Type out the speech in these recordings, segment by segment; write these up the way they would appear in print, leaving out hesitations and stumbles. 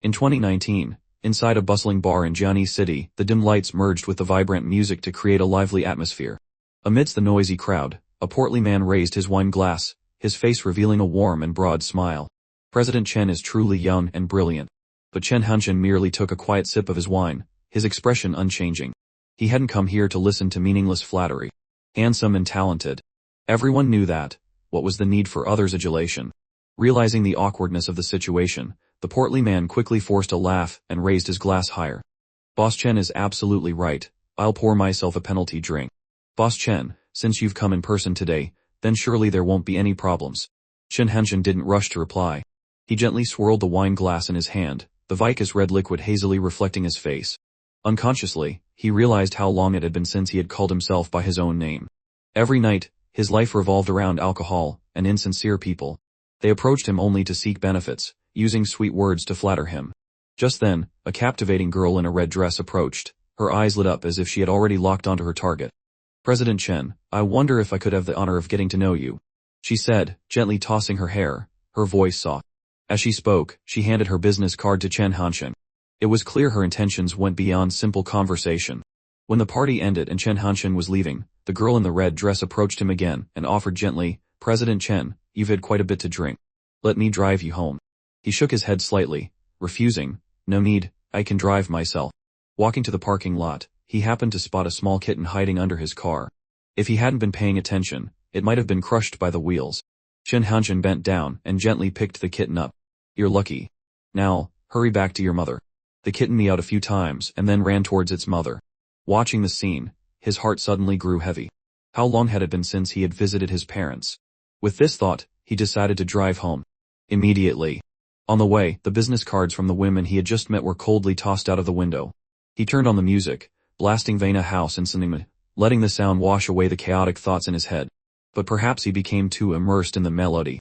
In 2019, inside a bustling bar in Jiani City, the dim lights merged with the vibrant music to create a lively atmosphere. Amidst the noisy crowd, a portly man raised his wine glass, his face revealing a warm and broad smile. President Chen is truly young and brilliant. But Chen Hanshin merely took a quiet sip of his wine, his expression unchanging. He hadn't come here to listen to meaningless flattery. Handsome and talented. Everyone knew that. What was the need for others' adulation? Realizing the awkwardness of the situation, the portly man quickly forced a laugh and raised his glass higher. Boss Chen is absolutely right. I'll pour myself a penalty drink. Boss Chen, since you've come in person today, then surely there won't be any problems. Chen Hanshin didn't rush to reply. He gently swirled the wine glass in his hand, the viscous red liquid hazily reflecting his face. Unconsciously, he realized how long it had been since he had called himself by his own name. Every night, his life revolved around alcohol and insincere people. They approached him only to seek benefits, using sweet words to flatter him. Just then, a captivating girl in a red dress approached, her eyes lit up as if she had already locked onto her target. President Chen, I wonder if I could have the honor of getting to know you, she said, gently tossing her hair, her voice soft. As she spoke, she handed her business card to Chen Hanshin. It was clear her intentions went beyond simple conversation. When the party ended and Chen Hanshin was leaving, the girl in the red dress approached him again and offered gently, President Chen, you've had quite a bit to drink. Let me drive you home. He shook his head slightly, refusing, no need, I can drive myself. Walking to the parking lot, he happened to spot a small kitten hiding under his car. If he hadn't been paying attention, it might have been crushed by the wheels. Chen Hanshin bent down and gently picked the kitten up. You're lucky. Now, hurry back to your mother. The kitten meowed a few times and then ran towards its mother. Watching the scene, his heart suddenly grew heavy. How long had it been since he had visited his parents? With this thought, he decided to drive home. Immediately. On the way, the business cards from the women he had just met were coldly tossed out of the window. He turned on the music, blasting Vena House and cinema, letting the sound wash away the chaotic thoughts in his head. But perhaps he became too immersed in the melody.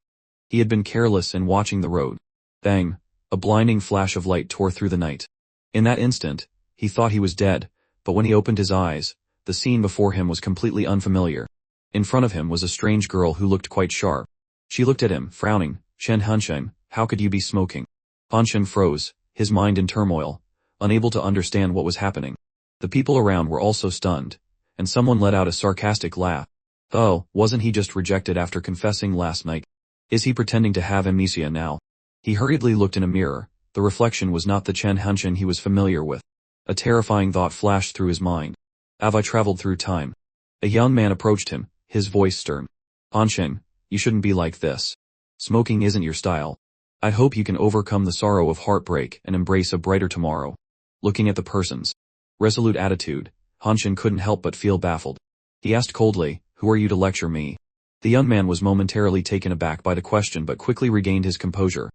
He had been careless in watching the road. Bang! A blinding flash of light tore through the night. In that instant, he thought he was dead, but when he opened his eyes, the scene before him was completely unfamiliar. In front of him was a strange girl who looked quite sharp. She looked at him, frowning. Chen Hanshin, how could you be smoking? Hanshin froze, his mind in turmoil, unable to understand what was happening. The people around were also stunned, and someone let out a sarcastic laugh. Oh, wasn't he just rejected after confessing last night? Is he pretending to have amnesia now? He hurriedly looked in a mirror. The reflection was not the Chen Hanshin he was familiar with. A terrifying thought flashed through his mind. Have I traveled through time? A young man approached him, his voice stern. Hanshin, you shouldn't be like this. Smoking isn't your style. I hope you can overcome the sorrow of heartbreak and embrace a brighter tomorrow. Looking at the person's resolute attitude, Hanshin couldn't help but feel baffled. He asked coldly, who are you to lecture me? The young man was momentarily taken aback by the question but quickly regained his composure.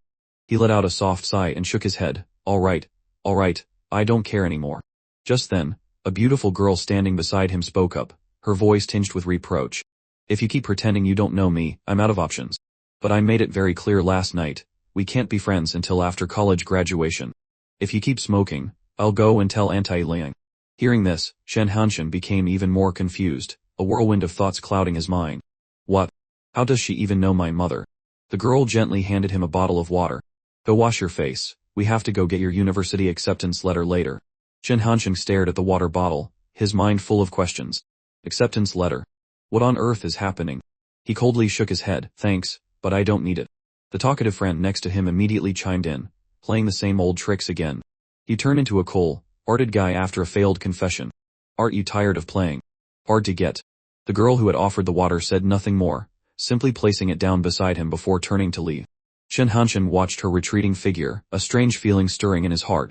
He let out a soft sigh and shook his head. All right, I don't care anymore. Just then, a beautiful girl standing beside him spoke up, her voice tinged with reproach. If you keep pretending you don't know me, I'm out of options. But I made it very clear last night, we can't be friends until after college graduation. If you keep smoking, I'll go and tell Auntie Liang. Hearing this, Chen Hanshin became even more confused, a whirlwind of thoughts clouding his mind. What? How does she even know my mother? The girl gently handed him a bottle of water. Go wash your face, we have to go get your university acceptance letter later. Chen Hanshin stared at the water bottle, his mind full of questions. Acceptance letter? What on earth is happening? He coldly shook his head. Thanks, but I don't need it. The talkative friend next to him immediately chimed in, playing the same old tricks again. He turned into a cold-hearted guy after a failed confession. Aren't you tired of playing? Hard to get. The girl who had offered the water said nothing more, simply placing it down beside him before turning to leave. Chen Hanshin watched her retreating figure, a strange feeling stirring in his heart.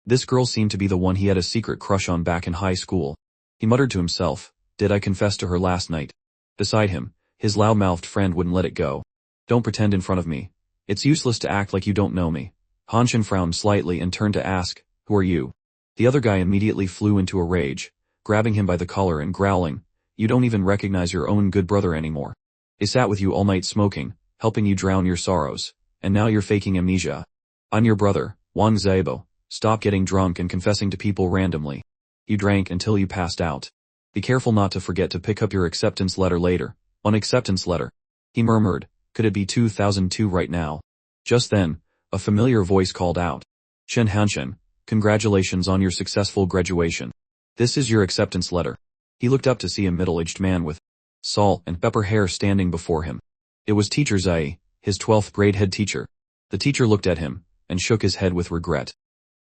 This girl seemed to be the one he had a secret crush on back in high school. He muttered to himself, did I confess to her last night? Beside him, his loud-mouthed friend wouldn't let it go. Don't pretend in front of me. It's useless to act like you don't know me. Hanshin frowned slightly and turned to ask, who are you? The other guy immediately flew into a rage, grabbing him by the collar and growling, you don't even recognize your own good brother anymore. He sat with you all night smoking, helping you drown your sorrows, and now you're faking amnesia. I'm your brother, Wang Zaibo. Stop getting drunk and confessing to people randomly. You drank until you passed out. Be careful not to forget to pick up your acceptance letter later. An acceptance letter. He murmured, could it be 2002 right now? Just then, a familiar voice called out. Shen Hanshen, congratulations on your successful graduation. This is your acceptance letter. He looked up to see a middle-aged man with salt and pepper hair standing before him. It was Teacher Zai, his 12th grade head teacher. The teacher looked at him and shook his head with regret.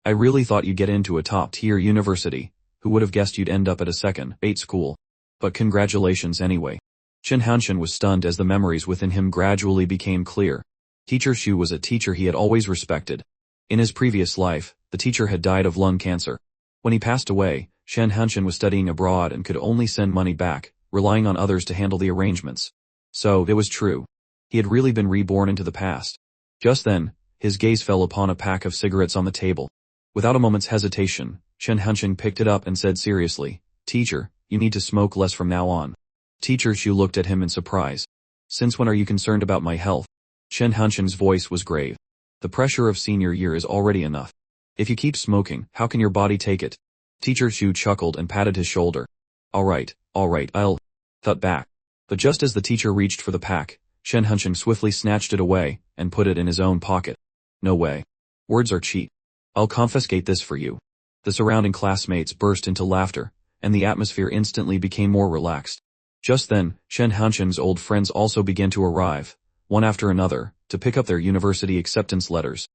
I really thought you'd get into a top-tier university. Who would have guessed you'd end up at a second-rate school? But congratulations anyway. Shen Hanshen was stunned as the memories within him gradually became clear. Teacher Xu was a teacher he had always respected. In his previous life, the teacher had died of lung cancer. When he passed away, Shen Hanshen was studying abroad and could only send money back, relying on others to handle the arrangements. So, it was true. He had really been reborn into the past. Just then, his gaze fell upon a pack of cigarettes on the table. Without a moment's hesitation, Shen Hanshen picked it up and said seriously, Teacher, you need to smoke less from now on. Teacher Xu looked at him in surprise. Since when are you concerned about my health? Shen Hanshen's voice was grave. The pressure of senior year is already enough. If you keep smoking, how can your body take it? Teacher Xu chuckled and patted his shoulder. Alright, I'll thought back. But just as the teacher reached for the pack, Shen Hanshen swiftly snatched it away and put it in his own pocket. No way. Words are cheap. I'll confiscate this for you. The surrounding classmates burst into laughter, and the atmosphere instantly became more relaxed. Just then, Shen Hanshen's old friends also began to arrive, one after another, to pick up their university acceptance letters.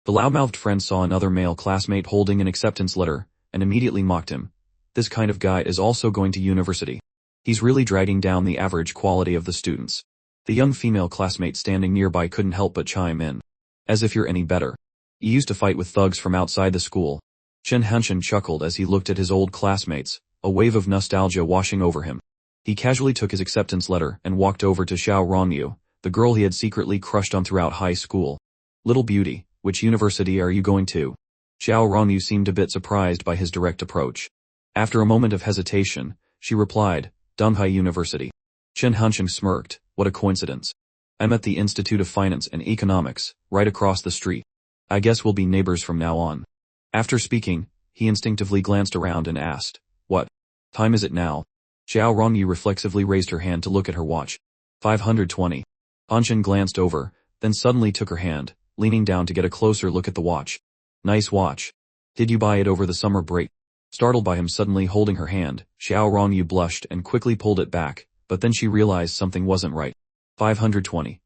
The loudmouthed friend saw another male classmate holding an acceptance letter, and immediately mocked him. This kind of guy is also going to university. He's really dragging down the average quality of the students. The young female classmate standing nearby couldn't help but chime in. As if you're any better. You used to fight with thugs from outside the school. Shen Hanshen chuckled as he looked at his old classmates, a wave of nostalgia washing over him. He casually took his acceptance letter and walked over to Xiao Rongyu, the girl he had secretly crushed on throughout high school. Little beauty, which university are you going to? Xiao Rongyu seemed a bit surprised by his direct approach. After a moment of hesitation, she replied, Donghai University. Shen Hanshen smirked, what a coincidence. I'm at the Institute of Finance and Economics, right across the street. I guess we'll be neighbors from now on. After speaking, he instinctively glanced around and asked, what time is it now? Xiao Rongyu reflexively raised her hand to look at her watch. 520. Hanshen glanced over, then suddenly took her hand, leaning down to get a closer look at the watch. Nice watch. Did you buy it over the summer break? Startled by him suddenly holding her hand, Xiao Rongyu blushed and quickly pulled it back, but then she realized something wasn't right. 520.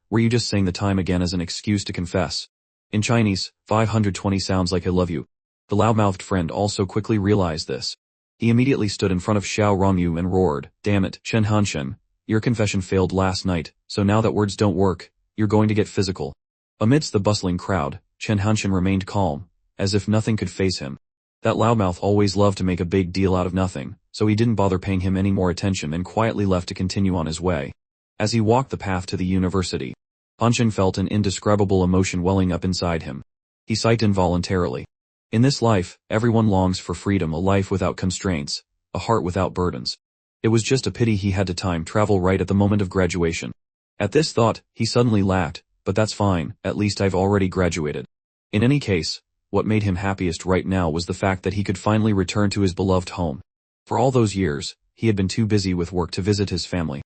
Were you just saying the time again as an excuse to confess? In Chinese, 520 sounds like I love you. The loudmouthed friend also quickly realized this. He immediately stood in front of Xiao Rongyu and roared, damn it, Shen Hanshen, your confession failed last night, so now that words don't work, you're going to get physical. Amidst the bustling crowd, Shen Hanshen remained calm, as if nothing could faze him. That loudmouth always loved to make a big deal out of nothing, so he didn't bother paying him any more attention and quietly left to continue on his way. As he walked the path to the university, Hanshen felt an indescribable emotion welling up inside him. He sighed involuntarily. In this life, everyone longs for freedom, a life without constraints, a heart without burdens. It was just a pity he had to time travel right at the moment of graduation. At this thought, he suddenly laughed, but that's fine, at least I've already graduated. In any case, what made him happiest right now was the fact that he could finally return to his beloved home. For all those years, he had been too busy with work to visit his family.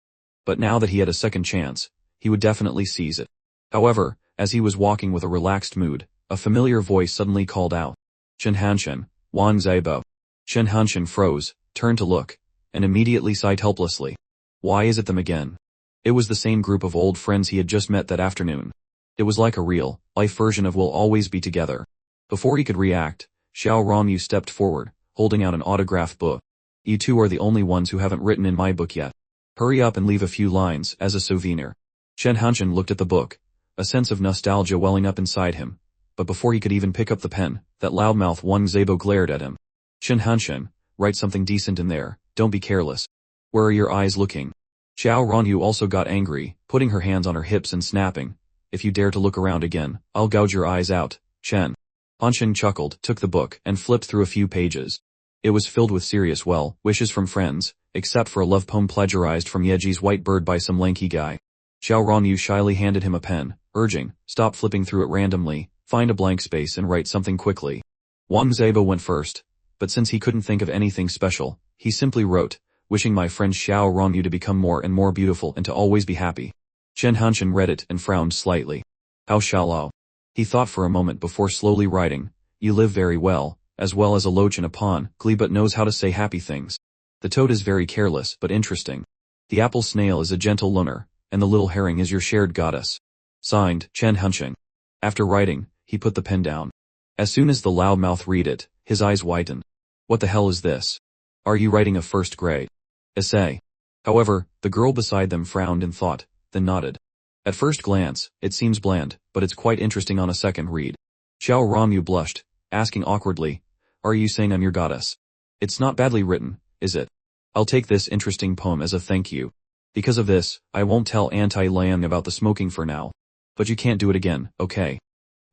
But now that he had a second chance, he would definitely seize it. However, as he was walking with a relaxed mood, a familiar voice suddenly called out, Shen Hanshen, Wang Zaibo. Shen Hanshen froze, turned to look, and immediately sighed helplessly. Why is it them again? It was the same group of old friends he had just met that afternoon. It was like a real-life version of We'll Always Be Together. Before he could react, Xiao Rongyu stepped forward, holding out an autographed book. You two are the only ones who haven't written in my book yet. Hurry up and leave a few lines as a souvenir. Shen Hanshen looked at the book, a sense of nostalgia welling up inside him. But before he could even pick up the pen, that loudmouth Wang Zaibo glared at him. Shen Hanshen, write something decent in there, don't be careless. Where are your eyes looking? Xiao Rongyu also got angry, putting her hands on her hips and snapping. If you dare to look around again, I'll gouge your eyes out, Shen. Hanshen chuckled, took the book, and flipped through a few pages. It was filled with serious wishes from friends, except for a love poem plagiarized from Yeji's White Bird by some lanky guy. Xiao Rongyu shyly handed him a pen, urging, stop flipping through it randomly, find a blank space and write something quickly. Wang Zaibo went first, but since he couldn't think of anything special, he simply wrote, wishing my friend Xiao Rongyu to become more and more beautiful and to always be happy. Shen Hanshen read it and frowned slightly. How shallow. He thought for a moment before slowly writing, You live very well as a loach in a pond, glee but knows how to say happy things. The toad is very careless but interesting. The apple snail is a gentle loner, and the little herring is your shared goddess. Signed, Chen Hunching. After writing, he put the pen down. As soon as the loudmouth read it, his eyes widened. What the hell is this? Are you writing a first grade essay? However, the girl beside them frowned in thought, then nodded. At first glance, it seems bland, but it's quite interesting on a second read. Xiao Rongyu blushed, asking awkwardly, are you saying I'm your goddess? It's not badly written, is it? I'll take this interesting poem as a thank you. Because of this, I won't tell Auntie Liang about the smoking for now. But you can't do it again, okay?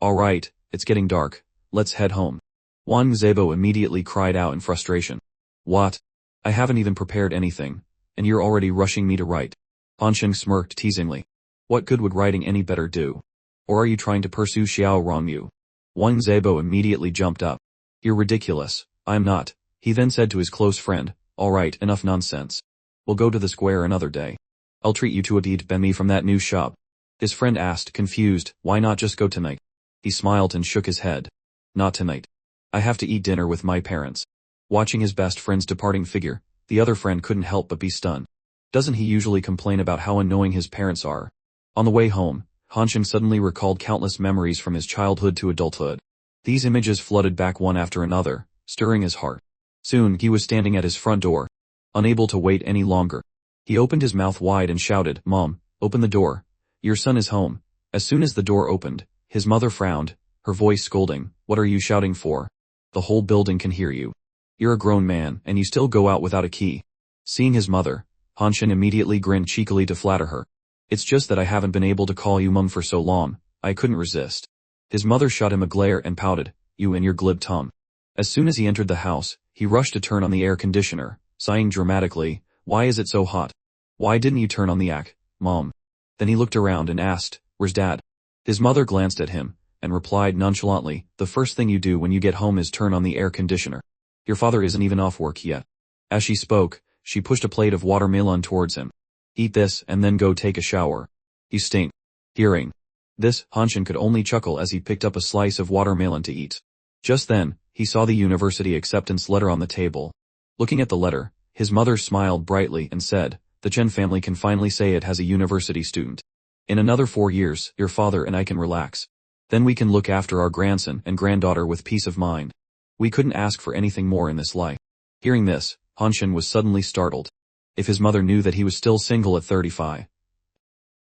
Alright, it's getting dark, let's head home. Wang Zebo immediately cried out in frustration. What? I haven't even prepared anything, and you're already rushing me to write. Hansheng smirked teasingly. What good would writing any better do? Or are you trying to pursue Xiao Rongyu? Wang Zebo immediately jumped up. You're ridiculous, I'm not. He then said to his close friend, alright, enough nonsense. We'll go to the square another day. I'll treat you to a deed banh mi from that new shop. His friend asked, confused, why not just go tonight? He smiled and shook his head. Not tonight. I have to eat dinner with my parents. Watching his best friend's departing figure, the other friend couldn't help but be stunned. Doesn't he usually complain about how annoying his parents are? On the way home, Hansheng suddenly recalled countless memories from his childhood to adulthood. These images flooded back one after another, stirring his heart. Soon he was standing at his front door. Unable to wait any longer. He opened his mouth wide and shouted, Mom, open the door. Your son is home. As soon as the door opened, his mother frowned, her voice scolding, what are you shouting for? The whole building can hear you. You're a grown man, and you still go out without a key. Seeing his mother, Hansheng immediately grinned cheekily to flatter her. It's just that I haven't been able to call you Mum for so long, I couldn't resist. His mother shot him a glare and pouted, you and your glib tongue. As soon as he entered the house, he rushed to turn on the air conditioner, sighing dramatically, why is it so hot? Why didn't you turn on the AC, Mom? Then he looked around and asked, where's Dad? His mother glanced at him, and replied nonchalantly, the first thing you do when you get home is turn on the air conditioner. Your father isn't even off work yet. As she spoke, she pushed a plate of watermelon towards him. Eat this and then go take a shower. You stink. Hearing this, Hansheng could only chuckle as he picked up a slice of watermelon to eat. Just then, he saw the university acceptance letter on the table. Looking at the letter, his mother smiled brightly and said, the Chen family can finally say it has a university student. In another 4 years, your father and I can relax. Then we can look after our grandson and granddaughter with peace of mind. We couldn't ask for anything more in this life. Hearing this, Hansheng was suddenly startled. If his mother knew that he was still single at 35,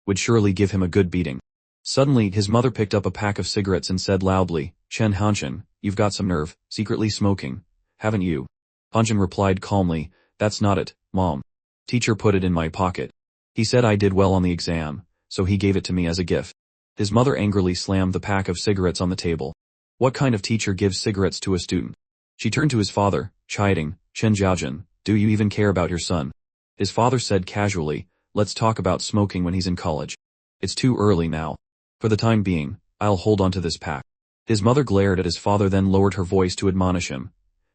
would surely give him a good beating. Suddenly, his mother picked up a pack of cigarettes and said loudly, Chen Hansheng, you've got some nerve, secretly smoking, haven't you? Hansheng replied calmly, that's not it, Mom. Teacher put it in my pocket. He said I did well on the exam, so he gave it to me as a gift. His mother angrily slammed the pack of cigarettes on the table. What kind of teacher gives cigarettes to a student? She turned to his father, chiding, Chen Jiaojun, do you even care about your son? His father said casually, let's talk about smoking when he's in college. It's too early now. For the time being, I'll hold on to this pack. His mother glared at his father, then lowered her voice to admonish him.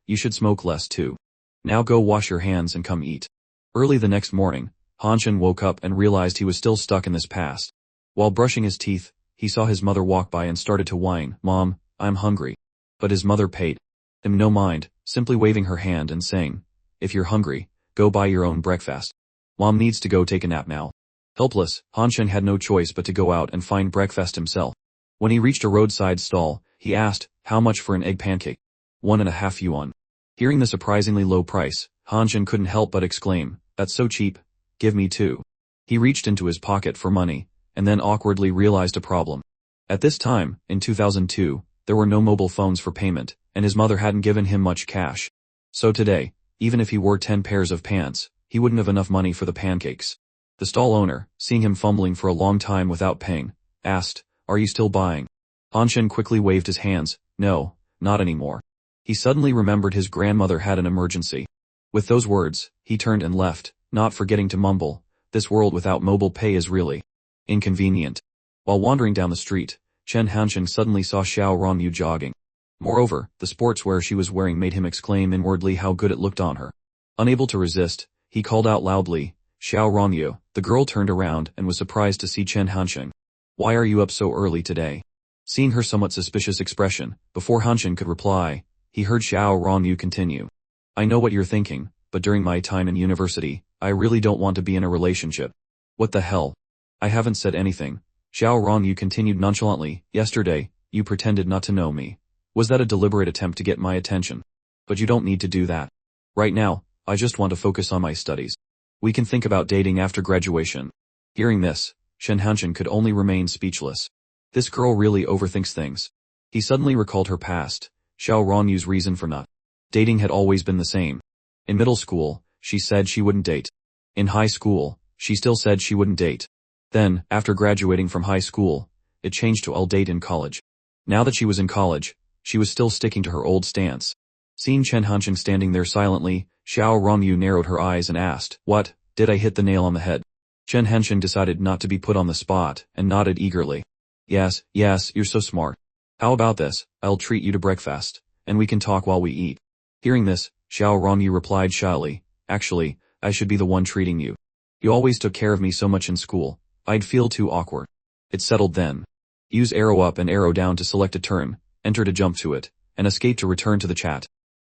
You should smoke less too. Now go wash your hands and come eat. Early the next morning, Hansheng woke up and realized he was still stuck in this past. While brushing his teeth, he saw his mother walk by and started to whine, Mom, I'm hungry. But his mother paid him no mind, simply waving her hand and saying, if you're hungry, go buy your own breakfast. Mom needs to go take a nap now. Helpless, Hansheng had no choice but to go out and find breakfast himself. When he reached a roadside stall, he asked, how much for an egg pancake? 1.5 yuan. Hearing the surprisingly low price, Hansheng couldn't help but exclaim, that's so cheap, give me 2. He reached into his pocket for money, and then awkwardly realized a problem. At this time, in 2002, there were no mobile phones for payment, and his mother hadn't given him much cash. So today, even if he wore 10 pairs of pants, he wouldn't have enough money for the pancakes. The stall owner, seeing him fumbling for a long time without paying, asked, are you still buying? Hansheng quickly waved his hands, no, not anymore. He suddenly remembered his grandmother had an emergency. With those words, he turned and left, not forgetting to mumble, this world without mobile pay is really inconvenient. While wandering down the street, Chen Hansheng suddenly saw Xiao Rongyu jogging. Moreover, the sportswear she was wearing made him exclaim inwardly how good it looked on her. Unable to resist, he called out loudly, Xiao Rongyu. The girl turned around and was surprised to see Chen Hansheng. Why are you up so early today? Seeing her somewhat suspicious expression, before Hanshin could reply, he heard Xiao Rongyu continue. I know what you're thinking, but during my time in university, I really don't want to be in a relationship. What the hell? I haven't said anything. Xiao Rongyu continued nonchalantly, yesterday, you pretended not to know me. Was that a deliberate attempt to get my attention? But you don't need to do that. Right now, I just want to focus on my studies. We can think about dating after graduation. Hearing this, Shen Hanshin could only remain speechless. This girl really overthinks things. He suddenly recalled her past. Xiao Rongyu's reason for not dating had always been the same. In middle school, she said she wouldn't date. In high school, she still said she wouldn't date. Then, after graduating from high school, it changed to I'll date in college. Now that she was in college, she was still sticking to her old stance. Seeing Chen Hanshin standing there silently, Xiao Rongyu narrowed her eyes and asked, What, did I hit the nail on the head? Chen Hanshin decided not to be put on the spot, and nodded eagerly. Yes, you're so smart. How about this, I'll treat you to breakfast, and we can talk while we eat. Hearing this, Xiao Rongyu replied shyly, Actually, I should be the one treating you. You always took care of me so much in school, I'd feel too awkward. It's settled then. Use arrow up and arrow down to select a turn, enter to jump to it, and escape to return to the chat.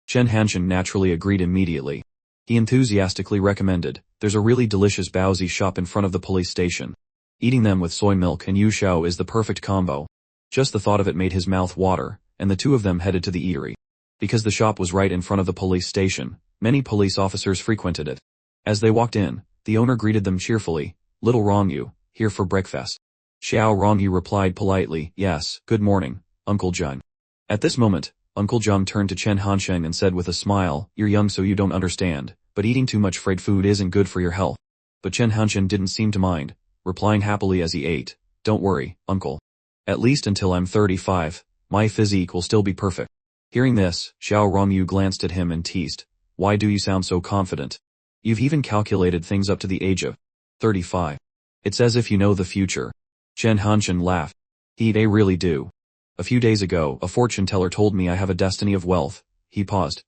Chen Hanshin naturally agreed immediately. He enthusiastically recommended, there's a really delicious baozi shop in front of the police station. Eating them with soy milk and yushao is the perfect combo. Just the thought of it made his mouth water, and the two of them headed to the eatery. Because the shop was right in front of the police station, many police officers frequented it. As they walked in, the owner greeted them cheerfully, Little Rongyu, here for breakfast. Xiao Rongyu replied politely, Yes, good morning, Uncle Jun. At this moment, Uncle Jun turned to Chen Hanshin and said with a smile, You're young so you don't understand, but eating too much fried food isn't good for your health. But Chen Hanshin didn't seem to mind, replying happily as he ate, Don't worry, uncle. At least until I'm 35, my physique will still be perfect. Hearing this, Xiao Rongyu glanced at him and teased, Why do you sound so confident? You've even calculated things up to the age of 35. It's as if you know the future. Chen Hanshin laughed. They really do. A few days ago, a fortune teller told me I have a destiny of wealth. He paused.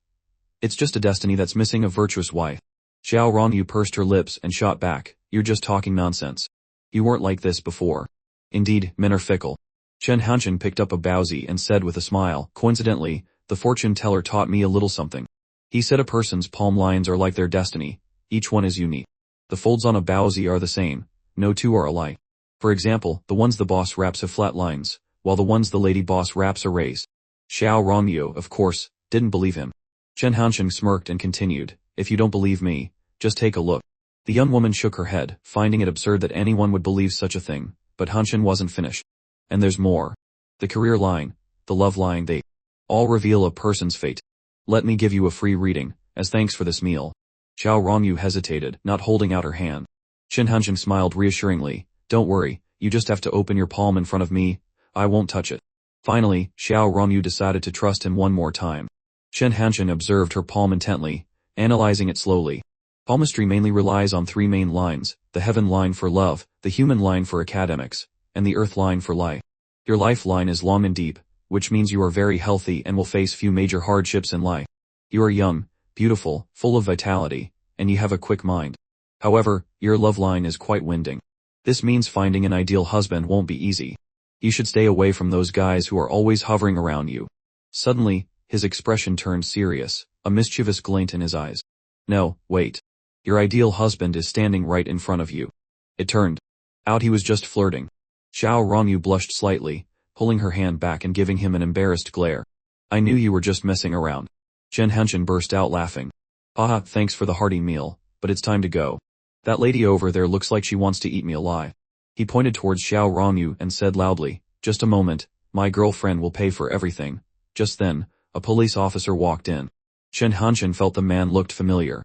It's just a destiny that's missing a virtuous wife. Xiao Rongyu pursed her lips and shot back, You're just talking nonsense. You weren't like this before. Indeed, men are fickle. Chen Hanshin picked up a baozi and said with a smile, Coincidentally, the fortune teller taught me a little something. He said a person's palm lines are like their destiny. Each one is unique. The folds on a baozi are the same. No two are alike. For example, the ones the boss wraps have flat lines, while the ones the lady boss wraps are raised. Xiao Rongyu, of course, didn't believe him. Chen Hanshin smirked and continued, If you don't believe me, just take a look. The young woman shook her head, finding it absurd that anyone would believe such a thing, but Hanshin wasn't finished. And there's more. The career line, the love line, they all reveal a person's fate. Let me give you a free reading, as thanks for this meal. Xiao Rongyu hesitated, not holding out her hand. Chen Hanshin smiled reassuringly, Don't worry, you just have to open your palm in front of me, I won't touch it. Finally, Xiao Rongyu decided to trust him one more time. Chen Hanshin observed her palm intently, analyzing it slowly. Palmistry mainly relies on three main lines, the heaven line for love, the human line for academics, and the earth line for life. Your life line is long and deep, which means you are very healthy and will face few major hardships in life. You are young, beautiful, full of vitality, and you have a quick mind. However, your love line is quite winding. This means finding an ideal husband won't be easy. You should stay away from those guys who are always hovering around you. Suddenly, his expression turned serious, a mischievous glint in his eyes. No, wait. Your ideal husband is standing right in front of you. It turned out he was just flirting. Xiao Rongyu blushed slightly, pulling her hand back and giving him an embarrassed glare. I knew you were just messing around. Chen Hanshin burst out laughing. Haha, thanks for the hearty meal, but it's time to go. That lady over there looks like she wants to eat me alive. He pointed towards Xiao Rongyu and said loudly, Just a moment, my girlfriend will pay for everything. Just then, a police officer walked in. Chen Hanshin felt the man looked familiar.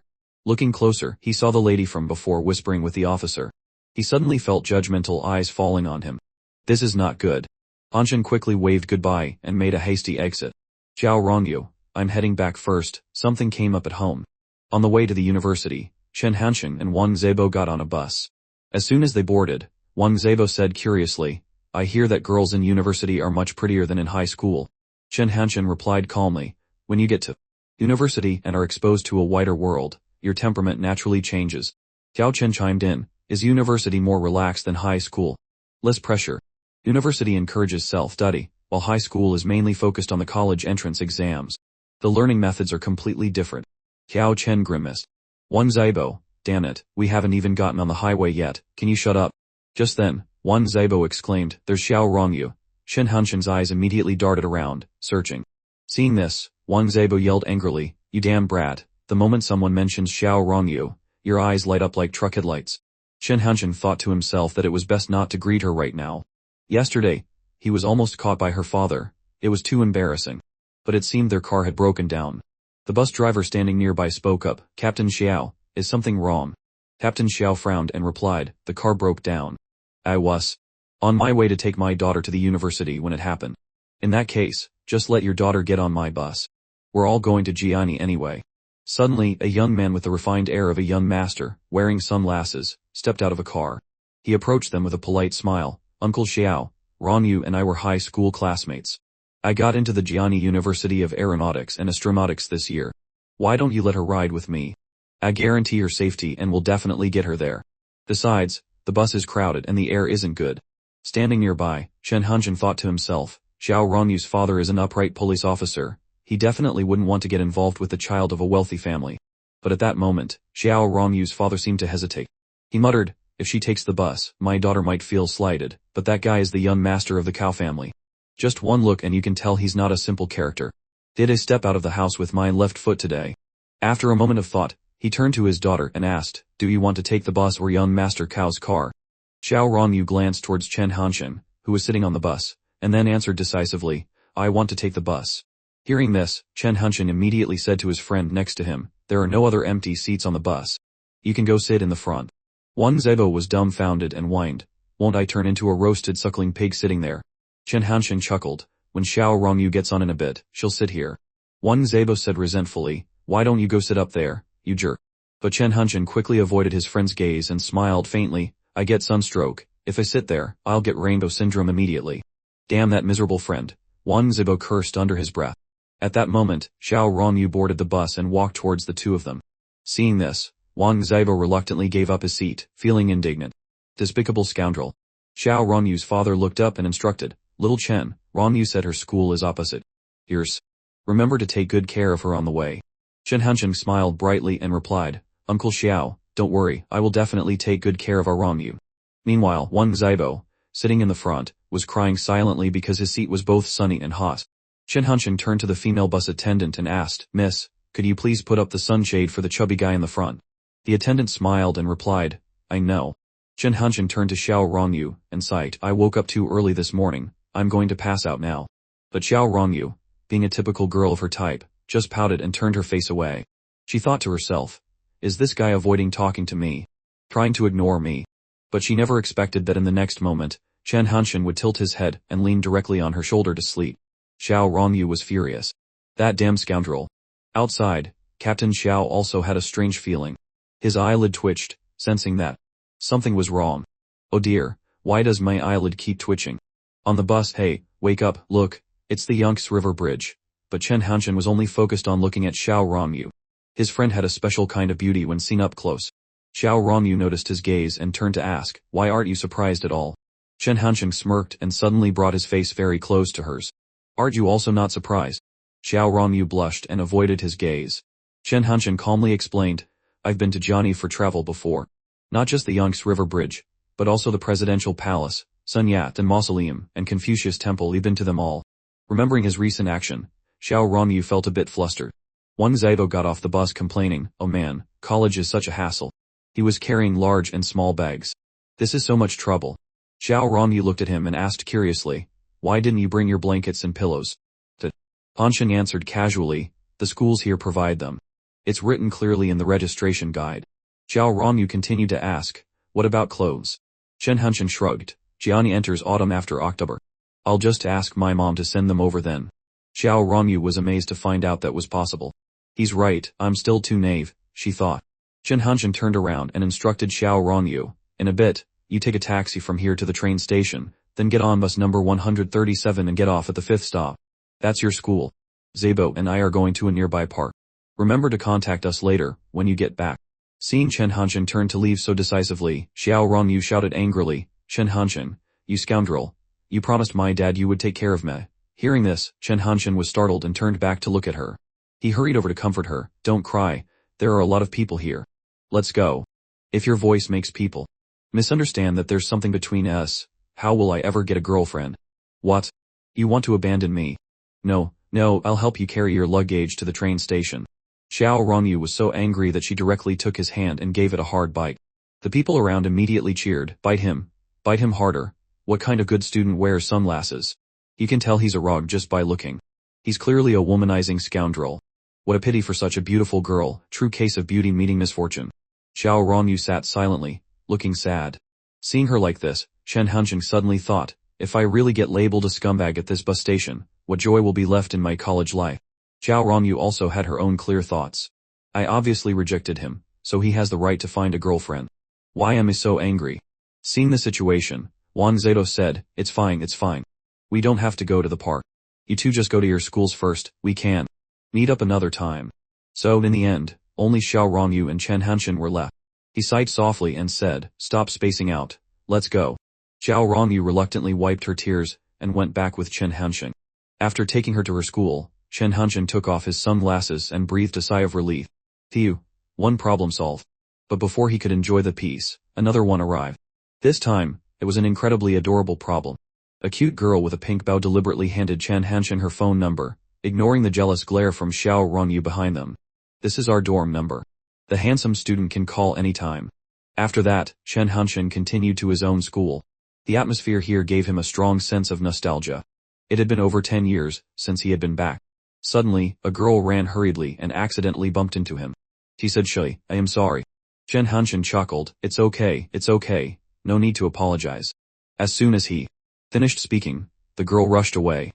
Looking closer, he saw the lady from before whispering with the officer. He suddenly felt judgmental eyes falling on him. This is not good. Hanshin quickly waved goodbye and made a hasty exit. Xiao Rongyu, I'm heading back first, something came up at home. On the way to the university, Chen Hanshin and Wang Zebo got on a bus. As soon as they boarded, Wang Zebo said curiously, I hear that girls in university are much prettier than in high school. Chen Hanshin replied calmly, When you get to university and are exposed to a wider world, your temperament naturally changes. Xiao Chen chimed in, Is university more relaxed than high school? Less pressure. University encourages self-study, while high school is mainly focused on the college entrance exams. The learning methods are completely different. Xiao Chen grimaced. Wang Zibo, damn it, we haven't even gotten on the highway yet, can you shut up? Just then, Wang Zibo exclaimed, there's Xiao Rongyu. Chen Hanshen's eyes immediately darted around, searching. Seeing this, Wang Zibo yelled angrily, you damn brat, the moment someone mentions Xiao Rongyu, your eyes light up like truck headlights. Chen Hanshen thought to himself that it was best not to greet her right now. Yesterday, he was almost caught by her father. It was too embarrassing. But it seemed their car had broken down. The bus driver standing nearby spoke up, Captain Xiao, is something wrong? Captain Xiao frowned and replied, the car broke down. I was on my way to take my daughter to the university when it happened. In that case, just let your daughter get on my bus. We're all going to Jiani anyway. Suddenly, a young man with the refined air of a young master, wearing sunglasses, stepped out of a car. He approached them with a polite smile. Uncle Xiao, Rongyu and I were high school classmates. I got into the Jiani University of Aeronautics and Astronautics this year. Why don't you let her ride with me? I guarantee her safety and will definitely get her there. Besides, the bus is crowded and the air isn't good. Standing nearby, Chen Hanshen thought to himself, Xiao Rongyu's father is an upright police officer. He definitely wouldn't want to get involved with the child of a wealthy family. But at that moment, Xiao Rongyu's father seemed to hesitate. He muttered, if she takes the bus, my daughter might feel slighted, but that guy is the young master of the Cao family. Just one look and you can tell he's not a simple character. Did I step out of the house with my left foot today? After a moment of thought, he turned to his daughter and asked, do you want to take the bus or young Master Cao's car? Xiao Rongyu glanced towards Chen Hanshen, who was sitting on the bus, and then answered decisively, I want to take the bus. Hearing this, Chen Hanshen immediately said to his friend next to him, there are no other empty seats on the bus. You can go sit in the front. Wang Zibo was dumbfounded and whined, won't I turn into a roasted suckling pig sitting there? Chen Hanshen chuckled, when Xiao Rongyu gets on in a bit, she'll sit here. Wang Zibo said resentfully, why don't you go sit up there, you jerk? But Chen Hanshen quickly avoided his friend's gaze and smiled faintly, I get sunstroke, if I sit there, I'll get rainbow syndrome immediately. Damn that miserable friend, Wang Zibo cursed under his breath. At that moment, Xiao Rongyu boarded the bus and walked towards the two of them. Seeing this, Wang Zibo reluctantly gave up his seat, feeling indignant. Despicable scoundrel. Xiao Rongyu's father looked up and instructed, Little Chen, Rongyu said her school is opposite. Here's. Remember to take good care of her on the way. Chen Hanshen smiled brightly and replied, Uncle Xiao, don't worry, I will definitely take good care of our Rongyu. Meanwhile, Wang Zibo, sitting in the front, was crying silently because his seat was both sunny and hot. Chen Hanshen turned to the female bus attendant and asked, Miss, could you please put up the sunshade for the chubby guy in the front? The attendant smiled and replied, I know. Chen Hanshen turned to Xiao Rongyu and sighed, I woke up too early this morning, I'm going to pass out now. But Xiao Rongyu, being a typical girl of her type, just pouted and turned her face away. She thought to herself, is this guy avoiding talking to me? Trying to ignore me? But she never expected that in the next moment, Chen Hanshen would tilt his head and lean directly on her shoulder to sleep. Xiao Rongyu was furious. That damn scoundrel. Outside, Captain Xiao also had a strange feeling. His eyelid twitched, sensing that something was wrong. Oh dear, why does my eyelid keep twitching? On the bus, hey, wake up, look, it's the Yangtze River Bridge. But Chen Hanshen was only focused on looking at Xiao Rongyu. His friend had a special kind of beauty when seen up close. Xiao Rongyu noticed his gaze and turned to ask, why aren't you surprised at all? Chen Hanshen smirked and suddenly brought his face very close to hers. Aren't you also not surprised? Xiao Rongyu blushed and avoided his gaze. Chen Hanshen calmly explained, I've been to Jiani for travel before. Not just the Yangtze River Bridge, but also the Presidential Palace, Sun Yat-sen Mausoleum, and Confucius Temple. We've been to them all. Remembering his recent action, Xiao Rongyu felt a bit flustered. Wang Zibo got off the bus complaining, oh man, college is such a hassle. He was carrying large and small bags. This is so much trouble. Xiao Rongyu looked at him and asked curiously, why didn't you bring your blankets and pillows? Hanshen answered casually, the schools here provide them. It's written clearly in the registration guide. Xiao Rongyu continued to ask, what about clothes? Chen Hanshen shrugged, Jiani enters autumn after October. I'll just ask my mom to send them over then. Xiao Rongyu was amazed to find out that was possible. He's right, I'm still too naive, she thought. Chen Hanshen turned around and instructed Xiao Rongyu, in a bit, you take a taxi from here to the train station, then get on bus number 137 and get off at the 5th stop. That's your school. Zibo and I are going to a nearby park. Remember to contact us later, when you get back. Seeing Chen Hanshen turn to leave so decisively, Xiao Rongyu shouted angrily, Chen Hanshen, you scoundrel. You promised my dad you would take care of me. Hearing this, Chen Hanshin was startled and turned back to look at her. He hurried over to comfort her. Don't cry, there are a lot of people here. Let's go. If your voice makes people misunderstand that there's something between us, how will I ever get a girlfriend? What? You want to abandon me? No, I'll help you carry your luggage to the train station. Xiao Rongyu was so angry that she directly took his hand and gave it a hard bite. The people around immediately cheered. Bite him harder. What kind of good student wears sunglasses? You can tell he's a rogue just by looking. He's clearly a womanizing scoundrel. What a pity for such a beautiful girl, true case of beauty meeting misfortune. Xiao Rongyu sat silently, looking sad. Seeing her like this, Chen Hanshin suddenly thought, if I really get labeled a scumbag at this bus station, what joy will be left in my college life? Xiao Rongyu also had her own clear thoughts. I obviously rejected him, so he has the right to find a girlfriend. Why am I so angry? Seeing the situation, Wang Zato said, it's fine. We don't have to go to the park. You two just go to your schools first, we can meet up another time. So in the end, only Xiao Rongyu and Chen Hanshin were left. He sighed softly and said, stop spacing out, let's go. Xiao Rongyu reluctantly wiped her tears and went back with Chen Hanshin. After taking her to her school, Chen Hanshin took off his sunglasses and breathed a sigh of relief. Phew, one problem solved. But before he could enjoy the peace, another one arrived. This time, it was an incredibly adorable problem. A cute girl with a pink bow deliberately handed Chen Hanshin her phone number, ignoring the jealous glare from Xiao Rongyu behind them. This is our dorm number. The handsome student can call anytime. After that, Chen Hanshin continued to his own school. The atmosphere here gave him a strong sense of nostalgia. It had been over 10 years since he had been back. Suddenly, a girl ran hurriedly and accidentally bumped into him. She said shyly, I am sorry. Chen Hanshin chuckled, it's okay, no need to apologize. As soon as he finished speaking, the girl rushed away.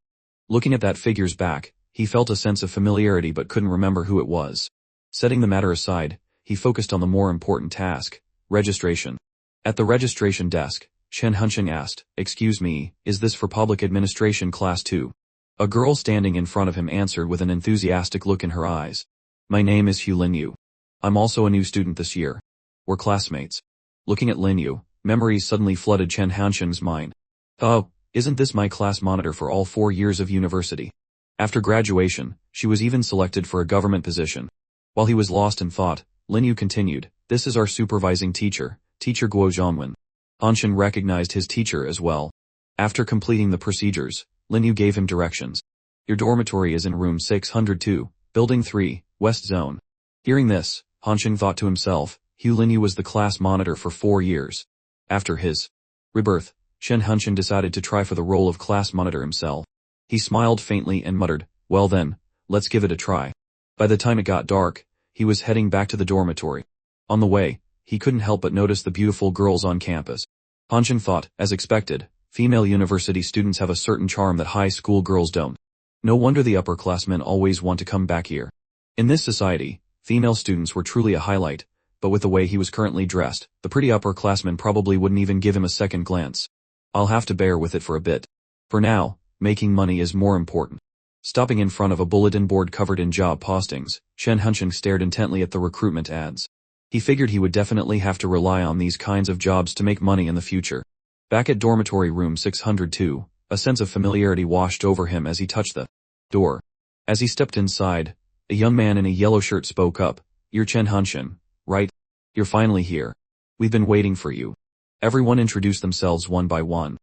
Looking at that figure's back, he felt a sense of familiarity but couldn't remember who it was. Setting the matter aside, he focused on the more important task, registration. At the registration desk, Chen Hanshin asked, excuse me, is this for public administration class 2? A girl standing in front of him answered with an enthusiastic look in her eyes. My name is Hu Linyu. I'm also a new student this year. We're classmates. Looking at Linyu, memories suddenly flooded Chen Hanshin's mind. Oh, isn't this my class monitor for all 4 years of university? After graduation, she was even selected for a government position. While he was lost in thought, Linyu continued, this is our supervising teacher, Teacher Guo Zhongwen. Hanshin recognized his teacher as well. After completing the procedures, Linyu gave him directions. Your dormitory is in room 602, building 3, west zone. Hearing this, Hanshin thought to himself, Hu Linyu was the class monitor for 4 years. After his rebirth, Chen Hanshin decided to try for the role of class monitor himself. He smiled faintly and muttered, well then, let's give it a try. By the time it got dark, he was heading back to the dormitory. On the way, he couldn't help but notice the beautiful girls on campus. Hanshin thought, as expected, female university students have a certain charm that high school girls don't. No wonder the upperclassmen always want to come back here. In this society, female students were truly a highlight, but with the way he was currently dressed, the pretty upperclassmen probably wouldn't even give him a second glance. I'll have to bear with it for a bit. For now, making money is more important. Stopping in front of a bulletin board covered in job postings, Chen Hanshin stared intently at the recruitment ads. He figured he would definitely have to rely on these kinds of jobs to make money in the future. Back at dormitory room 602, a sense of familiarity washed over him as he touched the door. As he stepped inside, a young man in a yellow shirt spoke up, You're Chen Hanshin, right? You're finally here. We've been waiting for you. Everyone introduced themselves one by one.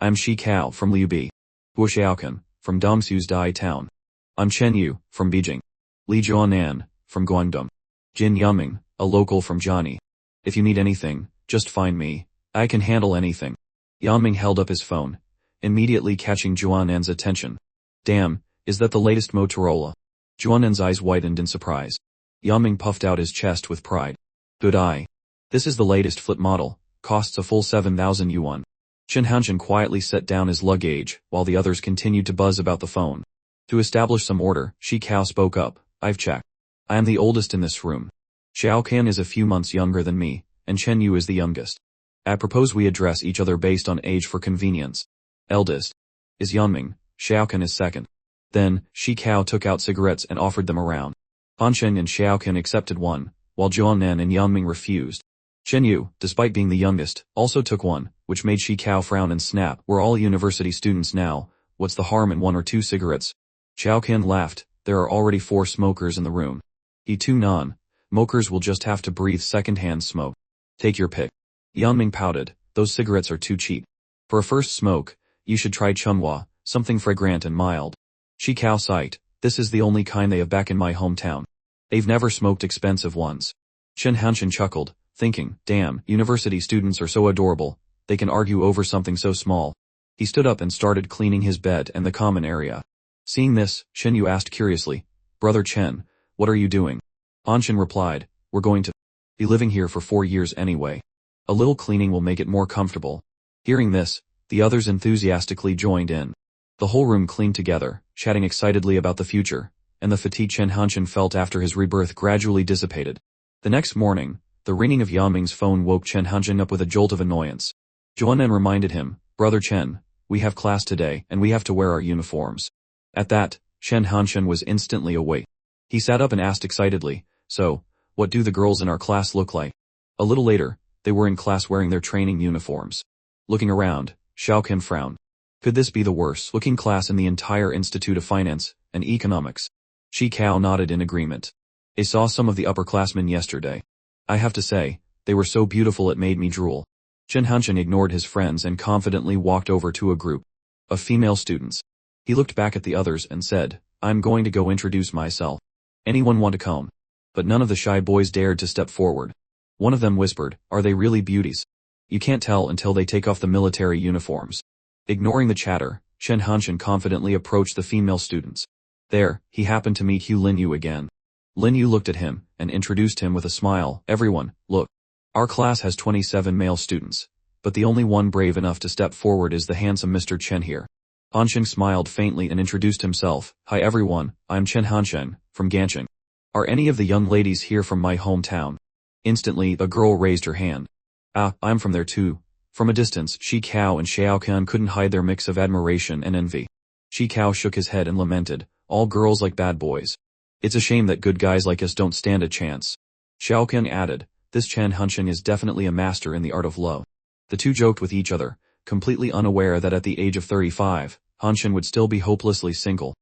I'm Shi Kao from Liubi. Guo Xiaokan, from Dongsu's Dai town. I'm Chen Yu, from Beijing. Li Jianan, from Guangdong. Jin Yangming, a local from Jiani. If you need anything, just find me. I can handle anything. Yangming held up his phone, immediately catching Juanan's attention. Damn, is that the latest Motorola? Juanan's eyes widened in surprise. Yangming puffed out his chest with pride. Good eye. This is the latest flip model, costs a full 7,000 yuan. Chen Hanshin quietly set down his luggage, while the others continued to buzz about the phone. To establish some order, Shi Kao spoke up, I've checked. I am the oldest in this room. Xiao Kan is a few months younger than me, and Chen Yu is the youngest. I propose we address each other based on age for convenience. Eldest is Yangming, Xiao Kan is second. Then, Shi Kao took out cigarettes and offered them around. Hanshin and Xiao Kan accepted one, while Juanan and Yangming refused. Chen Yu, despite being the youngest, also took one, which made Shi Kao frown and snap. We're all university students now, what's the harm in 1 or 2 cigarettes? Xiaoqian laughed. There are already 4 smokers in the room. E2 non-smokers will just have to breathe second-hand smoke. Take your pick. Yanming pouted. Those cigarettes are too cheap. For a first smoke, you should try Chunhua, something fragrant and mild. Shikao sighed. This is the only kind they have back in my hometown. They've never smoked expensive ones. Chen Hanshin chuckled, thinking, damn, university students are so adorable, they can argue over something so small. He stood up and started cleaning his bed and the common area. Seeing this, Shen Yu asked curiously, Brother Chen, what are you doing? Anshin replied, we're going to be living here for 4 years anyway. A little cleaning will make it more comfortable. Hearing this, the others enthusiastically joined in. The whole room cleaned together, chatting excitedly about the future, and the fatigue Chen Hanshin felt after his rebirth gradually dissipated. The next morning, the ringing of Yanming's phone woke Chen Hanshin up with a jolt of annoyance. Juanen reminded him, Brother Chen, we have class today and we have to wear our uniforms. At that, Chen Hanshin was instantly awake. He sat up and asked excitedly, so, what do the girls in our class look like? A little later, they were in class wearing their training uniforms. Looking around, Xiaoqian frowned. Could this be the worst-looking class in the entire Institute of Finance and Economics? Shi Kao nodded in agreement. I saw some of the upperclassmen yesterday. I have to say, they were so beautiful it made me drool. Chen Hanshin ignored his friends and confidently walked over to a group of female students. He looked back at the others and said, I'm going to go introduce myself. Anyone want to come? But none of the shy boys dared to step forward. One of them whispered, are they really beauties? You can't tell until they take off the military uniforms. Ignoring the chatter, Chen Hanshin confidently approached the female students. There, he happened to meet Hu Linyu again. Linyu looked at him and introduced him with a smile. Everyone, look. Our class has 27 male students, but the only one brave enough to step forward is the handsome Mr. Chen here. Hanshin smiled faintly and introduced himself. Hi everyone, I'm Chen Hanshin, from Ganqing. Are any of the young ladies here from my hometown? Instantly, a girl raised her hand. I'm from there too. From a distance, Shi Kao and Xiaoqian couldn't hide their mix of admiration and envy. Shi Kao shook his head and lamented, all girls like bad boys. It's a shame that good guys like us don't stand a chance. Xiaoqian added, this Chen Hanshin is definitely a master in the art of love. The two joked with each other, completely unaware that at the age of 35, Hanshin would still be hopelessly single.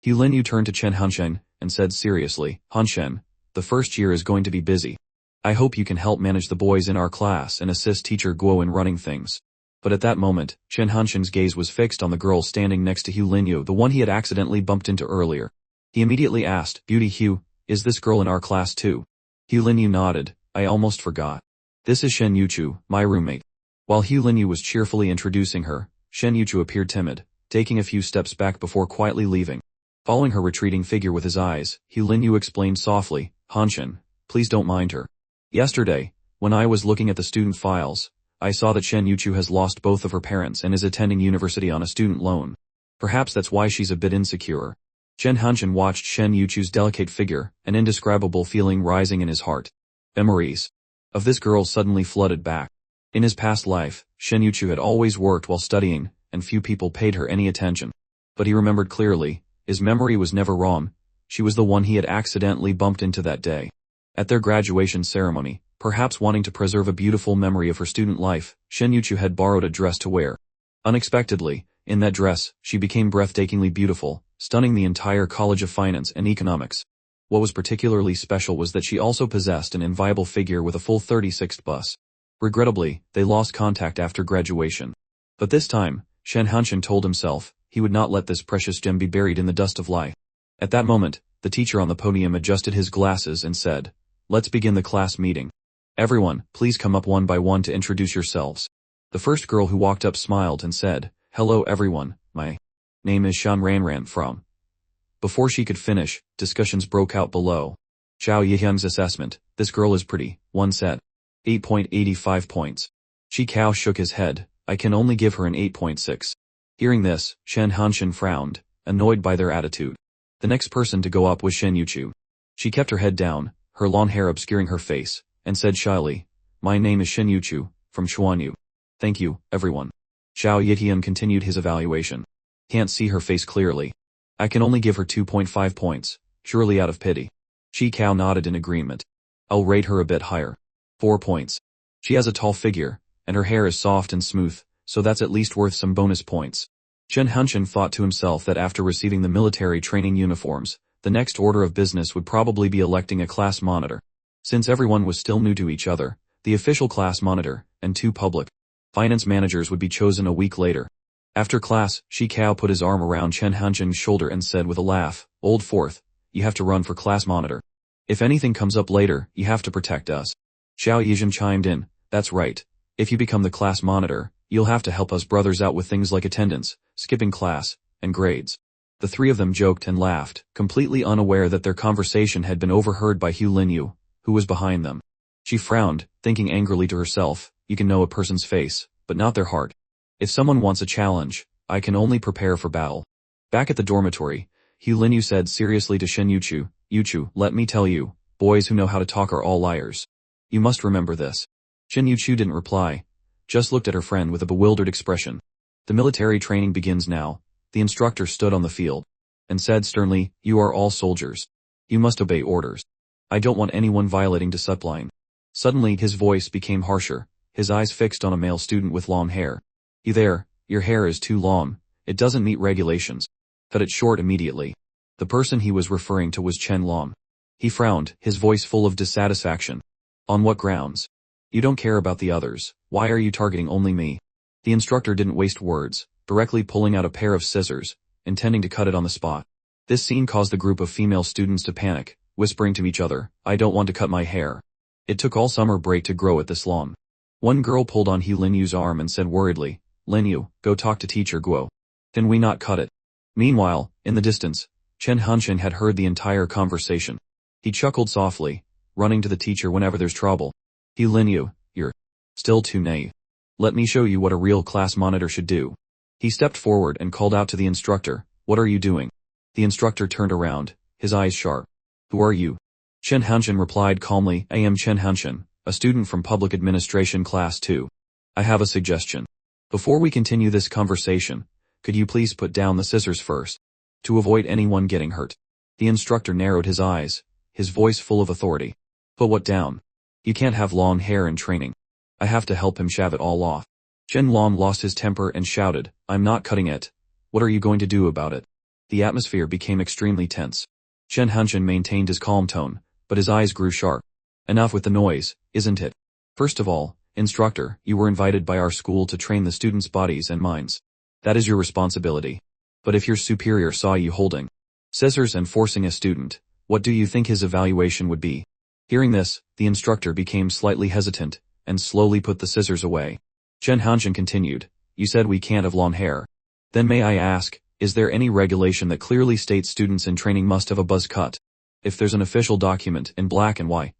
Hu Linyu turned to Chen Hanshin and said seriously, Hanshin, the first year is going to be busy. I hope you can help manage the boys in our class and assist teacher Guo in running things. But at that moment, Chen Hanshin's gaze was fixed on the girl standing next to Hu Linyu, the one he had accidentally bumped into earlier. He immediately asked, Beauty Hu, is this girl in our class too? Hu Linyu nodded, I almost forgot. This is Shen Yuchu, my roommate. While Hu Linyu was cheerfully introducing her, Shen Yuchu appeared timid, taking a few steps back before quietly leaving. Following her retreating figure with his eyes, Hu Linyu explained softly, Hanshin, please don't mind her. Yesterday, when I was looking at the student files, I saw that Shen Yuchu has lost both of her parents and is attending university on a student loan. Perhaps that's why she's a bit insecure. Chen Hanshin watched Shen Yuchu's delicate figure, an indescribable feeling rising in his heart. Memories of this girl suddenly flooded back. In his past life, Shen Yuchu had always worked while studying, and few people paid her any attention. But he remembered clearly, his memory was never wrong, she was the one he had accidentally bumped into that day. At their graduation ceremony, perhaps wanting to preserve a beautiful memory of her student life, Shen Yuchu had borrowed a dress to wear. Unexpectedly, in that dress, she became breathtakingly beautiful, stunning the entire College of Finance and Economics. What was particularly special was that she also possessed an enviable figure with a full 36th bust. Regrettably, they lost contact after graduation. But this time, Shen Hanshin told himself, he would not let this precious gem be buried in the dust of life. At that moment, the teacher on the podium adjusted his glasses and said, let's begin the class meeting. Everyone, please come up one by one to introduce yourselves. The first girl who walked up smiled and said, hello everyone, my name is Shan Ranran from. Before she could finish, discussions broke out below. Zhao Yihyang's assessment, this girl is pretty, one said. 8.85 points. Shi Kao shook his head, I can only give her an 8.6. Hearing this, Shen Hanshin frowned, annoyed by their attitude. The next person to go up was Shen Yuchu. She kept her head down, her long hair obscuring her face, and said shyly, my name is Shen Yuchu, from Xuanyu. Thank you, everyone. Zhao Yihyang continued his evaluation. Can't see her face clearly. I can only give her 2.5 points, surely out of pity. Shi Kao nodded in agreement. I'll rate her a bit higher. 4 points. She has a tall figure, and her hair is soft and smooth, so that's at least worth some bonus points. Chen Hanshin thought to himself that after receiving the military training uniforms, the next order of business would probably be electing a class monitor. Since everyone was still new to each other, the official class monitor, and 2 public finance managers would be chosen a week later. After class, Shi Kao put his arm around Chen Hanshin's shoulder and said with a laugh, "Old Fourth, you have to run for class monitor. If anything comes up later, you have to protect us." Xiao Yizhen chimed in, "That's right. If you become the class monitor, you'll have to help us brothers out with things like attendance, skipping class, and grades." The 3 of them joked and laughed, completely unaware that their conversation had been overheard by Hu Linyu, who was behind them. She frowned, thinking angrily to herself, "You can know a person's face, but not their heart. If someone wants a challenge, I can only prepare for battle." Back at the dormitory, Hu Linyu said seriously to Shen Yuchu, "Yuchu, let me tell you, boys who know how to talk are all liars. You must remember this." Shen Yuchu didn't reply, just looked at her friend with a bewildered expression. "The military training begins now." The instructor stood on the field and said sternly, "You are all soldiers. You must obey orders. I don't want anyone violating discipline." Suddenly his voice became harsher, his eyes fixed on a male student with long hair. "You there, your hair is too long, it doesn't meet regulations. Cut it short immediately." The person he was referring to was Chen Long. He frowned, his voice full of dissatisfaction. "On what grounds? You don't care about the others, why are you targeting only me?" The instructor didn't waste words, directly pulling out a pair of scissors, intending to cut it on the spot. This scene caused the group of female students to panic, whispering to each other, "I don't want to cut my hair. It took all summer break to grow it this long." One girl pulled on He Linyu's arm and said worriedly, "Linyu, go talk to teacher Guo. Can we not cut it?" Meanwhile, in the distance, Chen Hanshin had heard the entire conversation. He chuckled softly, running to the teacher whenever there's trouble. "He Linyu, you're still too naive. Let me show you what a real class monitor should do." He stepped forward and called out to the instructor, "What are you doing?" The instructor turned around, his eyes sharp. "Who are you?" Chen Hanshin replied calmly, "I am Chen Hanshin, a student from Public Administration Class 2. I have a suggestion. Before we continue this conversation, could you please put down the scissors first? To avoid anyone getting hurt." The instructor narrowed his eyes, his voice full of authority. "Put what down? You can't have long hair in training. I have to help him shave it all off." Chen Long lost his temper and shouted, "I'm not cutting it. What are you going to do about it?" The atmosphere became extremely tense. Chen Hanshin maintained his calm tone, but his eyes grew sharp. "Enough with the noise, isn't it? First of all, instructor, you were invited by our school to train the students' bodies and minds. That is your responsibility. But if your superior saw you holding scissors and forcing a student, what do you think his evaluation would be?" Hearing this, the instructor became slightly hesitant, and slowly put the scissors away. Chen Hanshin continued, "You said we can't have long hair. Then may I ask, is there any regulation that clearly states students in training must have a buzz cut? If there's an official document in black and white,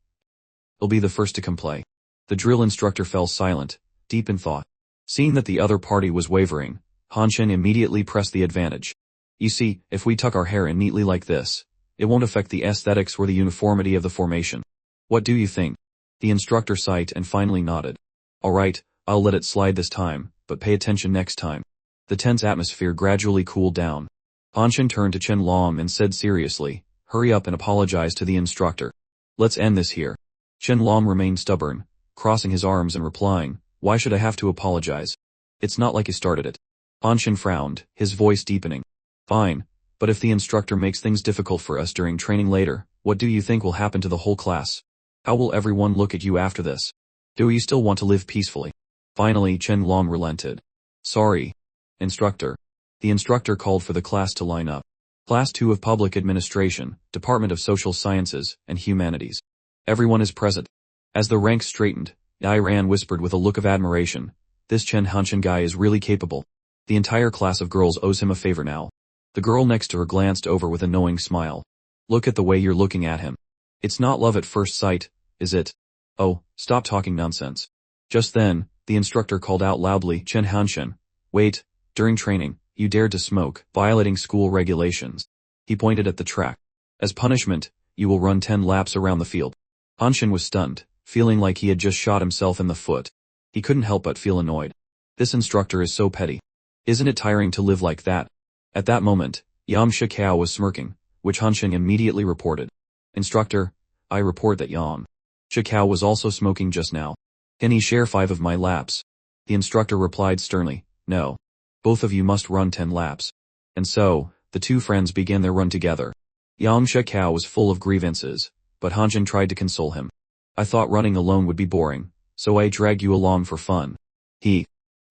I'll be the first to comply." The drill instructor fell silent, deep in thought. Seeing that the other party was wavering, Hanshin immediately pressed the advantage. "You see, if we tuck our hair in neatly like this, it won't affect the aesthetics or the uniformity of the formation. What do you think?" The instructor sighed and finally nodded. "Alright, I'll let it slide this time, but pay attention next time." The tense atmosphere gradually cooled down. Hanshin turned to Chen Long and said seriously, "Hurry up and apologize to the instructor. Let's end this here." Chen Long remained stubborn, crossing his arms and replying, "Why should I have to apologize? It's not like you started it." Hanshin frowned, his voice deepening. "Fine, but if the instructor makes things difficult for us during training later, what do you think will happen to the whole class? How will everyone look at you after this? Do you still want to live peacefully?" Finally Chen Long relented. "Sorry, instructor." The instructor called for the class to line up. Class 2 of Public Administration, Department of Social Sciences and Humanities. Everyone is present. As the ranks straightened, Iran whispered with a look of admiration, "This Chen Hanshin guy is really capable. The entire class of girls owes him a favor now." The girl next to her glanced over with a knowing smile. "Look at the way you're looking at him. It's not love at first sight, is it?" "Oh, stop talking nonsense." Just then, the instructor called out loudly, "Chen Hanshin, wait, during training, you dared to smoke, violating school regulations." He pointed at the track. "As punishment, you will run 10 laps around the field." Hanshin was stunned, feeling like he had just shot himself in the foot. He couldn't help but feel annoyed. This instructor is so petty. Isn't it tiring to live like that? At that moment, Yam Shikao was smirking, which Hanshin immediately reported. "Instructor, I report that Yam Shikao was also smoking just now. Can he share 5 of my laps?" The instructor replied sternly, "No. Both of you must run 10 laps. And so, the two friends began their run together. Yang Shekao was full of grievances, but Hanjin tried to console him. I thought running alone would be boring, so I dragged you along for fun.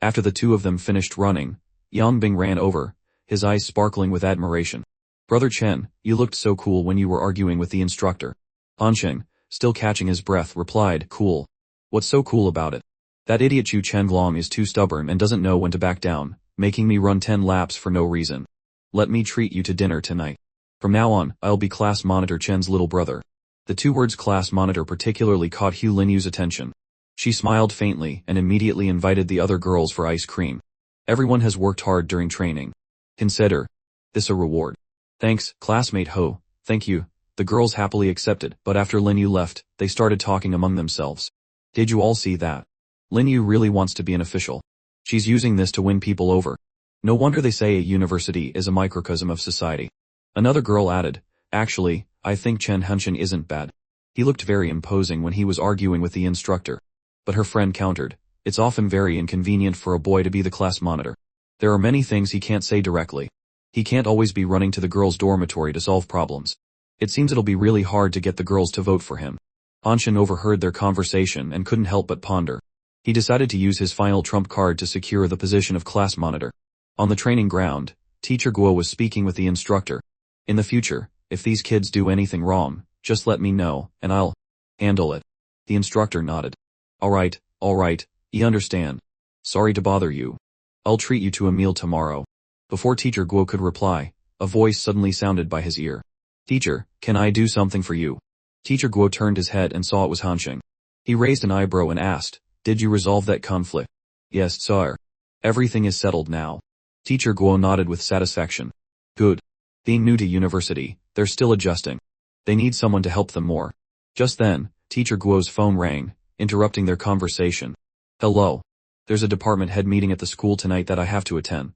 After the two of them finished running, Yang Bing ran over, his eyes sparkling with admiration. Brother Chen, you looked so cool when you were arguing with the instructor. Hanjin, still catching his breath, replied, cool. What's so cool about it? That idiot Chu Chenglong is too stubborn and doesn't know when to back down, making me run 10 laps for no reason. Let me treat you to dinner tonight. From now on, I'll be class monitor Chen's little brother. The two words class monitor particularly caught Hu Linyu's attention. She smiled faintly and immediately invited the other girls for ice cream. Everyone has worked hard during training. Consider this a reward. Thanks, classmate Ho, thank you. The girls happily accepted, but after Linyu left, they started talking among themselves. Did you all see that? Linyu really wants to be an official. She's using this to win people over. No wonder they say a university is a microcosm of society. Another girl added, actually, I think Chen Hanshin isn't bad. He looked very imposing when he was arguing with the instructor. But her friend countered, it's often very inconvenient for a boy to be the class monitor. There are many things he can't say directly. He can't always be running to the girls' dormitory to solve problems. It seems it'll be really hard to get the girls to vote for him. Anshin overheard their conversation and couldn't help but ponder. He decided to use his final trump card to secure the position of class monitor. On the training ground, Teacher Guo was speaking with the instructor. In the future, if these kids do anything wrong, just let me know, and I'll handle it. The instructor nodded. Alright, you understand. Sorry to bother you. I'll treat you to a meal tomorrow. Before Teacher Guo could reply, a voice suddenly sounded by his ear. Teacher, can I do something for you? Teacher Guo turned his head and saw it was Hanxing. He raised an eyebrow and asked, did you resolve that conflict? Yes, sire. Everything is settled now. Teacher Guo nodded with satisfaction. Good. Being new to university, they're still adjusting. They need someone to help them more. Just then, Teacher Guo's phone rang, interrupting their conversation. Hello. There's a department head meeting at the school tonight that I have to attend.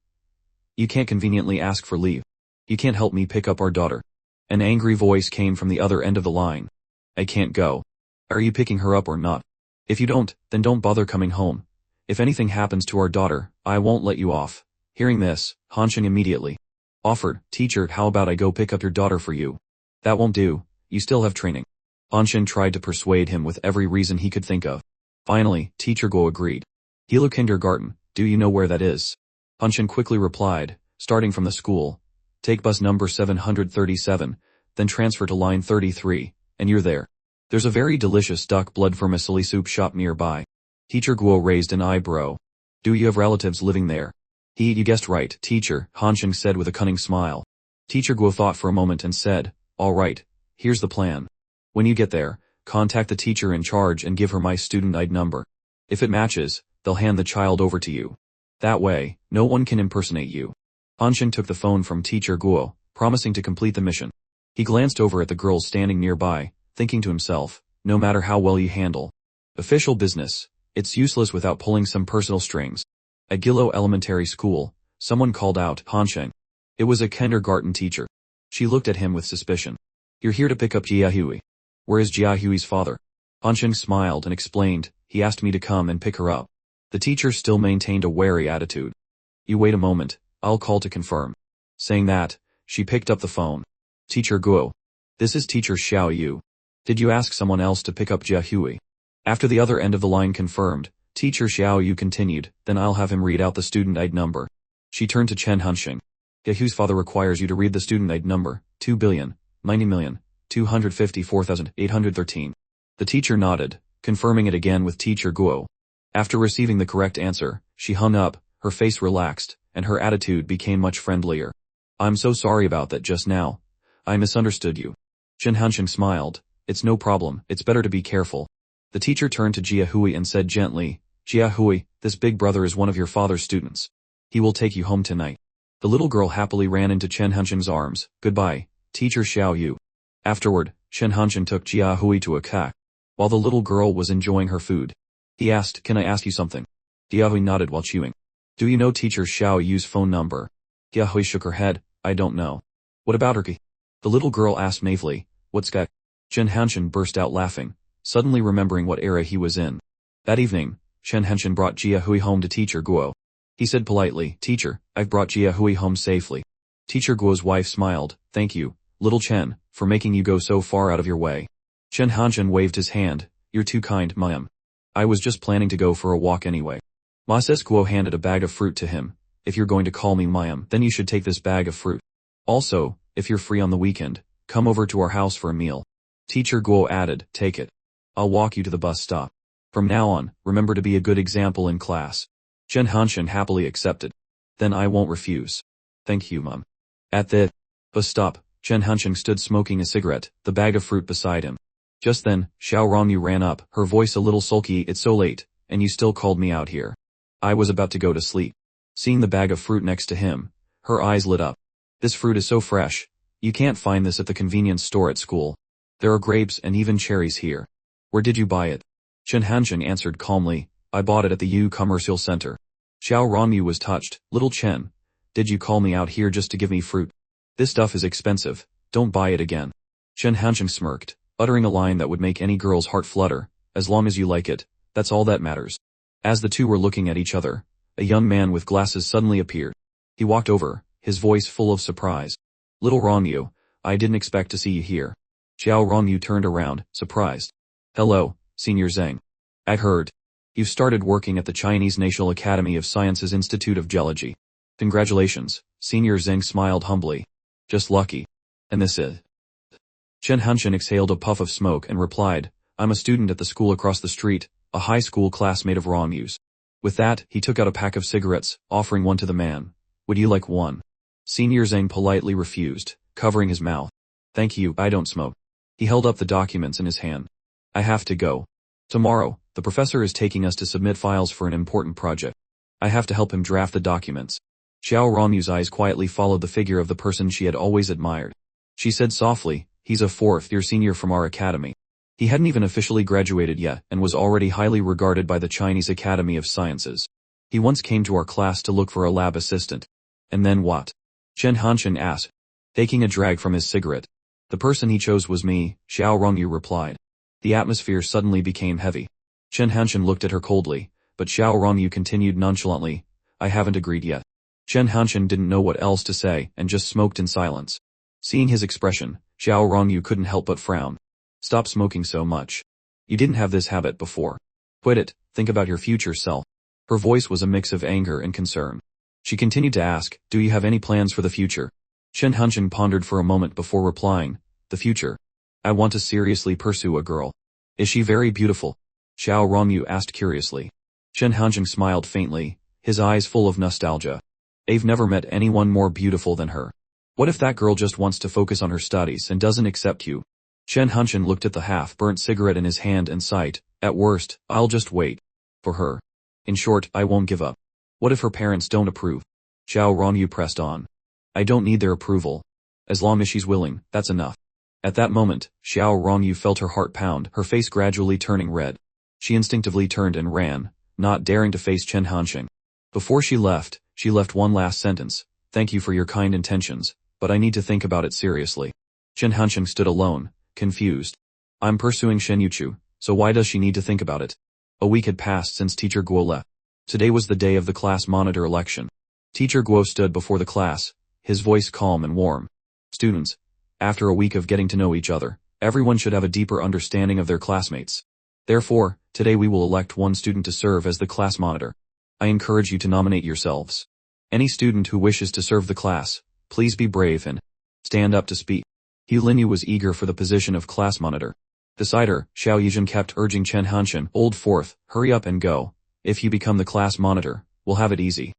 You can't conveniently ask for leave. You can't help me pick up our daughter. An angry voice came from the other end of the line. I can't go. Are you picking her up or not? If you don't, then don't bother coming home. If anything happens to our daughter, I won't let you off. Hearing this, Hanxing immediately offered, Teacher, how about I go pick up your daughter for you? That won't do, you still have training. Hanxing tried to persuade him with every reason he could think of. Finally, Teacher Guo agreed. Hilo Kindergarten, do you know where that is? Hanxing quickly replied, starting from the school. Take bus number 737, then transfer to line 33, and you're there. There's a very delicious duck blood vermicelli soup shop nearby. Teacher Guo raised an eyebrow. Do you have relatives living there? You guessed right, teacher, Hanxing said with a cunning smile. Teacher Guo thought for a moment and said, all right, here's the plan. When you get there, contact the teacher in charge and give her my student ID number. If it matches, they'll hand the child over to you. That way, no one can impersonate you. Hanxing took the phone from Teacher Guo, promising to complete the mission. He glanced over at the girls standing nearby, thinking to himself, no matter how well you handle official business, it's useless without pulling some personal strings. At Gilo Elementary School, someone called out, Hanxing. It was a kindergarten teacher. She looked at him with suspicion. You're here to pick up Jiahui. Where is Jiahui's father? Hanxing smiled and explained, he asked me to come and pick her up. The teacher still maintained a wary attitude. You wait a moment, I'll call to confirm. Saying that, she picked up the phone. Teacher Guo. This is Teacher Xiao Yu. Did you ask someone else to pick up Jiahui? After the other end of the line confirmed, Teacher Xiao Yu continued, then I'll have him read out the student ID number. She turned to Chen Hanxing. Jiahui's father requires you to read the student ID number, 2,090,254,813. The teacher nodded, confirming it again with Teacher Guo. After receiving the correct answer, she hung up, her face relaxed, and her attitude became much friendlier. I'm so sorry about that just now. I misunderstood you. Chen Hanxing smiled. It's no problem, it's better to be careful. The teacher turned to Jiahui and said gently, Jiahui, this big brother is one of your father's students. He will take you home tonight. The little girl happily ran into Chen Hanxing's arms. Goodbye, Teacher Xiao Yu. Afterward, Chen Hanxing took Jiahui to a cafe. While the little girl was enjoying her food, he asked, can I ask you something? Jiahui nodded while chewing. Do you know Teacher Xiao Yu's phone number? Jiahui shook her head, I don't know. What about her? The little girl asked naively, what's that? Chen Hanxing burst out laughing, suddenly remembering what era he was in. That evening, Chen Hanxing brought Jiahui home to Teacher Guo. He said politely, "Teacher, I've brought Jia Hui home safely." Teacher Guo's wife smiled, "Thank you, little Chen, for making you go so far out of your way." Chen Hanchen waved his hand, "You're too kind, ma'am. I was just planning to go for a walk anyway." Mrs. Guo handed a bag of fruit to him. "If you're going to call me ma'am, then you should take this bag of fruit. Also, if you're free on the weekend, come over to our house for a meal." Teacher Guo added, "Take it. I'll walk you to the bus stop. From now on, remember to be a good example in class." Chen Hanchen happily accepted. "Then I won't refuse. Thank you, ma'am." At the bus stop, Chen Hanchen stood smoking a cigarette, the bag of fruit beside him. Just then, Xiao Rongyu ran up, her voice a little sulky. "It's so late, and you still called me out here. I was about to go to sleep." Seeing the bag of fruit next to him, her eyes lit up. "This fruit is so fresh. You can't find this at the convenience store at school. There are grapes and even cherries here. Where did you buy it?" Chen Hanchen answered calmly, "I bought it at the U Commercial Center." Xiao Rongyu was touched. "Little Chen, did you call me out here just to give me fruit? This stuff is expensive, don't buy it again." Chen Hanchen smirked, uttering a line that would make any girl's heart flutter, "As long as you like it, that's all that matters." As the two were looking at each other, a young man with glasses suddenly appeared. He walked over, his voice full of surprise. "Little Rongyu, I didn't expect to see you here." Xiao Rongyu turned around, surprised. "Hello, Senior Zheng. I heard you've started working at the Chinese National Academy of Sciences Institute of Geology. Congratulations." Senior Zheng smiled humbly. "Just lucky. And this is?" Chen Hanchen exhaled a puff of smoke and replied, "I'm a student at the school across the street, a high school classmate of Rongyu's." With that, he took out a pack of cigarettes, offering one to the man. "Would you like one?" Senior Zheng politely refused, covering his mouth. "Thank you, I don't smoke." He held up the documents in his hand. "I have to go. Tomorrow, the professor is taking us to submit files for an important project. I have to help him draft the documents." Xiao Rongyu's eyes quietly followed the figure of the person she had always admired. She said softly, "He's a fourth-year senior from our academy." He hadn't even officially graduated yet and was already highly regarded by the Chinese Academy of Sciences. "He once came to our class to look for a lab assistant." "And then what?" Chen Hanchen asked, taking a drag from his cigarette. "The person he chose was me," Xiao Rongyu replied. The atmosphere suddenly became heavy. Chen Hanchen looked at her coldly, but Xiao Rongyu continued nonchalantly, "I haven't agreed yet." Chen Hanchen didn't know what else to say and just smoked in silence. Seeing his expression, Xiao Rongyu couldn't help but frown. "Stop smoking so much. You didn't have this habit before. Quit it, think about your future self." Her voice was a mix of anger and concern. She continued to ask, "Do you have any plans for the future?" Chen Hanchen pondered for a moment before replying, "The future? I want to seriously pursue a girl." "Is she very beautiful?" Xiao Rongyu asked curiously. Chen Hanchen smiled faintly, his eyes full of nostalgia. "I've never met anyone more beautiful than her. What if that girl just wants to focus on her studies and doesn't accept you?" Chen Hanchen looked at the half-burnt cigarette in his hand and sighed, "At worst, I'll just wait. For her. In short, I won't give up." "What if her parents don't approve?" Xiao Rongyu pressed on. "I don't need their approval. As long as she's willing, that's enough." At that moment, Xiao Rongyu felt her heart pound, her face gradually turning red. She instinctively turned and ran, not daring to face Chen Hanchen. Before she left one last sentence, "Thank you for your kind intentions, but I need to think about it seriously." Chen Hanchen stood alone, confused. "I'm pursuing Shen Yuchu, so why does she need to think about it?" A week had passed since Teacher Guo left. Today was the day of the class monitor election. Teacher Guo stood before the class, his voice calm and warm. "Students, after a week of getting to know each other, everyone should have a deeper understanding of their classmates. Therefore, today we will elect one student to serve as the class monitor. I encourage you to nominate yourselves. Any student who wishes to serve the class, please be brave and stand up to speak." Hu Linyu was eager for the position of class monitor. Beside her, Xiao Yizhen kept urging Chen Hanchen, "Old fourth, hurry up and go. If you become the class monitor, we'll have it easy.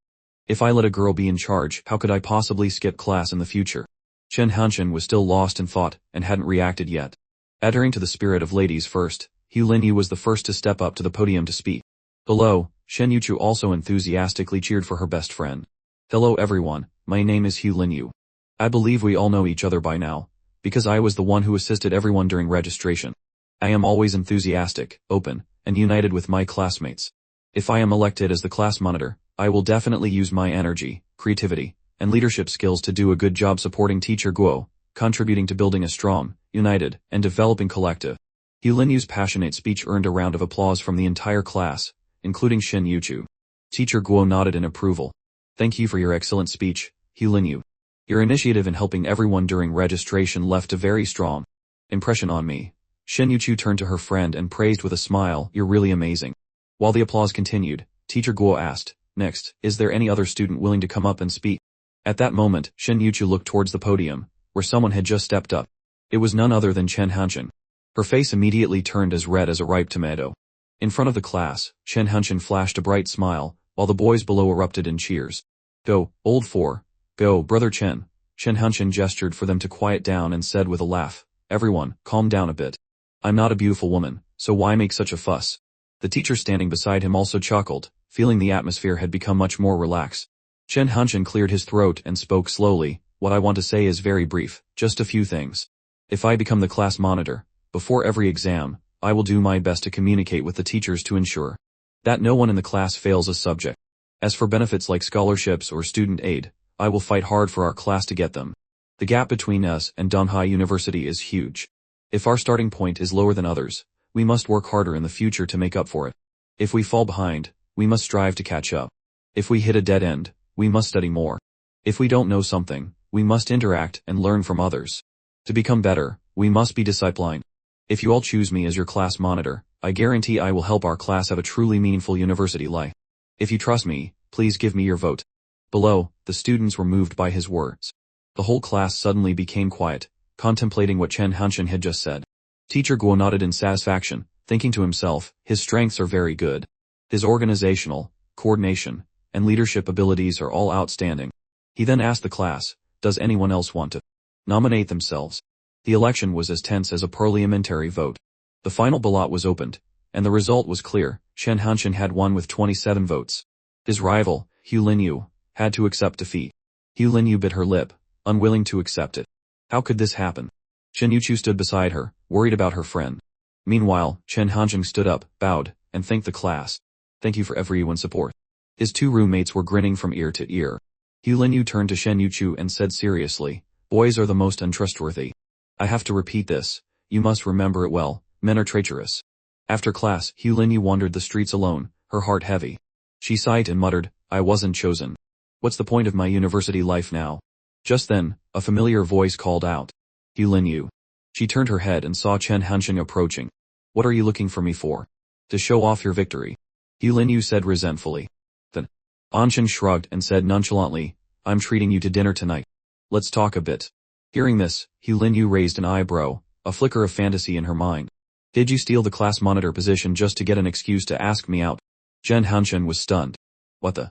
If I let a girl be in charge, how could I possibly skip class in the future?" Chen Hanchen was still lost in thought and hadn't reacted yet. Adhering to the spirit of ladies first, Hu Linyu was the first to step up to the podium to speak. "Hello," Shen Yuchu also enthusiastically cheered for her best friend. "Hello everyone, my name is Hu Linyu. I believe we all know each other by now, because I was the one who assisted everyone during registration. I am always enthusiastic, open, and united with my classmates. If I am elected as the class monitor, I will definitely use my energy, creativity, and leadership skills to do a good job supporting Teacher Guo, contributing to building a strong, united, and developing collective." Hu Linyu's passionate speech earned a round of applause from the entire class, including Shen Yuchu. Teacher Guo nodded in approval. Thank you for your excellent speech, Hu Linyu. Your initiative in helping everyone during registration left a very strong impression on me. Shen Yuchu turned to her friend and praised with a smile, you're really amazing. While the applause continued, Teacher Guo asked, next, is there any other student willing to come up and speak? At that moment, Shen Yuchu looked towards the podium, where someone had just stepped up. It was none other than Chen Hanshin. Her face immediately turned as red as a ripe tomato. In front of the class, Chen Hanshin flashed a bright smile, while the boys below erupted in cheers. Go, old four. Go, brother Chen. Chen Hanshin gestured for them to quiet down and said with a laugh, everyone, calm down a bit. I'm not a beautiful woman, so why make such a fuss? The teacher standing beside him also chuckled, feeling the atmosphere had become much more relaxed. Chen Hanshin cleared his throat and spoke slowly, what I want to say is very brief, just a few things. If I become the class monitor, before every exam, I will do my best to communicate with the teachers to ensure that no one in the class fails a subject. As for benefits like scholarships or student aid, I will fight hard for our class to get them. The gap between us and Donghai University is huge. If our starting point is lower than others, we must work harder in the future to make up for it. If we fall behind, we must strive to catch up. If we hit a dead end, we must study more. If we don't know something, we must interact and learn from others. To become better, we must be disciplined. If you all choose me as your class monitor, I guarantee I will help our class have a truly meaningful university life. If you trust me, please give me your vote. Below, the students were moved by his words. The whole class suddenly became quiet, contemplating what Chen Hanshin had just said. Teacher Guo nodded in satisfaction, thinking to himself, his strengths are very good. His organizational, coordination, and leadership abilities are all outstanding. He then asked the class, does anyone else want to nominate themselves? The election was as tense as a parliamentary vote. The final ballot was opened, and the result was clear, Chen Hanshin had won with 27 votes. His rival, Hu Linyu, had to accept defeat. Hu Linyu bit her lip, unwilling to accept it. How could this happen? Shen Yuchu stood beside her, worried about her friend. Meanwhile, Chen Hanjing stood up, bowed, and thanked the class. Thank you for everyone's support. His two roommates were grinning from ear to ear. Hu Linyu turned to Shen Yuchu and said seriously, boys are the most untrustworthy. I have to repeat this, you must remember it well, men are treacherous. After class, Hu Linyu wandered the streets alone, her heart heavy. She sighed and muttered, I wasn't chosen. What's the point of my university life now? Just then, a familiar voice called out. Hu Linyu. She turned her head and saw Chen Hanxing approaching. What are you looking for me for? To show off your victory. Hu Linyu said resentfully. Then, Anchen shrugged and said nonchalantly, I'm treating you to dinner tonight. Let's talk a bit. Hearing this, Hu Linyu raised an eyebrow, a flicker of fantasy in her mind. Did you steal the class monitor position just to get an excuse to ask me out? Chen Hanxin was stunned. What the?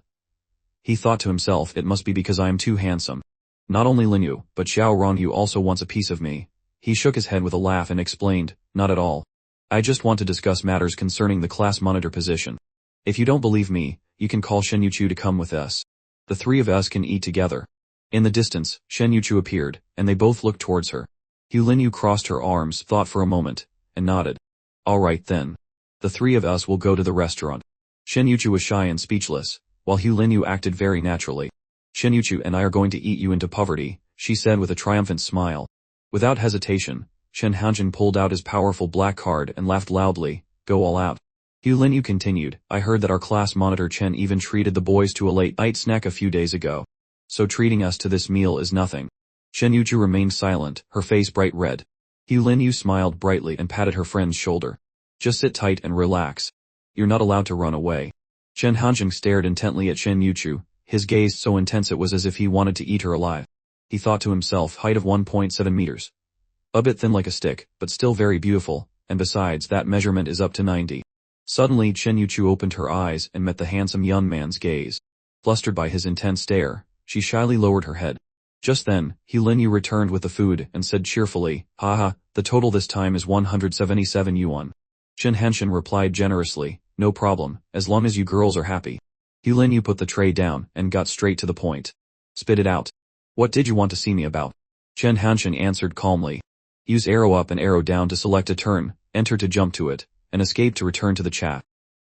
He thought to himself, it must be because I am too handsome. Not only Linyu, but Xiao Rongyu also wants a piece of me. He shook his head with a laugh and explained, not at all. I just want to discuss matters concerning the class monitor position. If you don't believe me, you can call Shen Yuchu to come with us. The three of us can eat together. In the distance, Shen Yuchu appeared, and they both looked towards her. Hu Linyu crossed her arms, thought for a moment, and nodded. All right then. The three of us will go to the restaurant. Shen Yuchu was shy and speechless, while Hu Linyu acted very naturally. Shen Yuchu and I are going to eat you into poverty, she said with a triumphant smile. Without hesitation, Shen Hanjin pulled out his powerful black card and laughed loudly, go all out. Hu Linyu continued, I heard that our class monitor Chen even treated the boys to a late night snack a few days ago. So treating us to this meal is nothing. Shen Yuchu remained silent, her face bright red. Hu Linyu smiled brightly and patted her friend's shoulder. Just sit tight and relax. You're not allowed to run away. Shen Hanjing stared intently at Shen Yuchu, his gaze so intense it was as if he wanted to eat her alive. He thought to himself, height of 1.7 meters. A bit thin like a stick, but still very beautiful, and besides that measurement is up to 90. Suddenly Shen Yuchu opened her eyes and met the handsome young man's gaze. Flustered by his intense stare, she shyly lowered her head. Just then, Hu Linyu returned with the food and said cheerfully, haha, the total this time is 177 yuan. Shen Henshin replied generously, no problem, as long as you girls are happy. Hu Linyu put the tray down and got straight to the point. Spit it out. What did you want to see me about? Chen Hanshin answered calmly. Use arrow up and arrow down to select a turn, enter to jump to it, and escape to return to the chat.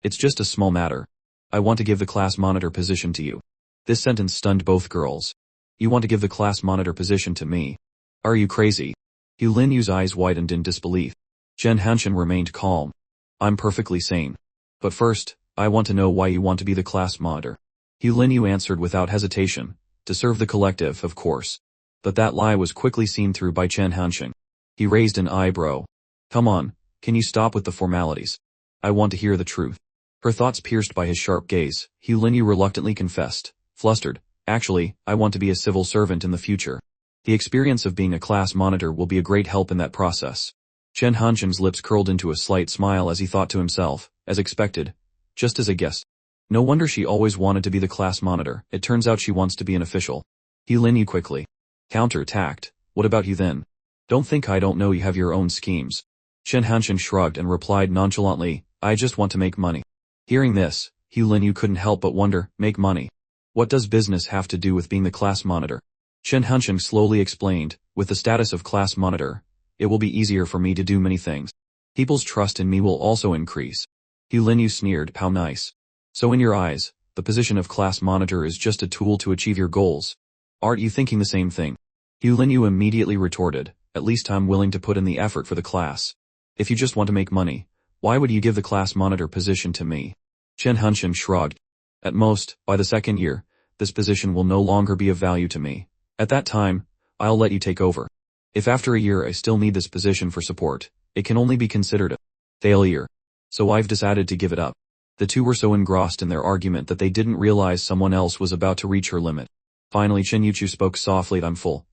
It's just a small matter. I want to give the class monitor position to you. This sentence stunned both girls. You want to give the class monitor position to me? Are you crazy? Hu Linyu's eyes widened in disbelief. Chen Hanshin remained calm. I'm perfectly sane. But first, I want to know why you want to be the class monitor. Hu Linyu answered without hesitation. To serve the collective, of course. But that lie was quickly seen through by Chen Hansheng. He raised an eyebrow. Come on, can you stop with the formalities? I want to hear the truth. Her thoughts pierced by his sharp gaze, Hu Linyu reluctantly confessed, flustered, actually, I want to be a civil servant in the future. The experience of being a class monitor will be a great help in that process. Chen Hansheng's lips curled into a slight smile as he thought to himself, as expected, just as I guessed. No wonder she always wanted to be the class monitor, it turns out she wants to be an official. Hu Linyu quickly counter-attacked, what about you then? Don't think I don't know you have your own schemes. Chen Hansheng shrugged and replied nonchalantly, I just want to make money. Hearing this, Hu Linyu couldn't help but wonder, make money? What does business have to do with being the class monitor? Chen Hansheng slowly explained, with the status of class monitor, it will be easier for me to do many things. People's trust in me will also increase. Hu Linyu sneered, how nice. So in your eyes, the position of class monitor is just a tool to achieve your goals. Aren't you thinking the same thing? Hu Linyu immediately retorted, at least I'm willing to put in the effort for the class. If you just want to make money, why would you give the class monitor position to me? Chen Hansheng shrugged. At most, by the second year, this position will no longer be of value to me. At that time, I'll let you take over. If after a year I still need this position for support, it can only be considered a failure. So I've decided to give it up. The two were so engrossed in their argument that they didn't realize someone else was about to reach her limit. Finally Chen Yuchu spoke softly, I'm full.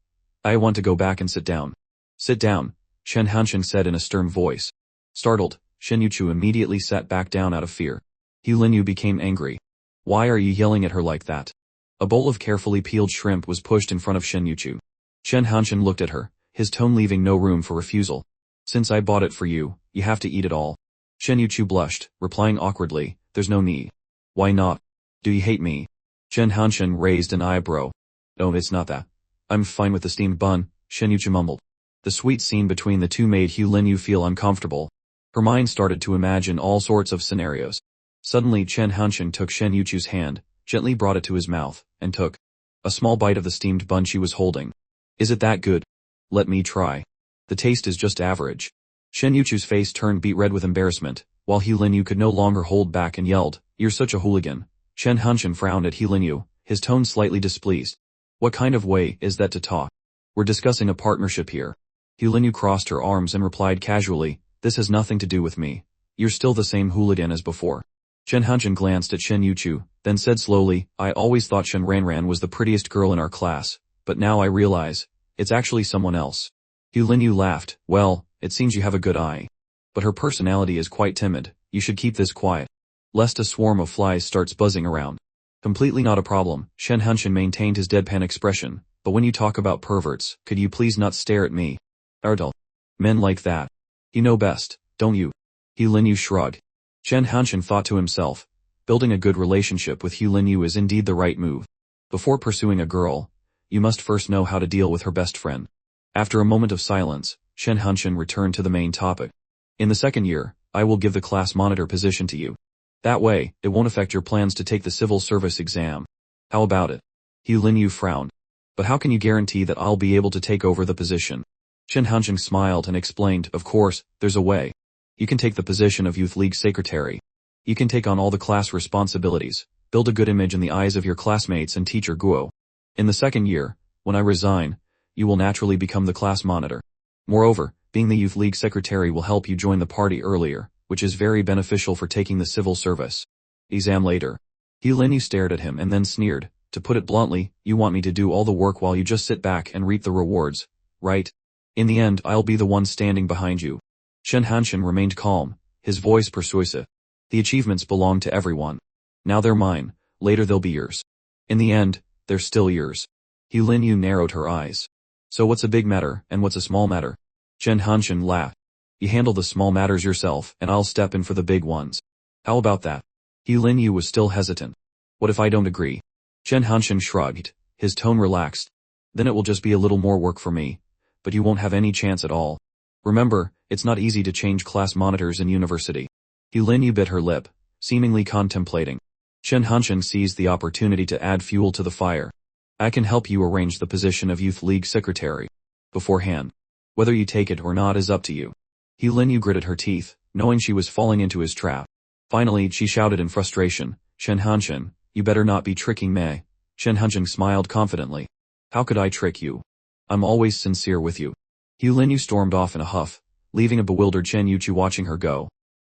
I want to go back and sit down. Sit down, Chen Hansheng said in a stern voice. Startled, Shen Yuchu immediately sat back down out of fear. Hu Linyu became angry. Why are you yelling at her like that? A bowl of carefully peeled shrimp was pushed in front of Shen Yuchu. Chen Hansheng looked at her, his tone leaving no room for refusal. Since I bought it for you, you have to eat it all. Shen Yuchu blushed, replying awkwardly, there's no need. Why not? Do you hate me? Chen Hansheng raised an eyebrow. No, it's not that. I'm fine with the steamed bun, Shen Yuchu mumbled. The sweet scene between the two made Hu Linyu feel uncomfortable. Her mind started to imagine all sorts of scenarios. Suddenly Chen Hansheng took Shen Yuchu's hand, gently brought it to his mouth, and took a small bite of the steamed bun she was holding. Is it that good? Let me try. The taste is just average. Shen Yuchu's face turned beet red with embarrassment, while Hu Linyu could no longer hold back and yelled, You're such a hooligan. Chen Hansheng frowned at Hu Linyu, his tone slightly displeased. What kind of way is that to talk? We're discussing a partnership here. Hu Linyu crossed her arms and replied casually, This has nothing to do with me. You're still the same hooligan as before. Chen Hansheng glanced at Shen Yuchu, then said slowly, I always thought Shen Ranran was the prettiest girl in our class, but now I realize, it's actually someone else. Hu Linyu laughed, well, it seems you have a good eye. But her personality is quite timid, you should keep this quiet. Lest a swarm of flies starts buzzing around. Completely not a problem, Shen Hansheng maintained his deadpan expression, but when you talk about perverts, could you please not stare at me? Ardal. Men like that. You know best, don't you? Hu Linyu shrugged. Chen Hansheng thought to himself, building a good relationship with Hu Linyu is indeed the right move. Before pursuing a girl, you must first know how to deal with her best friend. After a moment of silence, Chen Hansheng returned to the main topic. In the second year, I will give the class monitor position to you. That way, it won't affect your plans to take the civil service exam. How about it? Hu Linyu frowned. But how can you guarantee that I'll be able to take over the position? Chen Hansheng smiled and explained, of course, there's a way. You can take the position of Youth League Secretary. You can take on all the class responsibilities, build a good image in the eyes of your classmates and teacher Guo. In the second year, when I resign, you will naturally become the class monitor. Moreover, being the Youth League Secretary will help you join the party earlier, which is very beneficial for taking the civil service exam later. Hu Linyu stared at him and then sneered, to put it bluntly, you want me to do all the work while you just sit back and reap the rewards, right? In the end, I'll be the one standing behind you. Chen Hansheng remained calm, his voice persuasive. The achievements belong to everyone. Now they're mine, later they'll be yours. In the end, they're still yours. Hu Linyu narrowed her eyes. So what's a big matter, and what's a small matter? Chen Hansheng laughed. You handle the small matters yourself, and I'll step in for the big ones. How about that? Hu Linyu was still hesitant. What if I don't agree? Chen Hansheng shrugged, his tone relaxed. Then it will just be a little more work for me. But you won't have any chance at all. Remember, it's not easy to change class monitors in university. Hu Linyu bit her lip, seemingly contemplating. Chen Hansheng seized the opportunity to add fuel to the fire. I can help you arrange the position of Youth League Secretary. Beforehand. Whether you take it or not is up to you. Hu Linyu gritted her teeth, knowing she was falling into his trap. Finally, she shouted in frustration, Shen Hanshin, you better not be tricking me. Shen Hanshin smiled confidently. How could I trick you? I'm always sincere with you. Hu Linyu stormed off in a huff, leaving a bewildered Chen Yuqi watching her go.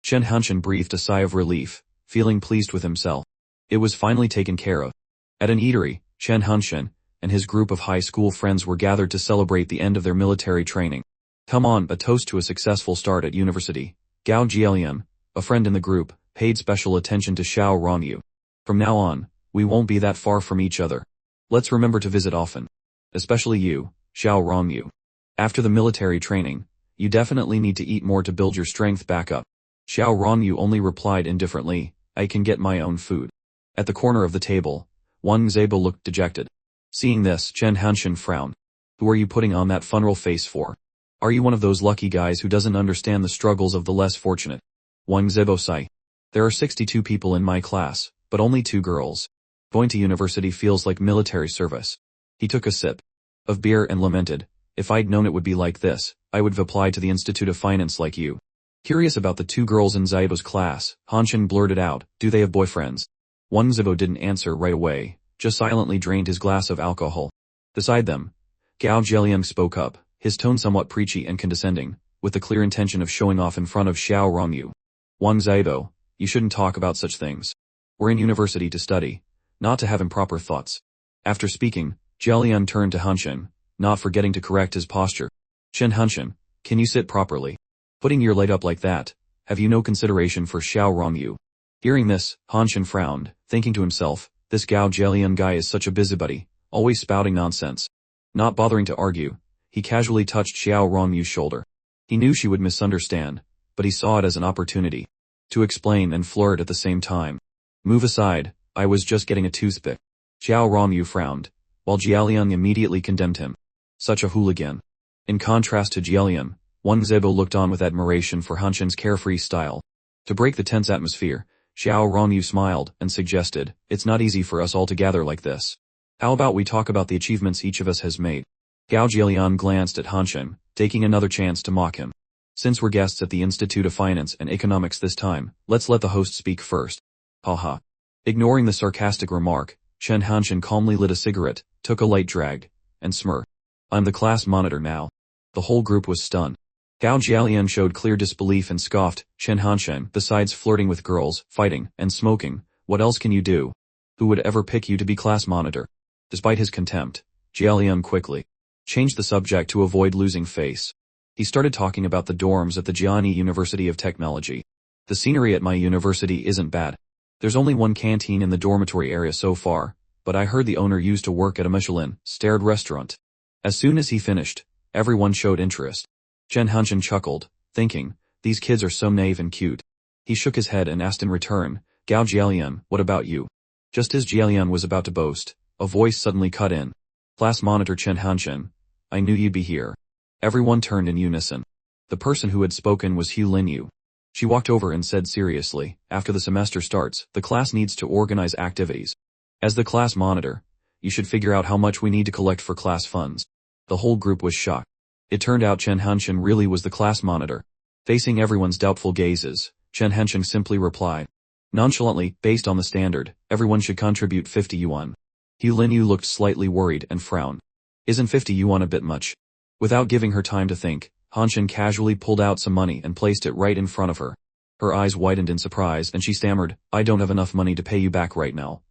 Shen Hanshin breathed a sigh of relief, feeling pleased with himself. It was finally taken care of. At an eatery, Shen Hanshin and his group of high school friends were gathered to celebrate the end of their military training. Come on, a toast to a successful start at university. Gao Jielian, a friend in the group, paid special attention to Xiao Rongyu. From now on, we won't be that far from each other. Let's remember to visit often. Especially you, Xiao Rongyu. After the military training, you definitely need to eat more to build your strength back up. Xiao Rongyu only replied indifferently, I can get my own food. At the corner of the table, Wang Zebo looked dejected. Seeing this, Chen Hanshin frowned. Who are you putting on that funeral face for? Are you one of those lucky guys who doesn't understand the struggles of the less fortunate? Wang Zebo sighed. There are 62 people in my class, but only 2 girls. Going to university feels like military service. He took a sip of beer and lamented, if I'd known it would be like this, I would have applied to the Institute of Finance like you. Curious about the 2 girls in Zaibo's class, Hanshin blurted out, do they have boyfriends? Wang Zebo didn't answer right away, just silently drained his glass of alcohol. Beside them, Gao Jieliang spoke up, his tone somewhat preachy and condescending, with the clear intention of showing off in front of Xiao Rongyu. Wang Zaibo, you shouldn't talk about such things. We're in university to study, not to have improper thoughts. After speaking, Jieliang turned to Hanshin, not forgetting to correct his posture. Shen Hanshin, can you sit properly? Putting your leg up like that, have you no consideration for Xiao Rongyu? Hearing this, Hanshin frowned, thinking to himself, this Gao Jielian guy is such a busybody, always spouting nonsense. Not bothering to argue, he casually touched Xiao Rongyu's shoulder. He knew she would misunderstand, but he saw it as an opportunity to explain and flirt at the same time. Move aside, I was just getting a toothpick. Xiao Rongyu frowned, while Jieliang immediately condemned him. Such a hooligan. In contrast to Jieliang, Wang Zebo looked on with admiration for Hanshin's carefree style. To break the tense atmosphere, Xiao Rongyu smiled and suggested, it's not easy for us all to gather like this. How about we talk about the achievements each of us has made? Gao Jielian glanced at Hanshin, taking another chance to mock him. Since we're guests at the Institute of Finance and Economics this time, let's let the host speak first. Haha. Ignoring the sarcastic remark, Shen Hanshin calmly lit a cigarette, took a light drag, and smirked. I'm the class monitor now. The whole group was stunned. Gao Jielian showed clear disbelief and scoffed, Shen Hanshin, besides flirting with girls, fighting, and smoking, what else can you do? Who would ever pick you to be class monitor? Despite his contempt, Jielian quickly changed the subject to avoid losing face. He started talking about the dorms at the Jiani University of Technology. The scenery at my university isn't bad. There's only one canteen in the dormitory area so far, but I heard the owner used to work at a Michelin-starred restaurant. As soon as he finished, everyone showed interest. Shen Hanshin chuckled, thinking, these kids are so naive and cute. He shook his head and asked in return, Gao Jielian, what about you? Just as Jielian was about to boast, a voice suddenly cut in. Class monitor Shen Hanshin, I knew you'd be here. Everyone turned in unison. The person who had spoken was Hu Linyu. She walked over and said seriously, after the semester starts, the class needs to organize activities. As the class monitor, you should figure out how much we need to collect for class funds. The whole group was shocked. It turned out Chen Hanshin really was the class monitor. Facing everyone's doubtful gazes, Chen Hanshin simply replied. Nonchalantly, based on the standard, everyone should contribute 50 yuan. Hu Linyu looked slightly worried and frowned. Isn't 50 yuan a bit much? Without giving her time to think, Hanshin casually pulled out some money and placed it right in front of her. Her eyes widened in surprise and she stammered, I don't have enough money to pay you back right now.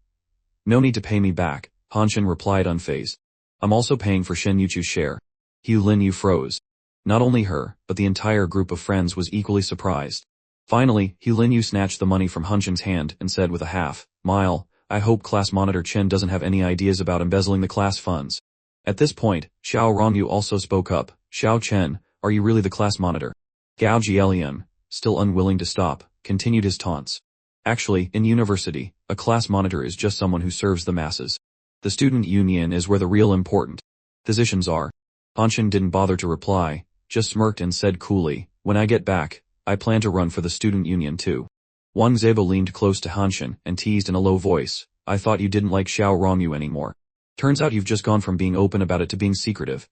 No need to pay me back, Hanshin replied unfazed. I'm also paying for Shen Yuchu's share. Hu Linyu froze. Not only her, but the entire group of friends was equally surprised. Finally, Hu Linyu snatched the money from Hanshin's hand and said with a half-smile, I hope class monitor Chen doesn't have any ideas about embezzling the class funds. At this point, Xiao Rongyu also spoke up, Xiao Chen, are you really the class monitor? Gao Jielian, still unwilling to stop, continued his taunts. Actually, in university, a class monitor is just someone who serves the masses. The student union is where the real important positions are. Hanshin didn't bother to reply, just smirked and said coolly, when I get back, I plan to run for the student union too. Wang Zebo leaned close to Hanshin and teased in a low voice, I thought you didn't like Xiao Rongyu anymore. Turns out you've just gone from being open about it to being secretive,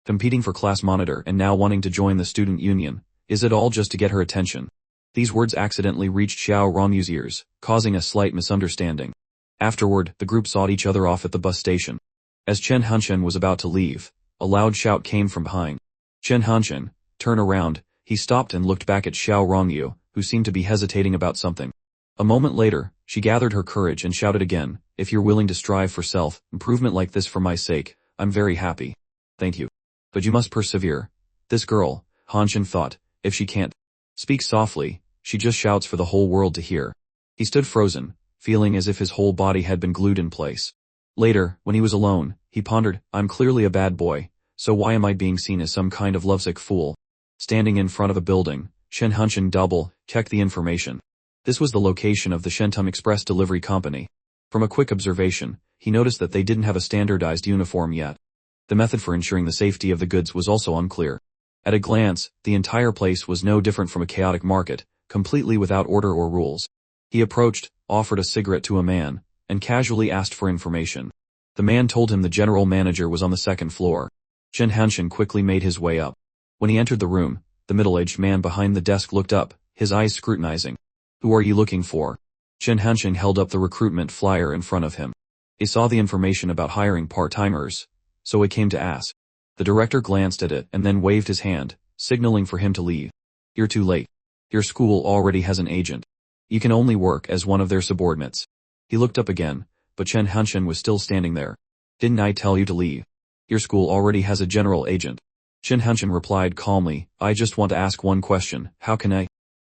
competing for class monitor and now wanting to join the student union. Is it all just to get her attention? These words accidentally reached Xiao Rongyu's ears, causing a slight misunderstanding. Afterward, the group sought each other off at the bus station. As Chen Hanchen was about to leave, a loud shout came from behind. Chen Hanchen, turn around. He stopped and looked back at Xiao Rongyu, who seemed to be hesitating about something. A moment later, she gathered her courage and shouted again, if you're willing to strive for self-improvement like this for my sake, I'm very happy. Thank you. But you must persevere. This girl, Hanchen thought, if she can't speak softly, she just shouts for the whole world to hear. He stood frozen, feeling as if his whole body had been glued in place. Later, when he was alone, he pondered, I'm clearly a bad boy, so why am I being seen as some kind of lovesick fool? Standing in front of a building, Shen Hanchen double-checked the information. This was the location of the Shentum Express Delivery Company. From a quick observation, he noticed that they didn't have a standardized uniform yet. The method for ensuring the safety of the goods was also unclear. At a glance, the entire place was no different from a chaotic market, completely without order or rules. He approached, offered a cigarette to a man, and casually asked for information. The man told him the general manager was on the second floor. Shen Hanchen quickly made his way up. When he entered the room, the middle-aged man behind the desk looked up, his eyes scrutinizing. Who are you looking for? Shen Hanchen held up the recruitment flyer in front of him. He saw the information about hiring part-timers, so he came to ask. The director glanced at it and then waved his hand, signaling for him to leave. You're too late. Your school already has an agent. You can only work as one of their subordinates. He looked up again, but Shen Hanchen was still standing there. Didn't I tell you to leave? Your school already has a general agent. Shen Hanchen replied calmly, I just want to ask one question, how can I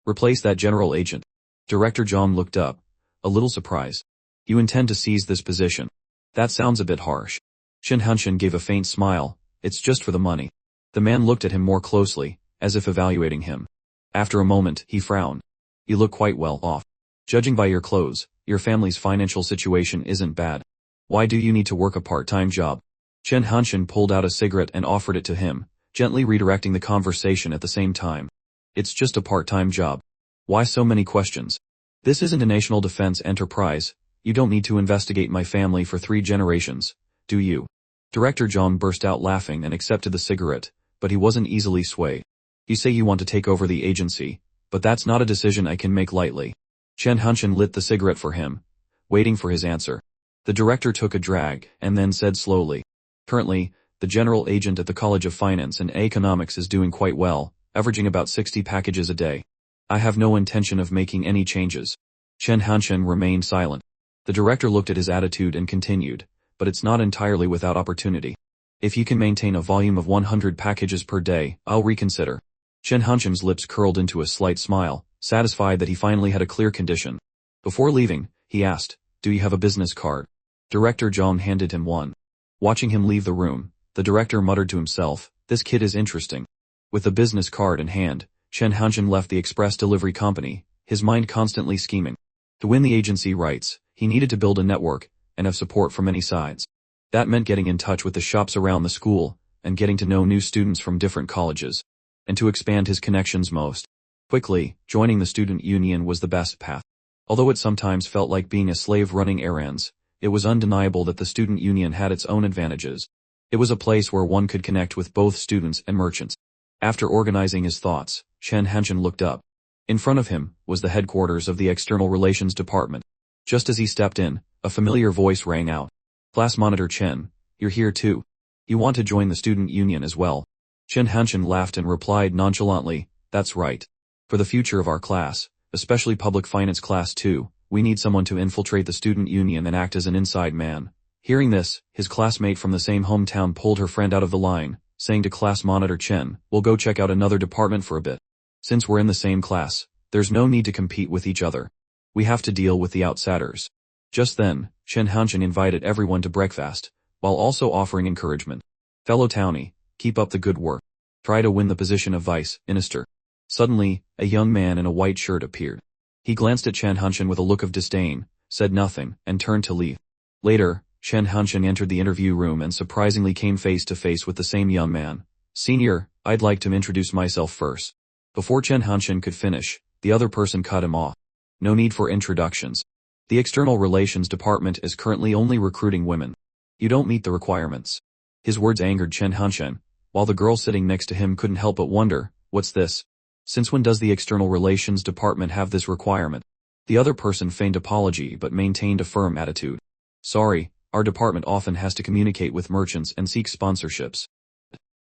replace that general agent? Director Zhang looked up, a little surprised. You intend to seize this position? That sounds a bit harsh. Shen Hanchen gave a faint smile, it's just for the money. The man looked at him more closely, as if evaluating him. After a moment, he frowned. You look quite well off. Judging by your clothes, your family's financial situation isn't bad. Why do you need to work a part-time job? Shen Hanchen pulled out a cigarette and offered it to him, gently redirecting the conversation at the same time. It's just a part-time job. Why so many questions? This isn't a national defense enterprise. You don't need to investigate my family for 3 generations, do you? Director Zhang burst out laughing and accepted the cigarette, but he wasn't easily swayed. You say you want to take over the agency, but that's not a decision I can make lightly. Shen Hanchen lit the cigarette for him, waiting for his answer. The director took a drag and then said slowly. Currently, the general agent at the College of Finance and Economics is doing quite well, averaging about 60 packages a day. I have no intention of making any changes. Shen Hanchen remained silent. The director looked at his attitude and continued, but it's not entirely without opportunity. If you can maintain a volume of 100 packages per day, I'll reconsider. Shen Hanchen's lips curled into a slight smile, satisfied that he finally had a clear condition. Before leaving, he asked, do you have a business card? Director Zhang handed him one. Watching him leave the room, the director muttered to himself, this kid is interesting. With the business card in hand, Shen Hanchen left the express delivery company, his mind constantly scheming. To win the agency rights, he needed to build a network, and have support from many sides. That meant getting in touch with the shops around the school, and getting to know new students from different colleges. And to expand his connections most quickly, joining the student union was the best path. Although it sometimes felt like being a slave running errands, it was undeniable that the student union had its own advantages. It was a place where one could connect with both students and merchants. After organizing his thoughts, Shen Hanchen looked up. In front of him was the headquarters of the External Relations Department. Just as he stepped in, a familiar voice rang out. Class Monitor Chen, you're here too. You want to join the student union as well? Shen Hanchen laughed and replied nonchalantly, that's right. For the future of our class, especially public finance class 2, we need someone to infiltrate the student union and act as an inside man. Hearing this, his classmate from the same hometown pulled her friend out of the line, saying to Class Monitor Chen, we'll go check out another department for a bit. Since we're in the same class, there's no need to compete with each other. We have to deal with the outsiders. Just then, Shen Hanchen invited everyone to breakfast, while also offering encouragement. Fellow townie, keep up the good work. Try to win the position of vice minister. Suddenly, a young man in a white shirt appeared. He glanced at Shen Hanchen with a look of disdain, said nothing, and turned to leave. Later, Shen Hanchen entered the interview room and surprisingly came face to face with the same young man. Senior, I'd like to introduce myself first. Before Shen Hanchen could finish, the other person cut him off. No need for introductions. The External Relations Department is currently only recruiting women. You don't meet the requirements. His words angered Shen Hanchen, while the girl sitting next to him couldn't help but wonder, what's this? Since when does the External Relations Department have this requirement? The other person feigned apology but maintained a firm attitude. Sorry, our department often has to communicate with merchants and seek sponsorships.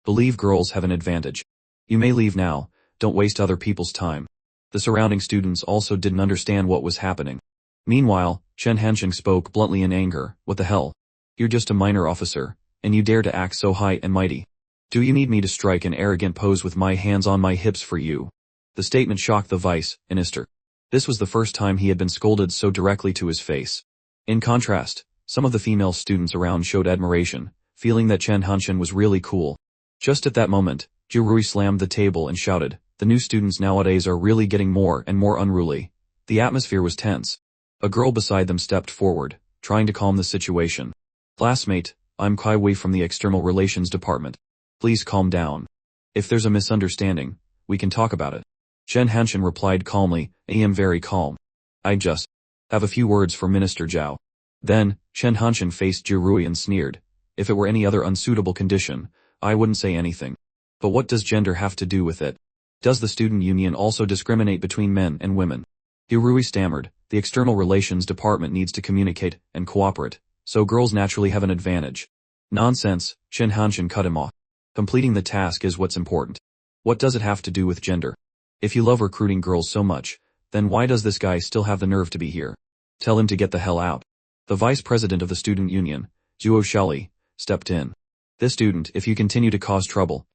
Believe girls have an advantage. You may leave now, don't waste other people's time. The surrounding students also didn't understand what was happening. Meanwhile, Chen Hansheng spoke bluntly in anger. What the hell? You're just a minor officer, and you dare to act so high and mighty. Do you need me to strike an arrogant pose with my hands on my hips for you? The statement shocked the vice minister. This was the first time he had been scolded so directly to his face. In contrast, some of the female students around showed admiration, feeling that Chen Hansheng was really cool. Just at that moment, Zhu Rui slammed the table and shouted, "The new students nowadays are really getting more and more unruly." The atmosphere was tense. A girl beside them stepped forward, trying to calm the situation. "Classmate, I'm Kai Wei from the External Relations Department. Please calm down. If there's a misunderstanding, we can talk about it." Chen Hansheng replied calmly, "I am very calm. I just have a few words for Minister Zhao." Then, Chen Hansheng faced Zhu Rui and sneered, "If it were any other unsuitable condition, I wouldn't say anything. But what does gender have to do with it? Does the student union also discriminate between men and women?" Zhu Rui stammered, "The External Relations Department needs to communicate and cooperate, so girls naturally have an advantage." "Nonsense," Chen Hansheng cut him off. "Completing the task is what's important. What does it have to do with gender? If you love recruiting girls so much, then why does this guy still have the nerve to be here? Tell him to get the hell out." The vice president of the student union, Zhuo Shali, stepped in. "This student, if you continue to cause trouble,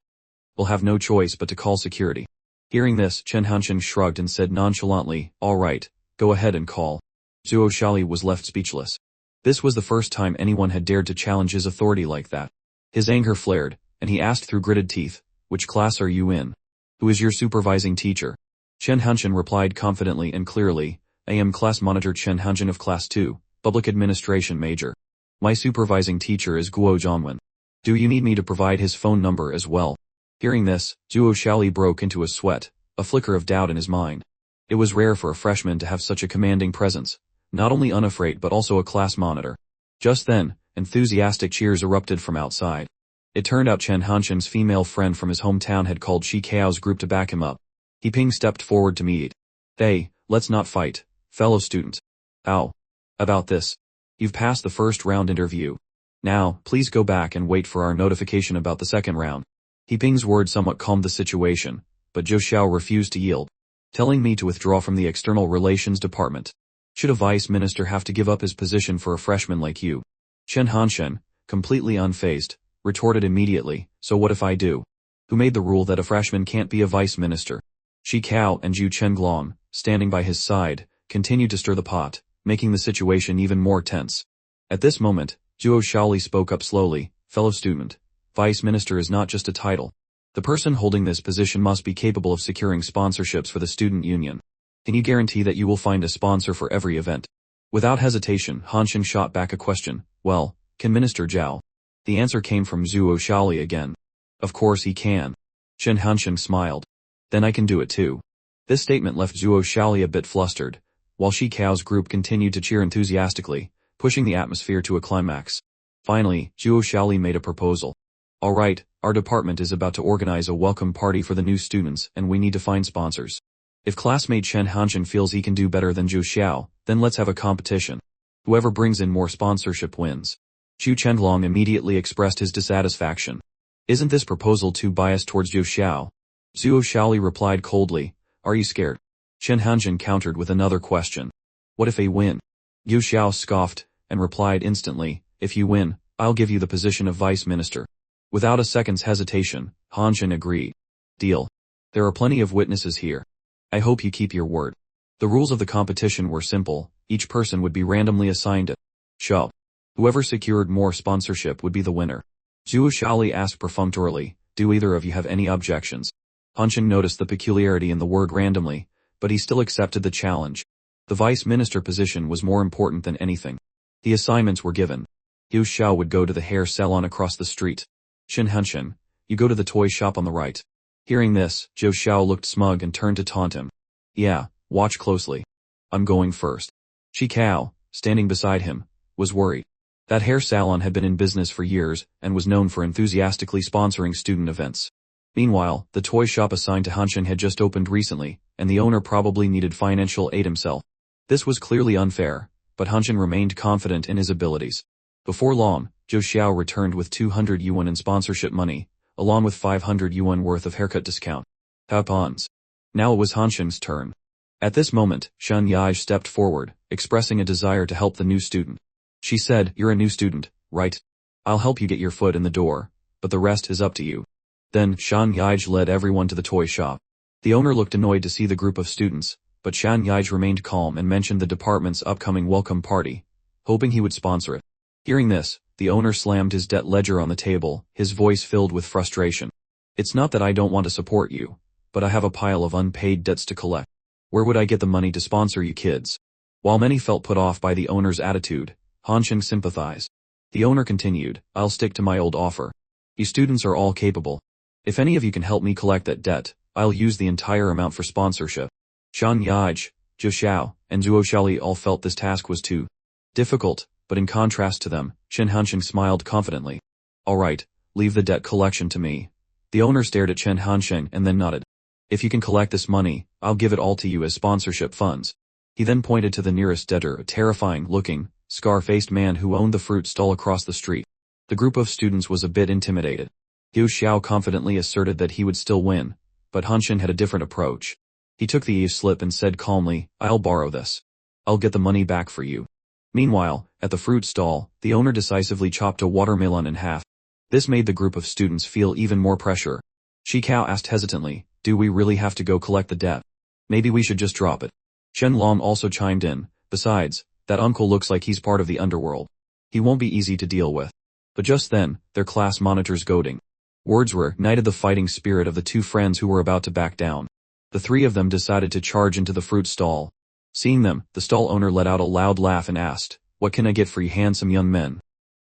will have no choice but to call security." Hearing this, Chen Hansheng shrugged and said nonchalantly, "All right, go ahead and call." Zhuo Shali was left speechless. This was the first time anyone had dared to challenge his authority like that. His anger flared, and he asked through gritted teeth, "Which class are you in? Who is your supervising teacher?" Chen Hansheng replied confidently and clearly, "I am class monitor Chen Hansheng of class 2, public administration major. My supervising teacher is Guo Zhongwen. Do you need me to provide his phone number as well?" Hearing this, Zhuo Shali broke into a sweat, a flicker of doubt in his mind. It was rare for a freshman to have such a commanding presence, not only unafraid but also a class monitor. Just then, enthusiastic cheers erupted from outside. It turned out Chen Hansheng's female friend from his hometown had called Shi Kao's group to back him up. He Ping stepped forward to meet. "Hey, let's not fight, fellow students. How about this? You've passed the first round interview. Now, please go back and wait for our notification about the second round." He Ping's words somewhat calmed the situation, but Zhou Xiao refused to yield. "Telling me to withdraw from the External Relations Department. Should a vice minister have to give up his position for a freshman like you?" Chen Hansheng, completely unfazed, retorted immediately, "So what if I do? Who made the rule that a freshman can't be a vice minister?" Shi Kao and Zhu Chenglong, standing by his side, continued to stir the pot, making the situation even more tense. At this moment, Zhuo Shaoli spoke up slowly, "Fellow student, vice minister is not just a title. The person holding this position must be capable of securing sponsorships for the student union. Can you guarantee that you will find a sponsor for every event?" Without hesitation, Hansheng shot back a question, "Well, can Minister Zhao?" The answer came from Zhuo Shaoli again. "Of course he can." Chen Hansheng smiled. "Then I can do it too." This statement left Zhuo Shaoli a bit flustered, while Shi Kao's group continued to cheer enthusiastically, pushing the atmosphere to a climax. Finally, Zhuo Shaoli made a proposal. "All right, our department is about to organize a welcome party for the new students and we need to find sponsors. If classmate Chen Hansheng feels he can do better than Zhu Xiao, then let's have a competition. Whoever brings in more sponsorship wins." Zhu Chenglong immediately expressed his dissatisfaction. "Isn't this proposal too biased towards Zhu Xiao?" Zhuo Shaoli replied coldly, "Are you scared?" Chen Hansheng countered with another question. "What if I win?" Zhu Xiao scoffed, and replied instantly, "If you win, I'll give you the position of vice minister." Without a second's hesitation, Hansheng agreed. "Deal. There are plenty of witnesses here. I hope you keep your word." The rules of the competition were simple, each person would be randomly assigned a show. Whoever secured more sponsorship would be the winner. Zhuo Shaoli asked perfunctorily, "Do either of you have any objections?" Hansheng noticed the peculiarity in the word randomly, but he still accepted the challenge. The vice minister position was more important than anything. The assignments were given. Yu Xiao would go to the hair salon across the street. Chen Hansheng, you go to the toy shop on the right. Hearing this, Zhou Xiao looked smug and turned to taunt him. "Yeah, watch closely. I'm going first." Shi Kao, standing beside him, was worried. That hair salon had been in business for years and was known for enthusiastically sponsoring student events. Meanwhile, the toy shop assigned to Hanshin had just opened recently, and the owner probably needed financial aid himself. This was clearly unfair, but Hanshin remained confident in his abilities. Before long, Zhou Xiao returned with 200 yuan in sponsorship money, along with 500 yuan worth of haircut discount. Coupons. Now it was Hanshin's turn. At this moment, Shen Yai stepped forward, expressing a desire to help the new student. She said, "You're a new student, right? I'll help you get your foot in the door, but the rest is up to you." Then, Shan Yaij led everyone to the toy shop. The owner looked annoyed to see the group of students, but Shan Yaij remained calm and mentioned the department's upcoming welcome party, hoping he would sponsor it. Hearing this, the owner slammed his debt ledger on the table, his voice filled with frustration. "It's not that I don't want to support you, but I have a pile of unpaid debts to collect. Where would I get the money to sponsor you kids?" While many felt put off by the owner's attitude, Hanshin sympathized. The owner continued, "I'll stick to my old offer. You students are all capable. If any of you can help me collect that debt, I'll use the entire amount for sponsorship." Shan Yaij, Zhou Xiao, and Zuo Xiaoli all felt this task was too difficult, but in contrast to them, Chen Hansheng smiled confidently. "All right, leave the debt collection to me." The owner stared at Chen Hansheng and then nodded. "If you can collect this money, I'll give it all to you as sponsorship funds." He then pointed to the nearest debtor, a terrifying-looking, scar-faced man who owned the fruit stall across the street. The group of students was a bit intimidated. Liu Xiao confidently asserted that he would still win, but Hanshin had a different approach. He took the slip and said calmly, "I'll borrow this. I'll get the money back for you." Meanwhile, at the fruit stall, the owner decisively chopped a watermelon in half. This made the group of students feel even more pressure. Shi Kao asked hesitantly, "Do we really have to go collect the debt? Maybe we should just drop it." Shen Long also chimed in, "Besides, that uncle looks like he's part of the underworld. He won't be easy to deal with." But just then, their class monitor's goading words were ignited the fighting spirit of the two friends who were about to back down. The three of them decided to charge into the fruit stall. Seeing them, the stall owner let out a loud laugh and asked, "What can I get for you handsome young men?"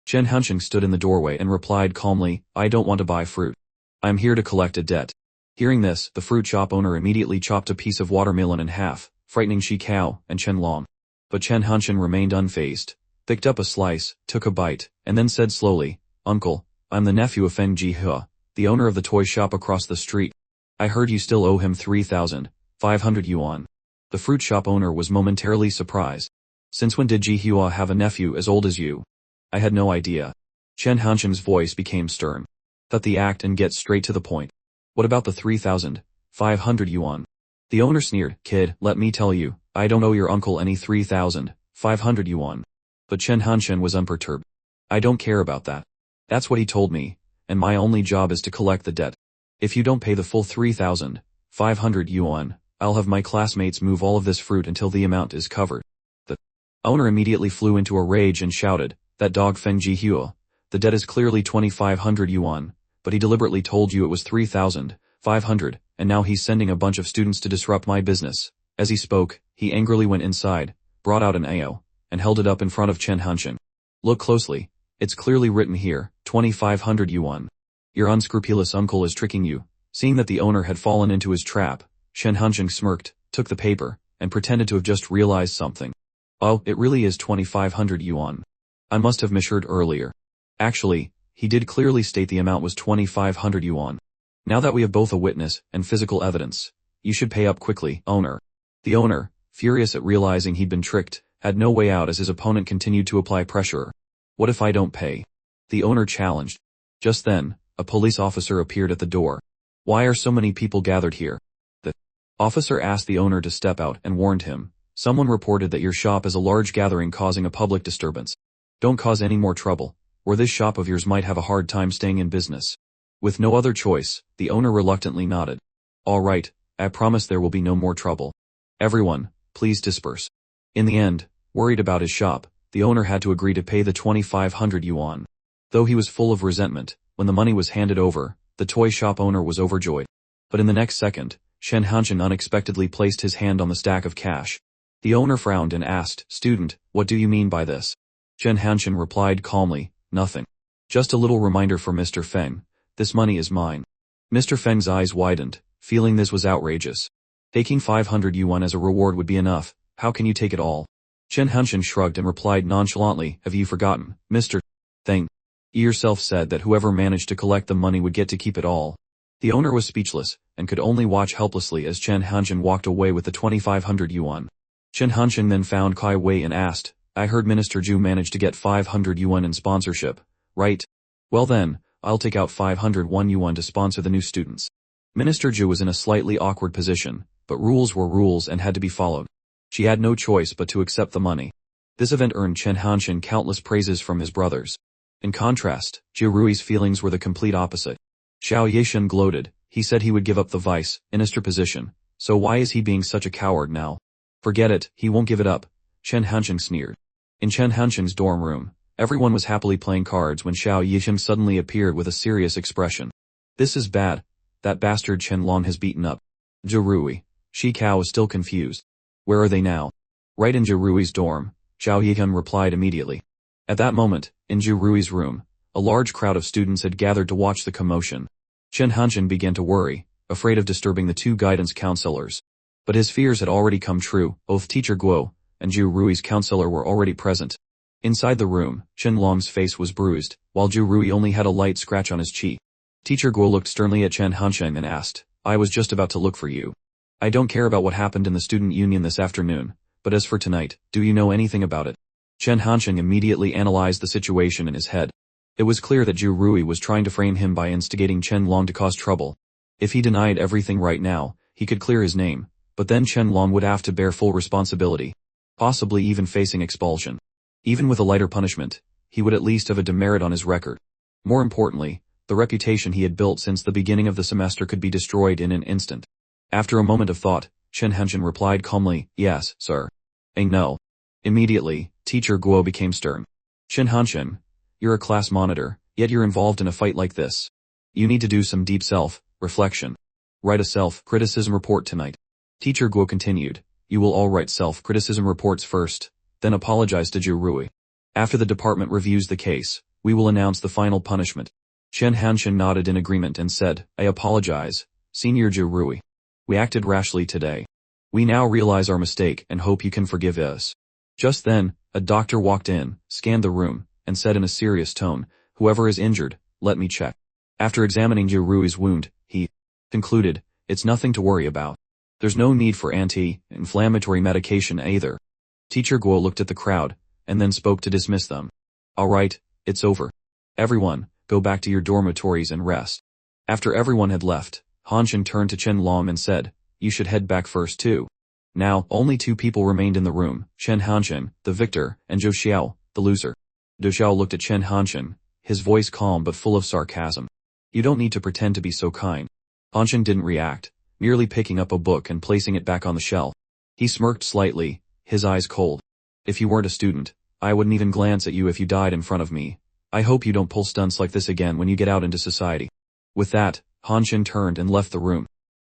Chen Hansheng stood in the doorway and replied calmly, "I don't want to buy fruit. I'm here to collect a debt." Hearing this, the fruit shop owner immediately chopped a piece of watermelon in half, frightening Shi Kao and Chen Long. But Chen Hansheng remained unfazed, picked up a slice, took a bite, and then said slowly, "Uncle, I'm the nephew of Feng Jihua, the owner of the toy shop across the street. I heard you still owe him 3,500 yuan. The fruit shop owner was momentarily surprised. "Since when did Jihua have a nephew as old as you?" "I had no idea." Chen Hansheng's voice became stern. "Cut the act and get straight to the point. What about the 3,500 yuan? The owner sneered, "Kid, let me tell you, I don't owe your uncle any 3,500 yuan. But Chen Hansheng was unperturbed. "I don't care about that. That's what he told me, and my only job is to collect the debt. If you don't pay the full 3,500 yuan, I'll have my classmates move all of this fruit until the amount is covered." The owner immediately flew into a rage and shouted, "That dog Feng Jihua, the debt is clearly 2,500 yuan, but he deliberately told you it was 3,500, and now he's sending a bunch of students to disrupt my business." As he spoke, he angrily went inside, brought out an AO, and held it up in front of Chen Hansheng. "Look closely. It's clearly written here, 2,500 yuan. Your unscrupulous uncle is tricking you." Seeing that the owner had fallen into his trap, Chen Hansheng smirked, took the paper, and pretended to have just realized something. "Oh, it really is 2,500 yuan. I must have misheard earlier. Actually, he did clearly state the amount was 2,500 yuan. Now that we have both a witness and physical evidence, you should pay up quickly, owner." The owner, furious at realizing he'd been tricked, had no way out as his opponent continued to apply pressure. "What if I don't pay?" the owner challenged. Just then, a police officer appeared at the door. "Why are so many people gathered here?" The officer asked the owner to step out and warned him, "Someone reported that your shop is a large gathering causing a public disturbance. Don't cause any more trouble, or this shop of yours might have a hard time staying in business." With no other choice, the owner reluctantly nodded. "All right, I promise there will be no more trouble. Everyone, please disperse." In the end, worried about his shop, the owner had to agree to pay the 2,500 yuan. Though he was full of resentment, when the money was handed over, the toy shop owner was overjoyed. But in the next second, Shen Hansheng unexpectedly placed his hand on the stack of cash. The owner frowned and asked, "Student, what do you mean by this?" Shen Hansheng replied calmly, "Nothing. Just a little reminder for Mr. Feng. This money is mine." Mr. Feng's eyes widened, feeling this was outrageous. "Taking 500 yuan as a reward would be enough. How can you take it all?" Chen Hansheng shrugged and replied nonchalantly, "Have you forgotten, Mr. Feng? You yourself said that whoever managed to collect the money would get to keep it all." The owner was speechless, and could only watch helplessly as Chen Hanchen walked away with the 2,500 yuan. Chen Hanchen then found Kai Wei and asked, I heard Minister Zhu managed to get 500 yuan in sponsorship, right? Well then, I'll take out 501 yuan to sponsor the new students. Minister Zhu was in a slightly awkward position, but rules were rules and had to be followed. She had no choice but to accept the money. This event earned Chen Hanchen countless praises from his brothers. In contrast, Zhu Rui's feelings were the complete opposite. Xiao Yishan gloated. He said he would give up the vice minister position, so why is he being such a coward now? Forget it, he won't give it up, Chen Hanchen sneered. In Chen Hanchen's dorm room, everyone was happily playing cards when Xiao Yishan suddenly appeared with a serious expression. This is bad. That bastard Chen Long has beaten up Zhu Rui. Shi Kao is still confused. Where are they now? Right in Zhu Rui's dorm, Xiao Yishan replied immediately. At that moment, in Zhu Rui's room, a large crowd of students had gathered to watch the commotion. Chen Hanchen began to worry, afraid of disturbing the two guidance counselors. But his fears had already come true. Both Teacher Guo and Zhu Rui's counselor were already present. Inside the room, Chen Long's face was bruised, while Zhu Rui only had a light scratch on his cheek. Teacher Guo looked sternly at Chen Hanchen and asked, I was just about to look for you. I don't care about what happened in the student union this afternoon, but as for tonight, do you know anything about it? Chen Hanchen immediately analyzed the situation in his head. It was clear that Zhu Rui was trying to frame him by instigating Chen Long to cause trouble. If he denied everything right now, he could clear his name, but then Chen Long would have to bear full responsibility, possibly even facing expulsion. Even with a lighter punishment, he would at least have a demerit on his record. More importantly, the reputation he had built since the beginning of the semester could be destroyed in an instant. After a moment of thought, Chen Hanchen replied calmly, yes, sir. No. Immediately, Teacher Guo became stern. Chen Hanchen, you're a class monitor, yet you're involved in a fight like this. You need to do some deep self-reflection. Write a self-criticism report tonight. Teacher Guo continued, you will all write self-criticism reports first, then apologize to Zhu Rui. After the department reviews the case, we will announce the final punishment. Chen Hanchen nodded in agreement and said, I apologize, Senior Zhu Rui. We acted rashly today. We now realize our mistake and hope you can forgive us. Just then, a doctor walked in, scanned the room, and said in a serious tone, whoever is injured, let me check. After examining Zhu Rui's wound, he concluded, it's nothing to worry about. There's no need for anti-inflammatory medication either. Teacher Guo looked at the crowd, and then spoke to dismiss them. All right, it's over. Everyone, go back to your dormitories and rest. After everyone had left, Hanchen turned to Chen Long and said, you should head back first too. Now, only two people remained in the room, Chen Hanchen, the victor, and Zhou Xiao, the loser. Zhou Xiao looked at Chen Hanchen, his voice calm but full of sarcasm. You don't need to pretend to be so kind. Hanchen didn't react, merely picking up a book and placing it back on the shelf. He smirked slightly, his eyes cold. If you weren't a student, I wouldn't even glance at you if you died in front of me. I hope you don't pull stunts like this again when you get out into society. With that, Hanchen turned and left the room.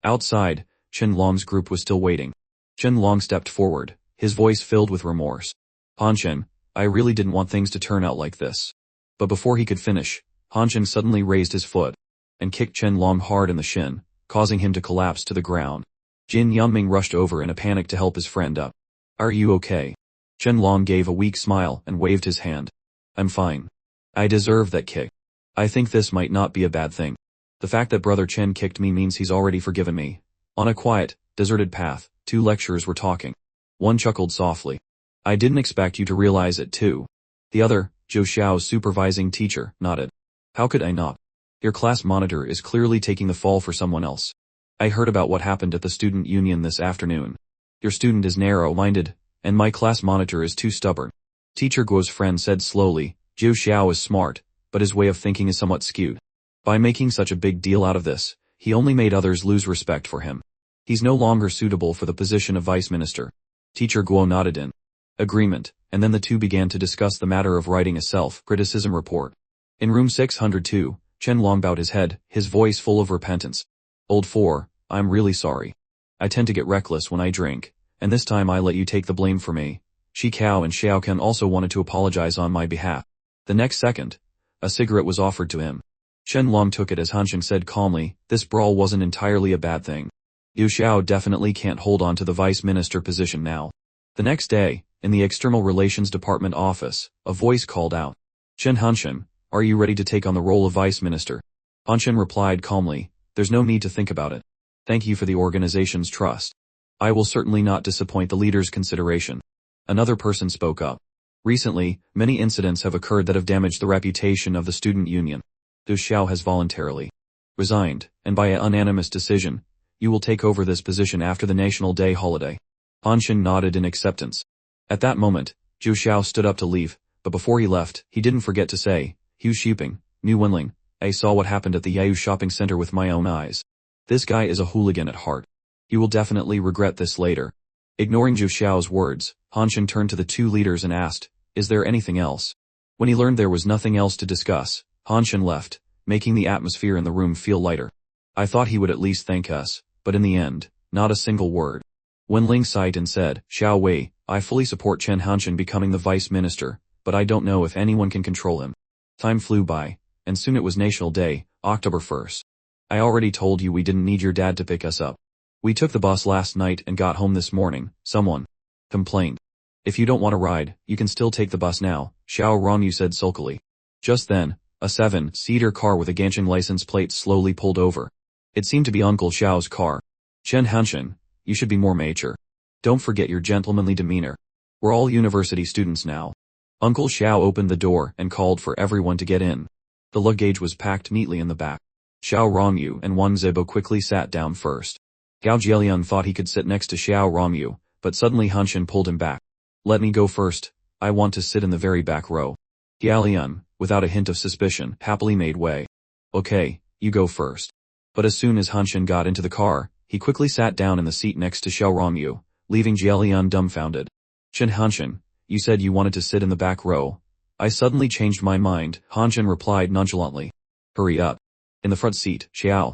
Outside, Chen Long's group was still waiting. Chen Long stepped forward, his voice filled with remorse. Hanchen, I really didn't want things to turn out like this. But before he could finish, Hanchen suddenly raised his foot and kicked Chen Long hard in the shin, causing him to collapse to the ground. Jin Yangming rushed over in a panic to help his friend up. Are you okay? Chen Long gave a weak smile and waved his hand. I'm fine. I deserve that kick. I think this might not be a bad thing. The fact that Brother Chen kicked me means he's already forgiven me. On a quiet, deserted path, two lecturers were talking. One chuckled softly. I didn't expect you to realize it too. The other, Zhou Xiao's supervising teacher, nodded. How could I not? Your class monitor is clearly taking the fall for someone else. I heard about what happened at the student union this afternoon. Your student is narrow-minded, and my class monitor is too stubborn. Teacher Guo's friend said slowly, Zhou Xiao is smart, but his way of thinking is somewhat skewed. By making such a big deal out of this, he only made others lose respect for him. He's no longer suitable for the position of vice minister. Teacher Guo nodded in agreement, and then the two began to discuss the matter of writing a self-criticism report. In room 602, Chen Long bowed his head, his voice full of repentance. Old Four, I'm really sorry. I tend to get reckless when I drink, and this time I let you take the blame for me. Shi Kao and Xiao Ken also wanted to apologize on my behalf. The next second, a cigarette was offered to him. Chen Long took it as Hanchen said calmly, this brawl wasn't entirely a bad thing. Yu Xiao definitely can't hold on to the vice minister position now. The next day, in the External Relations Department office, a voice called out. Chen Hanchen, are you ready to take on the role of vice minister? Hanchen replied calmly, There's no need to think about it. Thank you for the organization's trust. I will certainly not disappoint the leader's consideration. Another person spoke up. Recently, many incidents have occurred that have damaged the reputation of the student union. Du Xiao has voluntarily resigned, and by a unanimous decision, you will take over this position after the National Day holiday. Han Xin nodded in acceptance. At that moment, Zhu Xiao stood up to leave, but before he left, he didn't forget to say, Hu Xiping, New Wenling, I saw what happened at the Yao shopping center with my own eyes. This guy is a hooligan at heart. You will definitely regret this later. Ignoring Zhu Xiao's words, Han Xin turned to the two leaders and asked, is there anything else? When he learned there was nothing else to discuss, Han Xin left, making the atmosphere in the room feel lighter. I thought he would at least thank us, but in the end, not a single word. Wenling sighed and said, Xiao Wei, I fully support Chen Hanxin becoming the vice minister, but I don't know if anyone can control him. Time flew by, and soon it was National Day, October 1st. I already told you we didn't need your dad to pick us up. We took the bus last night and got home this morning, someone complained. If you don't want to ride, you can still take the bus now, Xiao Rongyu said sulkily. Just then, a 7-seater car with a Gancheng license plate slowly pulled over. It seemed to be Uncle Xiao's car. Chen Hanxin, you should be more mature. Don't forget your gentlemanly demeanor. We're all university students now. Uncle Xiao opened the door and called for everyone to get in. The luggage was packed neatly in the back. Xiao Rongyu and Wang Zibo quickly sat down first. Gao Jieliang thought he could sit next to Xiao Rongyu, but suddenly Hanxin pulled him back. Let me go first, I want to sit in the very back row. Jieliang, without a hint of suspicion, happily made way. Okay, you go first. But as soon as Hanxin got into the car, he quickly sat down in the seat next to Xiao Rongyu, leaving Jieliang dumbfounded. Chen Hanxin, you said you wanted to sit in the back row. I suddenly changed my mind, Hanxin replied nonchalantly. Hurry up. In the front seat, Xiao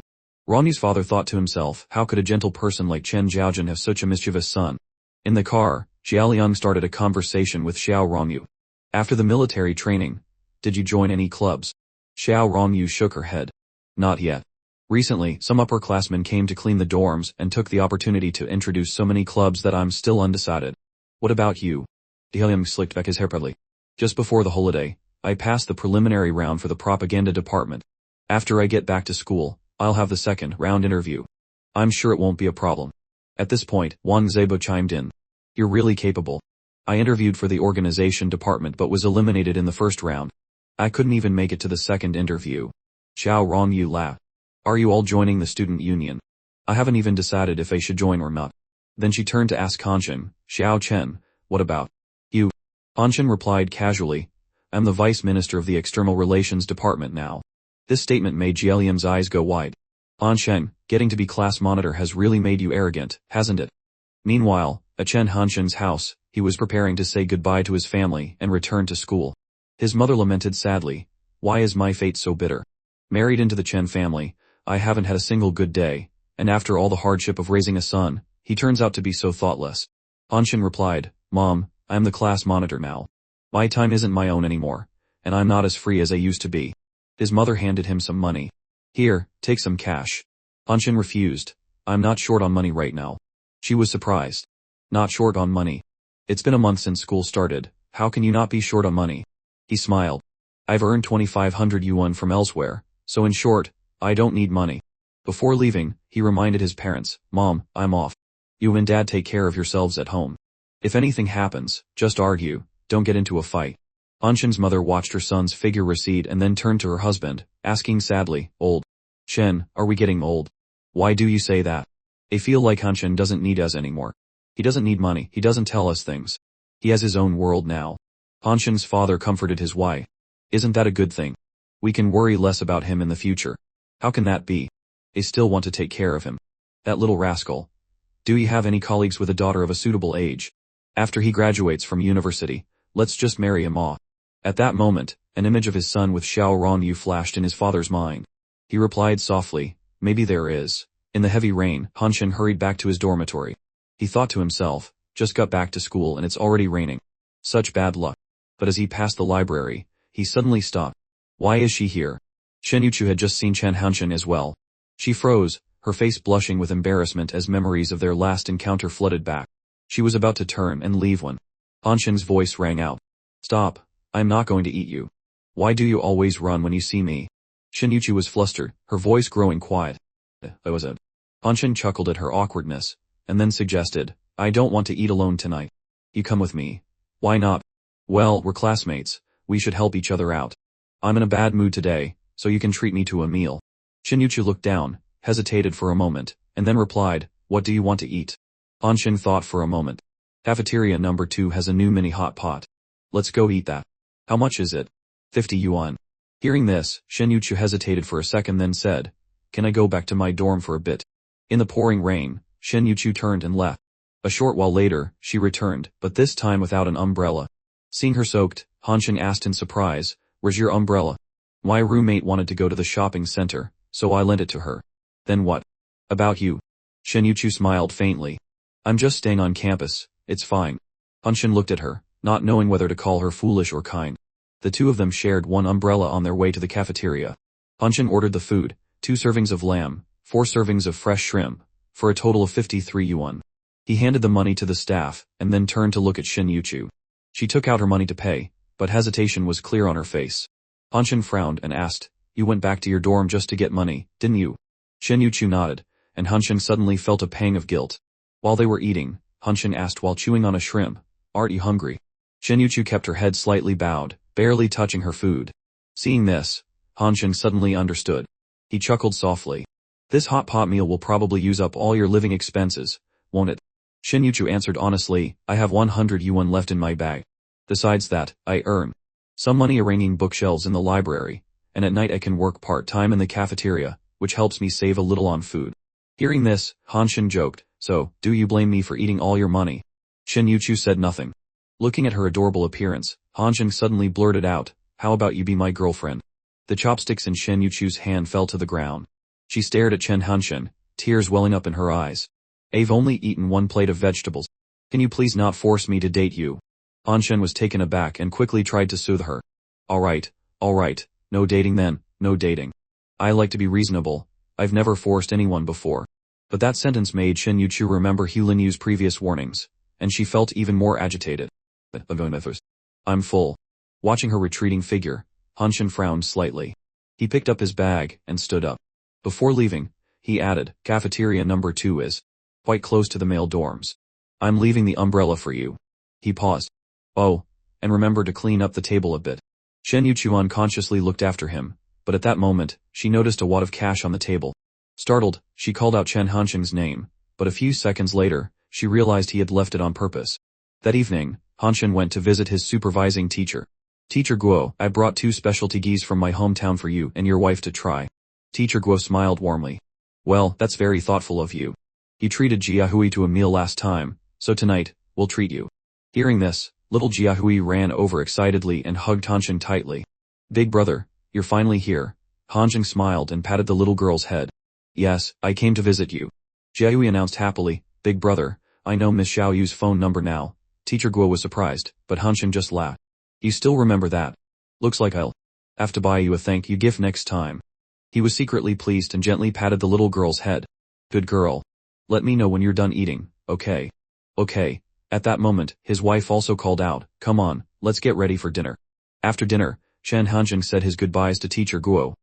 Rongyu's father thought to himself, how could a gentle person like Chen Zhaojun have such a mischievous son? In the car, Jialiang started a conversation with Xiao Rongyu. After the military training, did you join any clubs? Xiao Rongyu shook her head. Not yet. Recently, some upperclassmen came to clean the dorms and took the opportunity to introduce so many clubs that I'm still undecided. What about you? Jialiang slicked back his hair proudly. Just before the holiday, I passed the preliminary round for the propaganda department. After I get back to school, I'll have the second round interview. I'm sure it won't be a problem. At this point, Wang Zibo chimed in. You're really capable. I interviewed for the organization department but was eliminated in the first round. I couldn't even make it to the second interview. Xiao Rongyu laughed. Are you all joining the student union? I haven't even decided if I should join or not. Then she turned to ask Hanxin, Xiao Chen, what about you? Hanxin replied casually, I'm the vice minister of the external relations department now. This statement made Jieliang's eyes go wide. Hanxin, getting to be class monitor has really made you arrogant, hasn't it? Meanwhile, at Chen Hanxin's house, he was preparing to say goodbye to his family and return to school. His mother lamented sadly, why is my fate so bitter? Married into the Chen family, I haven't had a single good day, and after all the hardship of raising a son, he turns out to be so thoughtless. Hanxin replied, Mom, I'm the class monitor now. My time isn't my own anymore, and I'm not as free as I used to be. His mother handed him some money. Here, take some cash. Hanxin refused. I'm not short on money right now. She was surprised. Not short on money. It's been a month since school started, how can you not be short on money? He smiled. I've earned 2,500 yuan from elsewhere, so in short, I don't need money. Before leaving, he reminded his parents, Mom, I'm off. You and Dad take care of yourselves at home. If anything happens, just argue, don't get into a fight. Hanxin's mother watched her son's figure recede and then turned to her husband, asking sadly, Old Chen, are we getting old? Why do you say that? I feel like Hanxin doesn't need us anymore. He doesn't need money, he doesn't tell us things. He has his own world now. Hanxin's father comforted his wife. Isn't that a good thing? We can worry less about him in the future. How can that be? I still want to take care of him. That little rascal. Do you have any colleagues with a daughter of a suitable age? After he graduates from university, let's just marry him off. At that moment, an image of his son with Xiao Rongyu flashed in his father's mind. He replied softly, maybe there is. In the heavy rain, Hanxin hurried back to his dormitory. He thought to himself, just got back to school and it's already raining. Such bad luck. But as he passed the library, he suddenly stopped. Why is she here? Shen Yuchu had just seen Chen Hanxin as well. She froze, her face blushing with embarrassment as memories of their last encounter flooded back. She was about to turn and leave when Hanxin's voice rang out. Stop, I'm not going to eat you. Why do you always run when you see me? Shen Yuchu was flustered, her voice growing quiet. That was it. Hanshin chuckled at her awkwardness, and then suggested, I don't want to eat alone tonight. You come with me. Why not? Well, we're classmates, we should help each other out. I'm in a bad mood today, so you can treat me to a meal. Shinyuchu looked down, hesitated for a moment, and then replied, what do you want to eat? Hanshin thought for a moment. Cafeteria number 2 has a new mini hot pot. Let's go eat that. How much is it? 50 yuan. Hearing this, Shinyuchu hesitated for a second then said, can I go back to my dorm for a bit? In the pouring rain, Shinyuchu turned and left. A short while later, she returned, but this time without an umbrella. Seeing her soaked, Hanshin asked in surprise, where's your umbrella? My roommate wanted to go to the shopping center, so I lent it to her. Then what? About you? Shinyuchu smiled faintly. I'm just staying on campus, it's fine. Hanshin looked at her, not knowing whether to call her foolish or kind. The two of them shared one umbrella on their way to the cafeteria. Hanshin ordered the food, 2 servings of lamb, 4 servings of fresh shrimp, for a total of 53 yuan. He handed the money to the staff, and then turned to look at Shinyuchu. She took out her money to pay, but hesitation was clear on her face. Hanshin frowned and asked, you went back to your dorm just to get money, didn't you? Shinyuchu nodded, and Hanshin suddenly felt a pang of guilt. While they were eating, Hanshin asked while chewing on a shrimp, aren't you hungry? Shinyuchu kept her head slightly bowed, barely touching her food. Seeing this, Hanshin suddenly understood. He chuckled softly. This hot pot meal will probably use up all your living expenses, won't it? Shinyuchu answered honestly, I have 100 yuan left in my bag. Besides that, I earn some money arranging bookshelves in the library, and at night I can work part-time in the cafeteria, which helps me save a little on food. Hearing this, Hanshin joked, so, do you blame me for eating all your money? Shinyuchu said nothing. Looking at her adorable appearance, Hanshin suddenly blurted out, how about you be my girlfriend? The chopsticks in Shinyuchu's hand fell to the ground. She stared at Hanshin, tears welling up in her eyes. I've only eaten 1 plate of vegetables. Can you please not force me to date you? Hanshin was taken aback and quickly tried to soothe her. Alright, no dating then, no dating. I like to be reasonable, I've never forced anyone before. But that sentence made Shinyuchu remember Linyu's previous warnings, and she felt even more agitated. I'm full. Watching her retreating figure, Hanshin frowned slightly. He picked up his bag and stood up. Before leaving, he added, cafeteria number 2 is quite close to the male dorms. I'm leaving the umbrella for you. He paused. Oh, and remember to clean up the table a bit. Shinyuchu unconsciously looked after him, but at that moment, she noticed a wad of cash on the table. Startled, she called out Hanshin's name, but a few seconds later, she realized he had left it on purpose. That evening, Hanshin went to visit his supervising teacher. Teacher Guo, I brought 2 specialty geese from my hometown for you and your wife to try. Teacher Guo smiled warmly. Well, that's very thoughtful of you. You treated Jiahui to a meal last time, so tonight, we'll treat you. Hearing this, little Jiahui ran over excitedly and hugged Hanshin tightly. Big brother, you're finally here. Hanshin smiled and patted the little girl's head. Yes, I came to visit you. Jiahui announced happily, Big brother, I know Miss Xiaoyu's phone number now. Teacher Guo was surprised, but Hanshin just laughed. You still remember that? Looks like I'll have to buy you a thank you gift next time. He was secretly pleased and gently patted the little girl's head. Good girl. Let me know when you're done eating, okay? Okay. At that moment, his wife also called out, come on, let's get ready for dinner. After dinner, Hanshin said his goodbyes to Teacher Guo.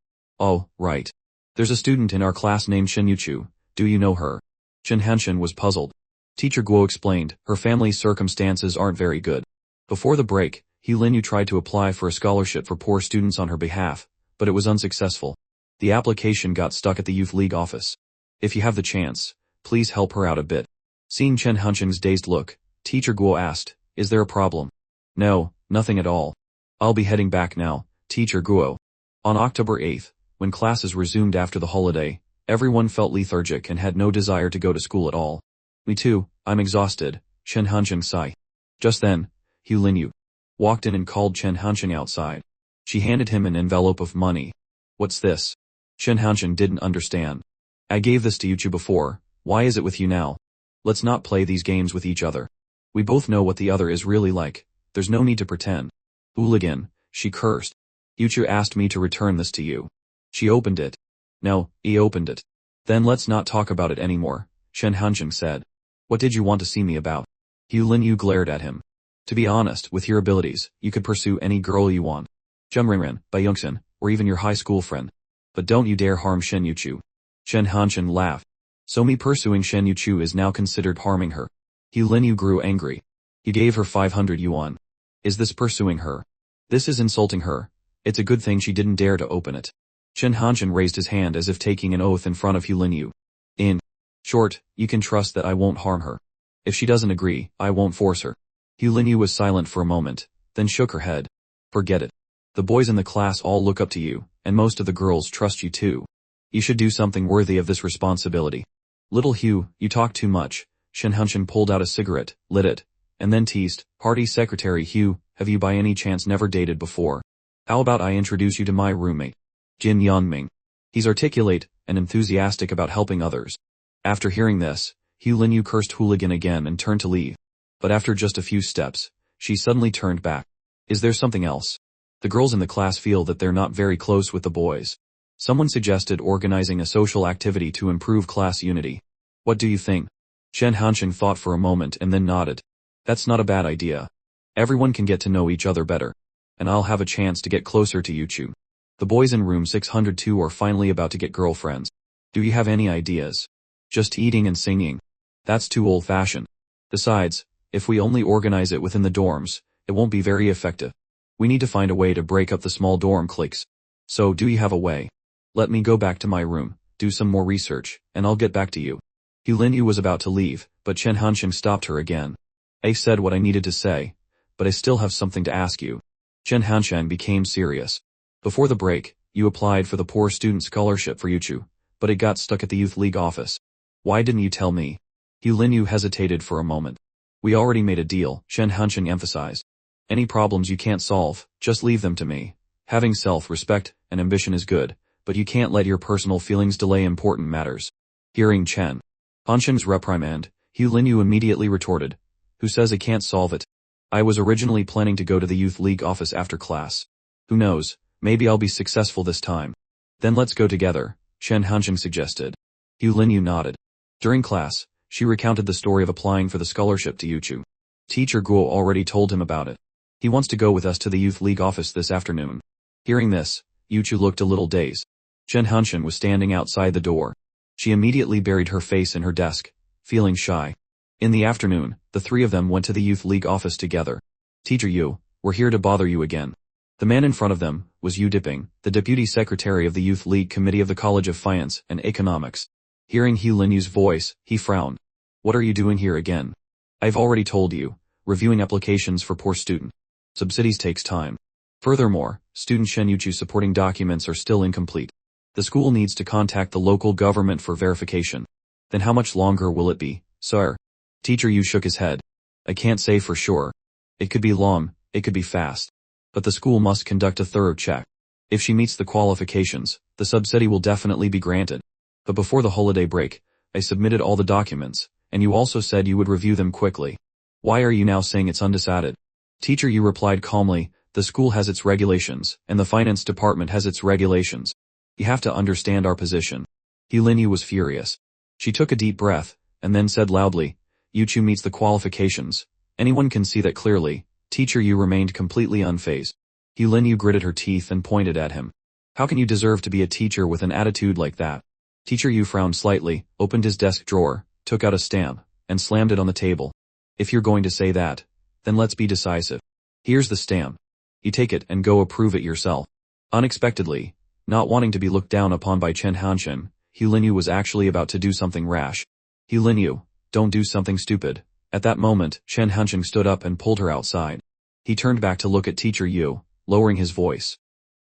Oh, right. There's a student in our class named Shinyuchu, do you know her? Hanshin was puzzled. Teacher Guo explained, her family's circumstances aren't very good. Before the break, Linyu tried to apply for a scholarship for poor students on her behalf, but it was unsuccessful. The application got stuck at the Youth League office. If you have the chance, please help her out a bit. Seeing Hanshin's dazed look, Teacher Guo asked, is there a problem? No, nothing at all. I'll be heading back now, Teacher Guo. On October 8th, when classes resumed after the holiday, everyone felt lethargic and had no desire to go to school at all. Me too, I'm exhausted, Hanshin sighed. Just then, Linyu walked in and called Hanshin outside. She handed him an envelope of money. What's this? Hanshin didn't understand. I gave this to Yuchu before, why is it with you now? Let's not play these games with each other. We both know what the other is really like, there's no need to pretend. Hooligan, she cursed. Yuchu asked me to return this to you. She opened it. No, he opened it. Then let's not talk about it anymore, Hanshin said. What did you want to see me about? Linyu glared at him. To be honest, with your abilities, you could pursue any girl you want. Jumringen, Bayungsen, or even your high school friend. But don't you dare harm Shinyuchu. Shen Hanshin laughed. So me pursuing Shen Yuchu is now considered harming her. He Linyu grew angry. He gave her 500 yuan. Is this pursuing her? This is insulting her. It's a good thing she didn't dare to open it. Shen Hanshin raised his hand as if taking an oath in front of Hu Linyu. In short, you can trust that I won't harm her. If she doesn't agree, I won't force her. Hu Linyu was silent for a moment, then shook her head. Forget it. The boys in the class all look up to you, and most of the girls trust you too. You should do something worthy of this responsibility. Little Hugh, you talk too much. Shen Hanshin pulled out a cigarette, lit it, and then teased, Party Secretary Hugh, have you by any chance never dated before? How about I introduce you to my roommate? Jin Yanming. He's articulate and enthusiastic about helping others. After hearing this, Hu Linyu cursed hooligan again and turned to leave. But after just a few steps, she suddenly turned back. Is there something else? The girls in the class feel that they're not very close with the boys. Someone suggested organizing a social activity to improve class unity. What do you think? Shen Hanshin thought for a moment and then nodded. That's not a bad idea. Everyone can get to know each other better. And I'll have a chance to get closer to Yuchu. The boys in room 602 are finally about to get girlfriends. Do you have any ideas? Just eating and singing. That's too old-fashioned. Besides, if we only organize it within the dorms, it won't be very effective. We need to find a way to break up the small dorm cliques. So do you have a way? Let me go back to my room, do some more research, and I'll get back to you. Hu Linyu was about to leave, but Shen Hanshin stopped her again. I said what I needed to say, but I still have something to ask you. Shen Hanshin became serious. Before the break, you applied for the poor student scholarship for Yuchu, but it got stuck at the youth league office. Why didn't you tell me? Hu Linyu hesitated for a moment. We already made a deal, Shen Hanshin emphasized. Any problems you can't solve, just leave them to me. Having self-respect and ambition is good, but you can't let your personal feelings delay important matters. Hearing Chen Hanshin's reprimand, Hu Linyu immediately retorted. Who says I can't solve it? I was originally planning to go to the youth league office after class. Who knows, maybe I'll be successful this time. Then let's go together, Shen Hanshin suggested. Hu Linyu nodded. During class, she recounted the story of applying for the scholarship to Yuchu. Teacher Guo already told him about it. He wants to go with us to the youth league office this afternoon. Hearing this, Yuchu looked a little dazed. Shen Hanshin was standing outside the door. She immediately buried her face in her desk, feeling shy. In the afternoon, the three of them went to the youth league office together. Teacher Yu, we're here to bother you again. The man in front of them was Yu Diping, the deputy secretary of the youth league committee of the College of Finance and Economics. Hearing Hu Linyu's voice, he frowned. What are you doing here again? I've already told you, reviewing applications for poor student subsidies takes time. Furthermore, student Shen Yuchu's supporting documents are still incomplete. The school needs to contact the local government for verification. Then how much longer will it be, sir? Teacher Yu shook his head. I can't say for sure. It could be long, it could be fast. But the school must conduct a thorough check. If she meets the qualifications, the subsidy will definitely be granted. But before the holiday break, I submitted all the documents, and you also said you would review them quickly. Why are you now saying it's undecided? Teacher Yu replied calmly, the school has its regulations, and the finance department has its regulations. You have to understand our position. Hu Linyu was furious. She took a deep breath, and then said loudly, Yuchu meets the qualifications. Anyone can see that clearly. Teacher Yu remained completely unfazed. Hu Linyu gritted her teeth and pointed at him. How can you deserve to be a teacher with an attitude like that? Teacher Yu frowned slightly, opened his desk drawer, took out a stamp, and slammed it on the table. If you're going to say that, then let's be decisive. Here's the stamp. You take it and go approve it yourself. Unexpectedly, not wanting to be looked down upon by Chen Hanshin, Hu Linyu was actually about to do something rash. Hu Linyu, don't do something stupid. At that moment, Chen Hanshin stood up and pulled her outside. He turned back to look at Teacher Yu, lowering his voice.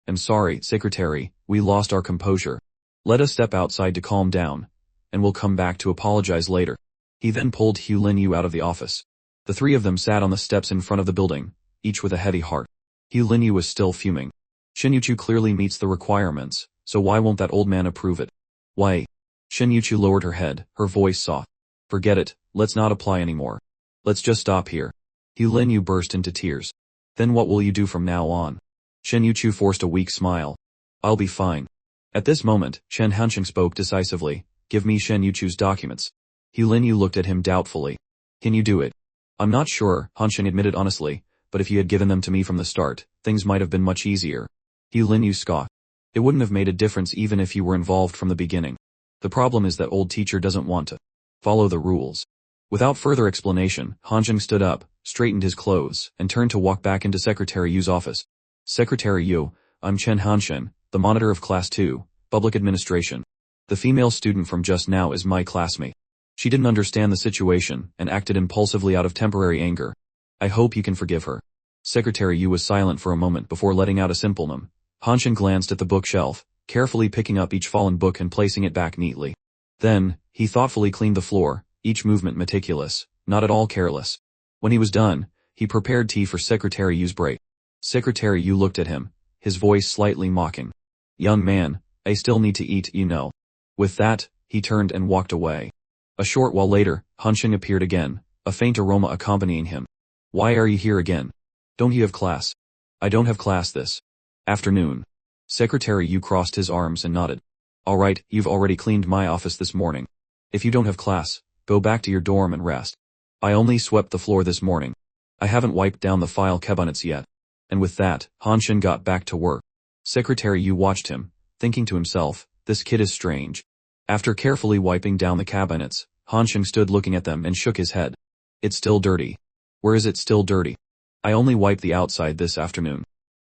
I'm sorry, Secretary, we lost our composure. Let us step outside to calm down, and we'll come back to apologize later. He then pulled Hu Linyu out of the office. The three of them sat on the steps in front of the building, each with a heavy heart. Hu Linyu was still fuming. Shen Yuchu clearly meets the requirements, so why won't that old man approve it? Why? Shen Yuchu lowered her head, her voice soft. Forget it, let's not apply anymore. Let's just stop here. Hu Linyu burst into tears. Then what will you do from now on? Shen Yuchu forced a weak smile. I'll be fine. At this moment, Shen Hanshin spoke decisively. Give me Shen Yuchu's documents. Hu Linyu looked at him doubtfully. Can you do it? I'm not sure, Hanshin admitted honestly, but if you had given them to me from the start, things might have been much easier. Hu Linyu scoffed. It wouldn't have made a difference even if you were involved from the beginning. The problem is that old teacher doesn't want to follow the rules. Without further explanation, Hansheng stood up, straightened his clothes, and turned to walk back into Secretary Yu's office. Secretary Yu, I'm Chen Hanshen, the monitor of Class 2, Public Administration. The female student from just now is my classmate. She didn't understand the situation and acted impulsively out of temporary anger. I hope you can forgive her. Secretary Yu was silent for a moment before letting out a simple num. Hanshen glanced at the bookshelf, carefully picking up each fallen book and placing it back neatly. Then, he thoughtfully cleaned the floor, each movement meticulous, not at all careless. When he was done, he prepared tea for Secretary Yu's break. Secretary Yu looked at him, his voice slightly mocking. Young man, I still need to eat, you know. With that, he turned and walked away. A short while later, Hanshen appeared again, a faint aroma accompanying him. Why are you here again? Don't you have class? I don't have class this afternoon. Secretary Yu crossed his arms and nodded. Alright, you've already cleaned my office this morning. If you don't have class, go back to your dorm and rest. I only swept the floor this morning. I haven't wiped down the file cabinets yet. And with that, Hanshen got back to work. Secretary Yu watched him, thinking to himself, this kid is strange. After carefully wiping down the cabinets, Hanshen stood looking at them and shook his head. It's still dirty. Where is it still dirty? I only wiped the outside this afternoon.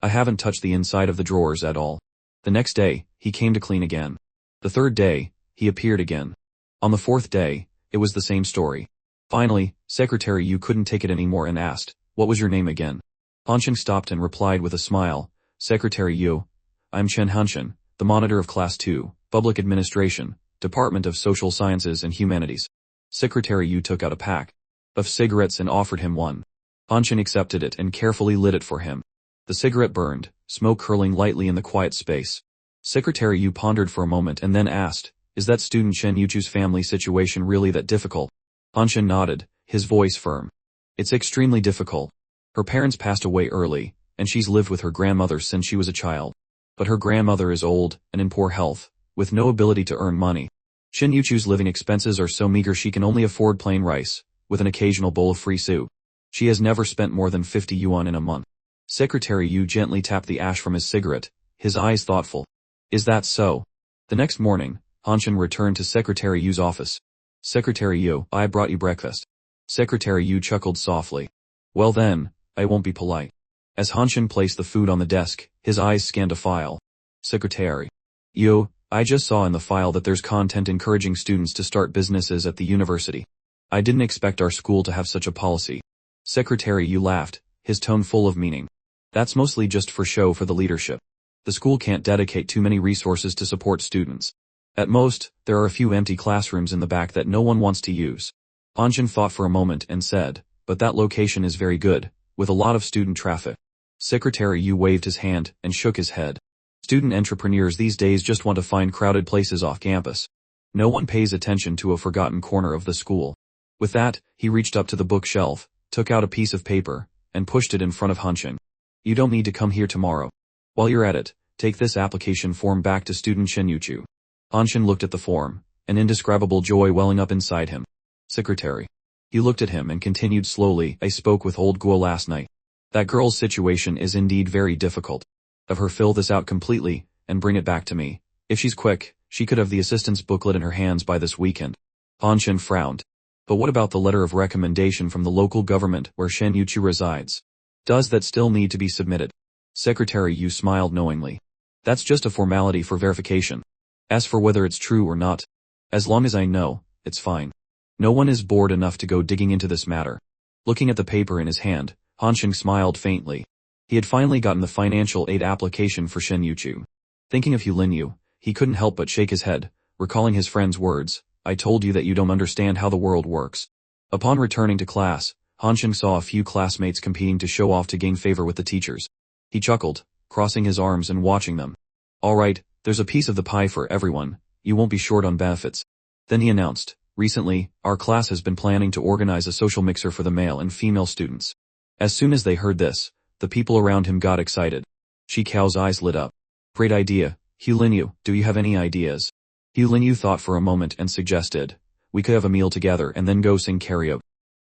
I haven't touched the inside of the drawers at all. The next day, he came to clean again. The third day, he appeared again. On the fourth day, it was the same story. Finally, Secretary Yu couldn't take it anymore and asked, what was your name again? Hanshen stopped and replied with a smile, Secretary Yu, I'm Chen Hanshen, the monitor of Class 2, Public Administration, Department of Social Sciences and Humanities. Secretary Yu took out a pack of cigarettes and offered him one. Hanshen accepted it and carefully lit it for him. The cigarette burned, smoke curling lightly in the quiet space. Secretary Yu pondered for a moment and then asked, is that student Shen Yuchu's family situation really that difficult? Hanshen nodded, his voice firm. It's extremely difficult. Her parents passed away early, and she's lived with her grandmother since she was a child. But her grandmother is old and in poor health, with no ability to earn money. Shen Yuchu's living expenses are so meager she can only afford plain rice, with an occasional bowl of free soup. She has never spent more than 50 yuan in a month. Secretary Yu gently tapped the ash from his cigarette, his eyes thoughtful. Is that so? The next morning, Hanshen returned to Secretary Yu's office. Secretary Yu, I brought you breakfast. Secretary Yu chuckled softly. Well then, I won't be polite. As Hanshen placed the food on the desk, his eyes scanned a file. Secretary Yu, I just saw in the file that there's content encouraging students to start businesses at the university. I didn't expect our school to have such a policy. Secretary Yu laughed, his tone full of meaning. That's mostly just for show for the leadership. The school can't dedicate too many resources to support students. At most, there are a few empty classrooms in the back that no one wants to use. Hanshen thought for a moment and said, but that location is very good, with a lot of student traffic. Secretary Yu waved his hand and shook his head. Student entrepreneurs these days just want to find crowded places off campus. No one pays attention to a forgotten corner of the school. With that, he reached up to the bookshelf, took out a piece of paper, and pushed it in front of Hanshen. You don't need to come here tomorrow. While you're at it, take this application form back to student Shen Yuchu. Hanshen looked at the form, an indescribable joy welling up inside him. Secretary. He looked at him and continued slowly, I spoke with old Guo last night. That girl's situation is indeed very difficult. Have her fill this out completely, and bring it back to me. If she's quick, she could have the assistant's booklet in her hands by this weekend. Hanshen frowned. But what about the letter of recommendation from the local government where Shen Yuchu resides? Does that still need to be submitted? Secretary Yu smiled knowingly. That's just a formality for verification. As for whether it's true or not, as long as I know, it's fine. No one is bored enough to go digging into this matter. Looking at the paper in his hand, Hanshen smiled faintly. He had finally gotten the financial aid application for Shen Yuchu. Thinking of Linyu, he couldn't help but shake his head, recalling his friend's words, I told you that you don't understand how the world works. Upon returning to class, Hanshen saw a few classmates competing to show off to gain favor with the teachers. He chuckled, crossing his arms and watching them. Alright, there's a piece of the pie for everyone, you won't be short on benefits. Then he announced, recently, our class has been planning to organize a social mixer for the male and female students. As soon as they heard this, the people around him got excited. Shi Kao's eyes lit up. Great idea, Linyu, do you have any ideas? Linyu thought for a moment and suggested, we could have a meal together and then go sing karaoke.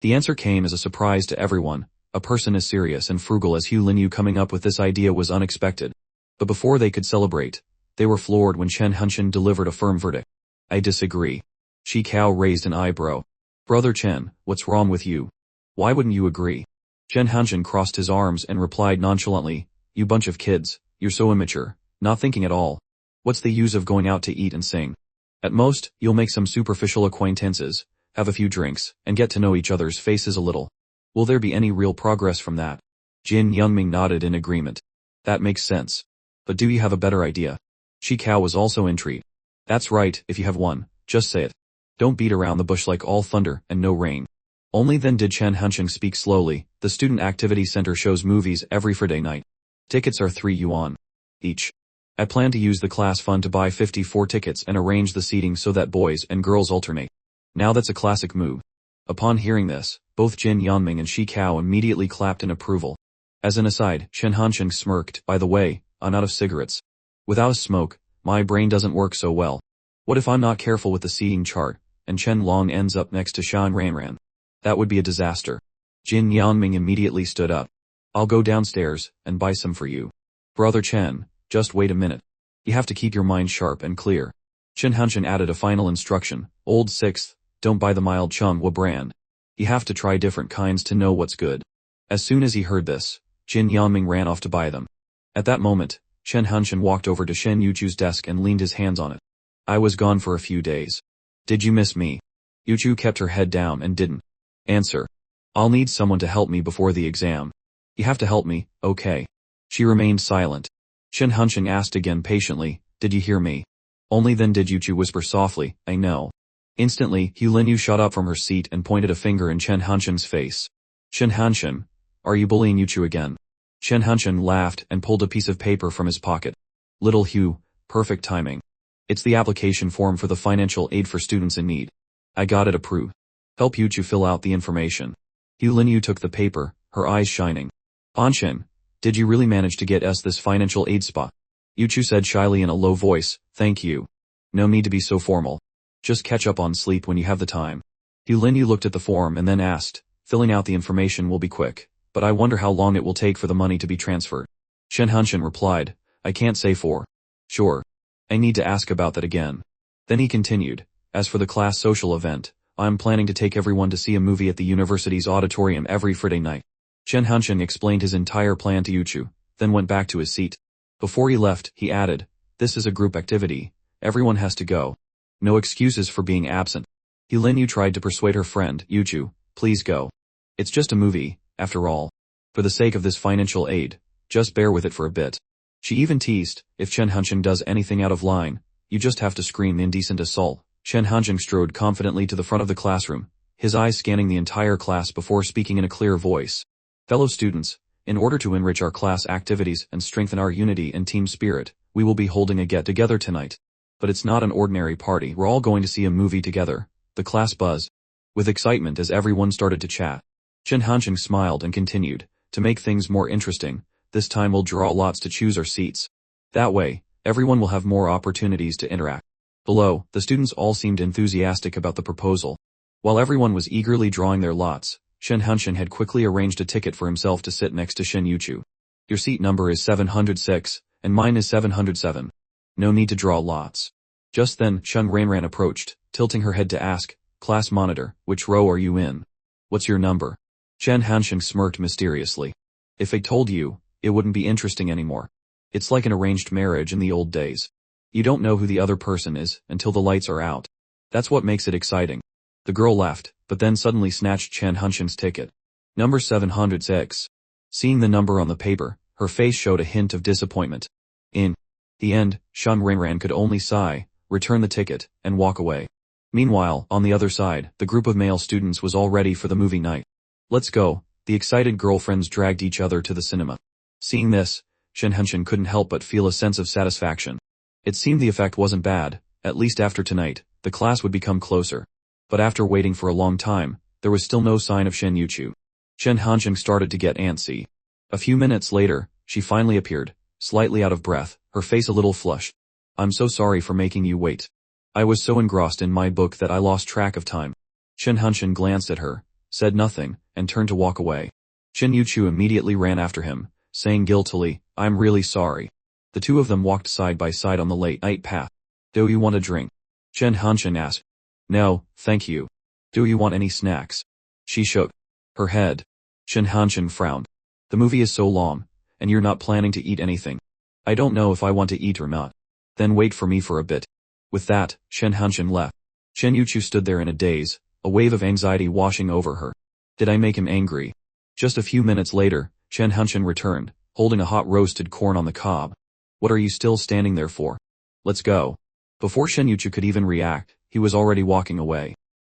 The answer came as a surprise to everyone. A person as serious and frugal as Linyu coming up with this idea was unexpected. But before they could celebrate, they were floored when Chen Hanshen delivered a firm verdict. I disagree. Shi Kao raised an eyebrow. Brother Chen, what's wrong with you? Why wouldn't you agree? Chen Hanshan crossed his arms and replied nonchalantly, you bunch of kids, you're so immature, not thinking at all. What's the use of going out to eat and sing? At most, you'll make some superficial acquaintances, have a few drinks, and get to know each other's faces a little. Will there be any real progress from that? Jin Youngming nodded in agreement. That makes sense. But do you have a better idea? Shi Kao was also intrigued. That's right, if you have one, just say it. Don't beat around the bush like all thunder and no rain. Only then did Chen Hansheng speak slowly. The Student Activity Center shows movies every Friday night. Tickets are 3 yuan each. I plan to use the class fund to buy 54 tickets and arrange the seating so that boys and girls alternate. Now that's a classic move. Upon hearing this, both Jin Yanming and Shi Kao immediately clapped in approval. As an aside, Chen Hansheng smirked, by the way, I'm out of cigarettes. Without a smoke, my brain doesn't work so well. What if I'm not careful with the seating chart, and Chen Long ends up next to Shan Ranran? That would be a disaster. Jin Yanming immediately stood up. I'll go downstairs and buy some for you. Brother Chen, just wait a minute. You have to keep your mind sharp and clear. Chen Hanshan added a final instruction, Old Sixth, don't buy the mild Chunghwa brand. You have to try different kinds to know what's good. As soon as he heard this, Jin Yanming ran off to buy them. At that moment, Chen Hanshan walked over to Shen Yuchu's desk and leaned his hands on it. I was gone for a few days. Did you miss me? Yuchu kept her head down and didn't answer. I'll need someone to help me before the exam. You have to help me, okay? She remained silent. Chen Hanshan asked again patiently, did you hear me? Only then did Yuchu whisper softly, I know. Instantly, Hu Linyu shot up from her seat and pointed a finger in Chen Hanshan's face. Chen Hanshan, are you bullying Yuchu again? Chen Hanshan laughed and pulled a piece of paper from his pocket. Little Hu, perfect timing. It's the application form for the financial aid for students in need. I got it approved. Help Yuchu fill out the information. Hu Linyu took the paper, her eyes shining. Anshin, did you really manage to get us this financial aid spot? Yuchu said shyly in a low voice, thank you. No need to be so formal. Just catch up on sleep when you have the time. Hu Linyu looked at the form and then asked, filling out the information will be quick, but I wonder how long it will take for the money to be transferred. Shen Hanshan replied, I can't say for sure. I need to ask about that again. Then he continued, as for the class social event, I'm planning to take everyone to see a movie at the university's auditorium every Friday night. Chen Hanshan explained his entire plan to Yuchu, then went back to his seat. Before he left, he added, this is a group activity, everyone has to go. No excuses for being absent. Hu Linyu tried to persuade her friend, Yuchu, please go. It's just a movie, after all. For the sake of this financial aid, just bear with it for a bit. She even teased, if Chen Hanshan does anything out of line, you just have to scream indecent assault. Chen Hanshan strode confidently to the front of the classroom, his eyes scanning the entire class before speaking in a clear voice. Fellow students, in order to enrich our class activities and strengthen our unity and team spirit, we will be holding a get-together tonight. But it's not an ordinary party, we're all going to see a movie together. The class buzzed with excitement as everyone started to chat. Chen Hanshan smiled and continued, to make things more interesting, this time we'll draw lots to choose our seats. That way, everyone will have more opportunities to interact. Below, the students all seemed enthusiastic about the proposal. While everyone was eagerly drawing their lots, Shen Hanshan had quickly arranged a ticket for himself to sit next to Shen Yuchu. Your seat number is 706, and mine is 707. No need to draw lots. Just then, Sheng Ranran approached, tilting her head to ask, class monitor, which row are you in? What's your number? Shen Hanshan smirked mysteriously. If I told you, it wouldn't be interesting anymore. It's like an arranged marriage in the old days. You don't know who the other person is until the lights are out. That's what makes it exciting. The girl laughed, but then suddenly snatched Chen Hanshan's ticket. Number 706. Seeing the number on the paper, her face showed a hint of disappointment. In the end, Shang Rinran could only sigh, return the ticket, and walk away. Meanwhile, on the other side, the group of male students was all ready for the movie night. Let's go. The excited girlfriends dragged each other to the cinema. Seeing this, Shen Hanshan couldn't help but feel a sense of satisfaction. It seemed the effect wasn't bad, at least after tonight, the class would become closer. But after waiting for a long time, there was still no sign of Shen Yuchu. Shen Hanshan started to get antsy. A few minutes later, she finally appeared, slightly out of breath, her face a little flushed. I'm so sorry for making you wait. I was so engrossed in my book that I lost track of time. Shen Hanshan glanced at her, said nothing, and turned to walk away. Shen Yuchu immediately ran after him, saying guiltily, I'm really sorry. The two of them walked side by side on the late night path. Do you want a drink? Chen Hanshin asked. No, thank you. Do you want any snacks? She shook her head. Chen Hanshin frowned. The movie is so long, and you're not planning to eat anything. I don't know if I want to eat or not. Then wait for me for a bit. With that, Chen Hanshin left. Shen Yuchu stood there in a daze, a wave of anxiety washing over her. Did I make him angry? Just a few minutes later, Chen Hanshin returned, holding a hot roasted corn on the cob. What are you still standing there for? Let's go. Before Shen Yuchu could even react, he was already walking away.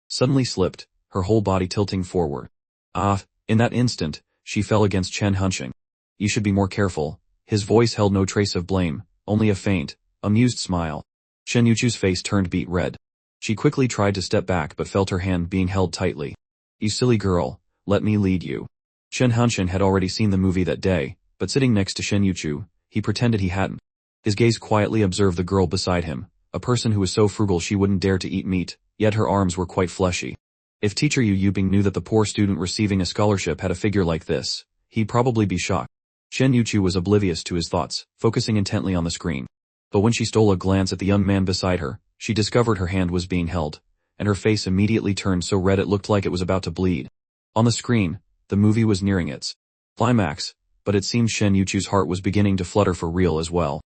Suddenly slipped, her whole body tilting forward. In that instant, she fell against Chen Hanshin. You should be more careful. His voice held no trace of blame, only a faint, amused smile. Shen Yuchu's face turned beet red. She quickly tried to step back but felt her hand being held tightly. You silly girl, let me lead you. Chen Hanshin had already seen the movie that day, but sitting next to Shen Yuchu, he pretended he hadn't. His gaze quietly observed the girl beside him, a person who was so frugal she wouldn't dare to eat meat, yet her arms were quite fleshy. If teacher Yu Yuping knew that the poor student receiving a scholarship had a figure like this, he'd probably be shocked. Shen Yuchu was oblivious to his thoughts, focusing intently on the screen. But when she stole a glance at the young man beside her, she discovered her hand was being held, and her face immediately turned so red it looked like it was about to bleed. On the screen, the movie was nearing its climax, but it seemed Shen Yuchu's heart was beginning to flutter for real as well.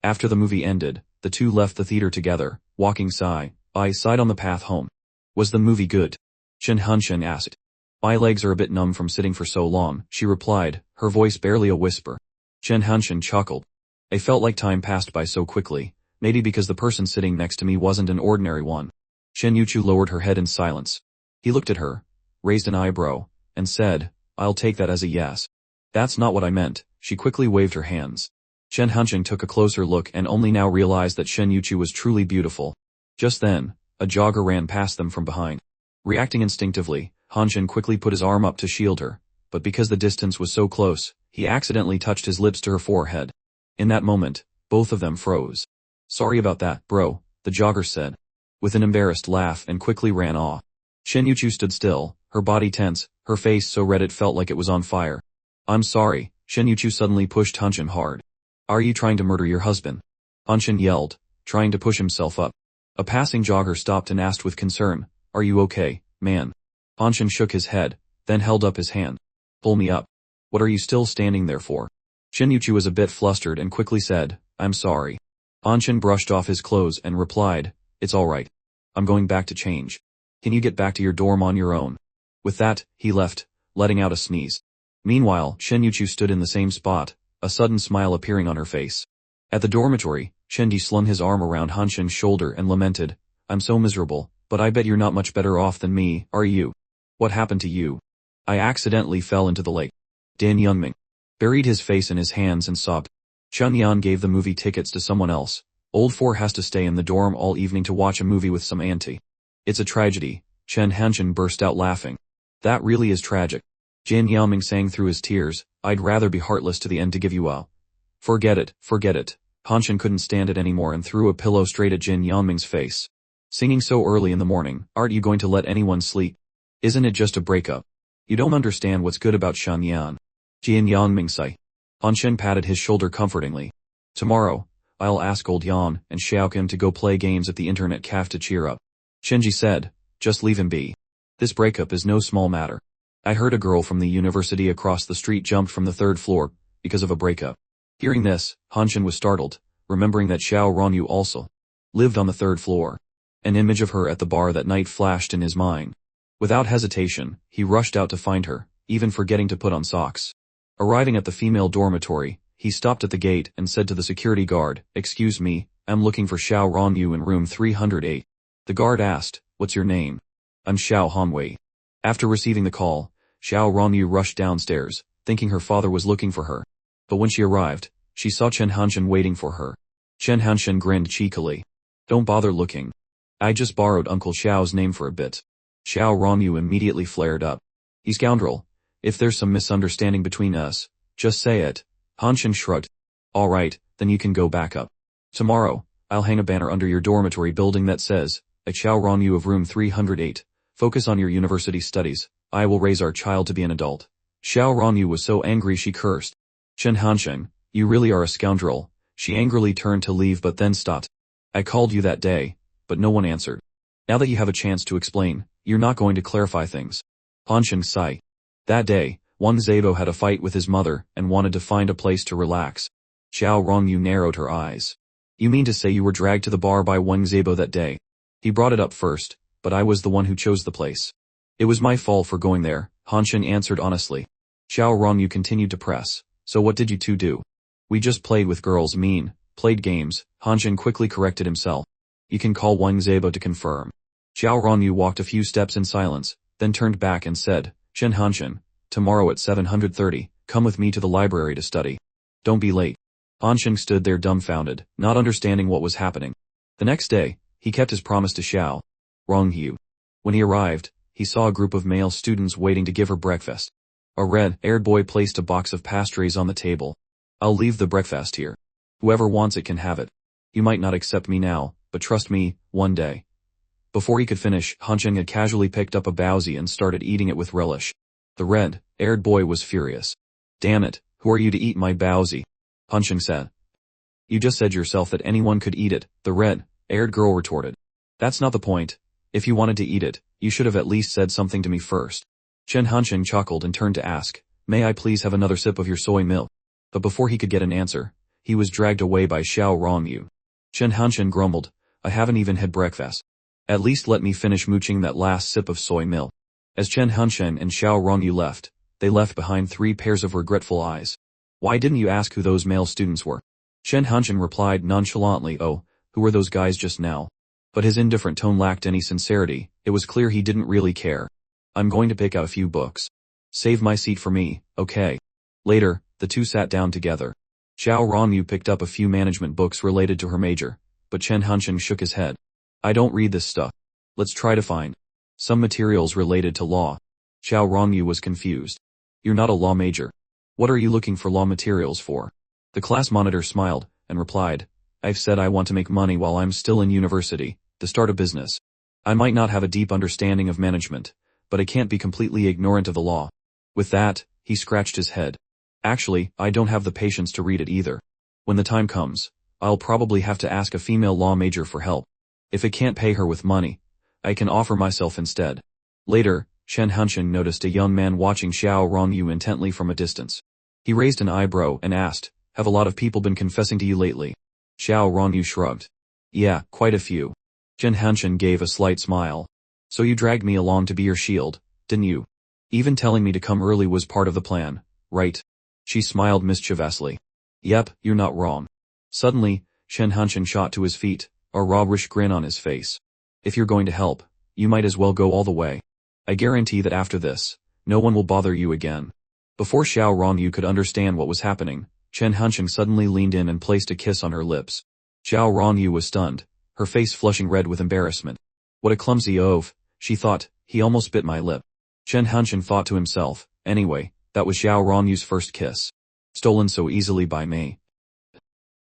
After the movie ended, the two left the theater together, walking side by side on the path home. Was the movie good? Chen Hanshin asked. My legs are a bit numb from sitting for so long, she replied, her voice barely a whisper. Chen Hanshin chuckled. I felt like time passed by so quickly, maybe because the person sitting next to me wasn't an ordinary one. Shen Yuchu lowered her head in silence. He looked at her, raised an eyebrow, and said, I'll take that as a yes. That's not what I meant, she quickly waved her hands. Chen Hanshin took a closer look and only now realized that Shen Yuchu was truly beautiful. Just then, a jogger ran past them from behind. Reacting instinctively, Hanshin quickly put his arm up to shield her, but because the distance was so close, he accidentally touched his lips to her forehead. In that moment, both of them froze. Sorry about that, bro, the jogger said, with an embarrassed laugh and quickly ran off. Shen Yuchu stood still, her body tense, her face so red it felt like it was on fire. I'm sorry, Shen Yuchu suddenly pushed Hanshin hard. Are you trying to murder your husband? Hanshin yelled, trying to push himself up. A passing jogger stopped and asked with concern, Are you okay, man? Hanshin shook his head, then held up his hand. Pull me up. What are you still standing there for? Shen Yuchu was a bit flustered and quickly said, I'm sorry. Hanshin brushed off his clothes and replied, It's alright. I'm going back to change. Can you get back to your dorm on your own? With that, he left, letting out a sneeze. Meanwhile, Shen Yuchu stood in the same spot, a sudden smile appearing on her face. At the dormitory, Shenji slung his arm around Hanshin's shoulder and lamented, I'm so miserable, but I bet you're not much better off than me, are you? What happened to you? I accidentally fell into the lake. Dan Youngming buried his face in his hands and sobbed. Chun Yan gave the movie tickets to someone else. Old Four has to stay in the dorm all evening to watch a movie with some auntie. It's a tragedy. Chen Hanshin burst out laughing. That really is tragic. Jin Yaoming sang through his tears, I'd rather be heartless to the end to give you a. Forget it, forget it. Hanshin couldn't stand it anymore and threw a pillow straight at Jin Yaoming's face. Singing so early in the morning, aren't you going to let anyone sleep? Isn't it just a breakup? You don't understand what's good about Shan Yan. Jin Yaoming sighed. Hanshin patted his shoulder comfortingly. Tomorrow, I'll ask old Yan and Xiao Kim to go play games at the internet cafe to cheer up. Shenji said, just leave him be. This breakup is no small matter. I heard a girl from the university across the street jumped from the 3rd floor because of a breakup. Hearing this, Hanshin was startled, remembering that Xiao Ronyu also lived on the 3rd floor. An image of her at the bar that night flashed in his mind. Without hesitation, he rushed out to find her, even forgetting to put on socks. Arriving at the female dormitory, he stopped at the gate and said to the security guard, Excuse me, I'm looking for Xiao Ronyu in room 308. The guard asked, What's your name? I'm Xiao Hanwei. After receiving the call, Xiao Ronyu rushed downstairs, thinking her father was looking for her. But when she arrived, she saw Chen Hanshin waiting for her. Chen Hanshin grinned cheekily. Don't bother looking. I just borrowed Uncle Xiao's name for a bit. Xiao Ronyu immediately flared up. You scoundrel. If there's some misunderstanding between us, just say it. Hanshin shrugged. Alright, then you can go back up. Tomorrow, I'll hang a banner under your dormitory building that says, at Xiao Ronyu of room 308, focus on your university studies, I will raise our child to be an adult. Xiao Ronyu was so angry she cursed. Chen Hanshin, you really are a scoundrel. She angrily turned to leave but then stopped. I called you that day, but no one answered. Now that you have a chance to explain, you're not going to clarify things. Hanshin sighed. That day, Wang Zebo had a fight with his mother and wanted to find a place to relax. Xiao Rongyu narrowed her eyes. You mean to say you were dragged to the bar by Wang Zebo that day? He brought it up first, but I was the one who chose the place. It was my fault for going there, Hanshin answered honestly. Xiao Rongyu continued to press. So what did you two do? We just played with girls played games, Hanshin quickly corrected himself. You can call Wang Zebo to confirm. Xiao Rongyu walked a few steps in silence, then turned back and said, Shen Hanshin, tomorrow at 7:30, come with me to the library to study. Don't be late. Hanshin stood there dumbfounded, not understanding what was happening. The next day, he kept his promise to Xiao Rongyu. When he arrived, he saw a group of male students waiting to give her breakfast. A red-haired boy placed a box of pastries on the table. I'll leave the breakfast here. Whoever wants it can have it. You might not accept me now, but trust me, one day. Before he could finish, Hanshin had casually picked up a baozi and started eating it with relish. The red-haired boy was furious. Damn it, who are you to eat my baozi? Hanshin said. You just said yourself that anyone could eat it, the red-haired girl retorted. That's not the point. If you wanted to eat it, you should have at least said something to me first. Shen Hanshin chuckled and turned to ask, may I please have another sip of your soy milk? But before he could get an answer, he was dragged away by Xiao Rongyu. Shen Hanshin grumbled, I haven't even had breakfast. At least let me finish mooching that last sip of soy milk. As Chen Hanshin and Xiao Rongyu left, they left behind 3 pairs of regretful eyes. Why didn't you ask who those male students were? Shen Hanshin replied nonchalantly, oh, who were those guys just now? But his indifferent tone lacked any sincerity, it was clear he didn't really care. I'm going to pick out a few books. Save my seat for me, okay? Later, the two sat down together. Xiao Rongyu picked up a few management books related to her major, but Chen Hanshin shook his head. I don't read this stuff. Let's try to find some materials related to law. Xiao Rongyu was confused. You're not a law major. What are you looking for law materials for? The class monitor smiled, and replied, I've said I want to make money while I'm still in university, to start a business. I might not have a deep understanding of management, but I can't be completely ignorant of the law. With that, he scratched his head. Actually, I don't have the patience to read it either. When the time comes, I'll probably have to ask a female law major for help. If it can't pay her with money, I can offer myself instead. Later, Shen Hanshin noticed a young man watching Xiao Rongyu intently from a distance. He raised an eyebrow and asked, have a lot of people been confessing to you lately? Xiao Rongyu shrugged. Yeah, quite a few. Shen Hanshin gave a slight smile. So you dragged me along to be your shield, didn't you? Even telling me to come early was part of the plan, right? She smiled mischievously. Yep, you're not wrong. Suddenly, Shen Hanshin shot to his feet, a robberish grin on his face. If you're going to help, you might as well go all the way. I guarantee that after this, no one will bother you again. Before Xiao Rongyu could understand what was happening, Chen Hanshin suddenly leaned in and placed a kiss on her lips. Xiao Rongyu was stunned, her face flushing red with embarrassment. What a clumsy oaf, she thought, he almost bit my lip. Chen Hanshin thought to himself, anyway, that was Xiao Rongyu's first kiss. Stolen so easily by me.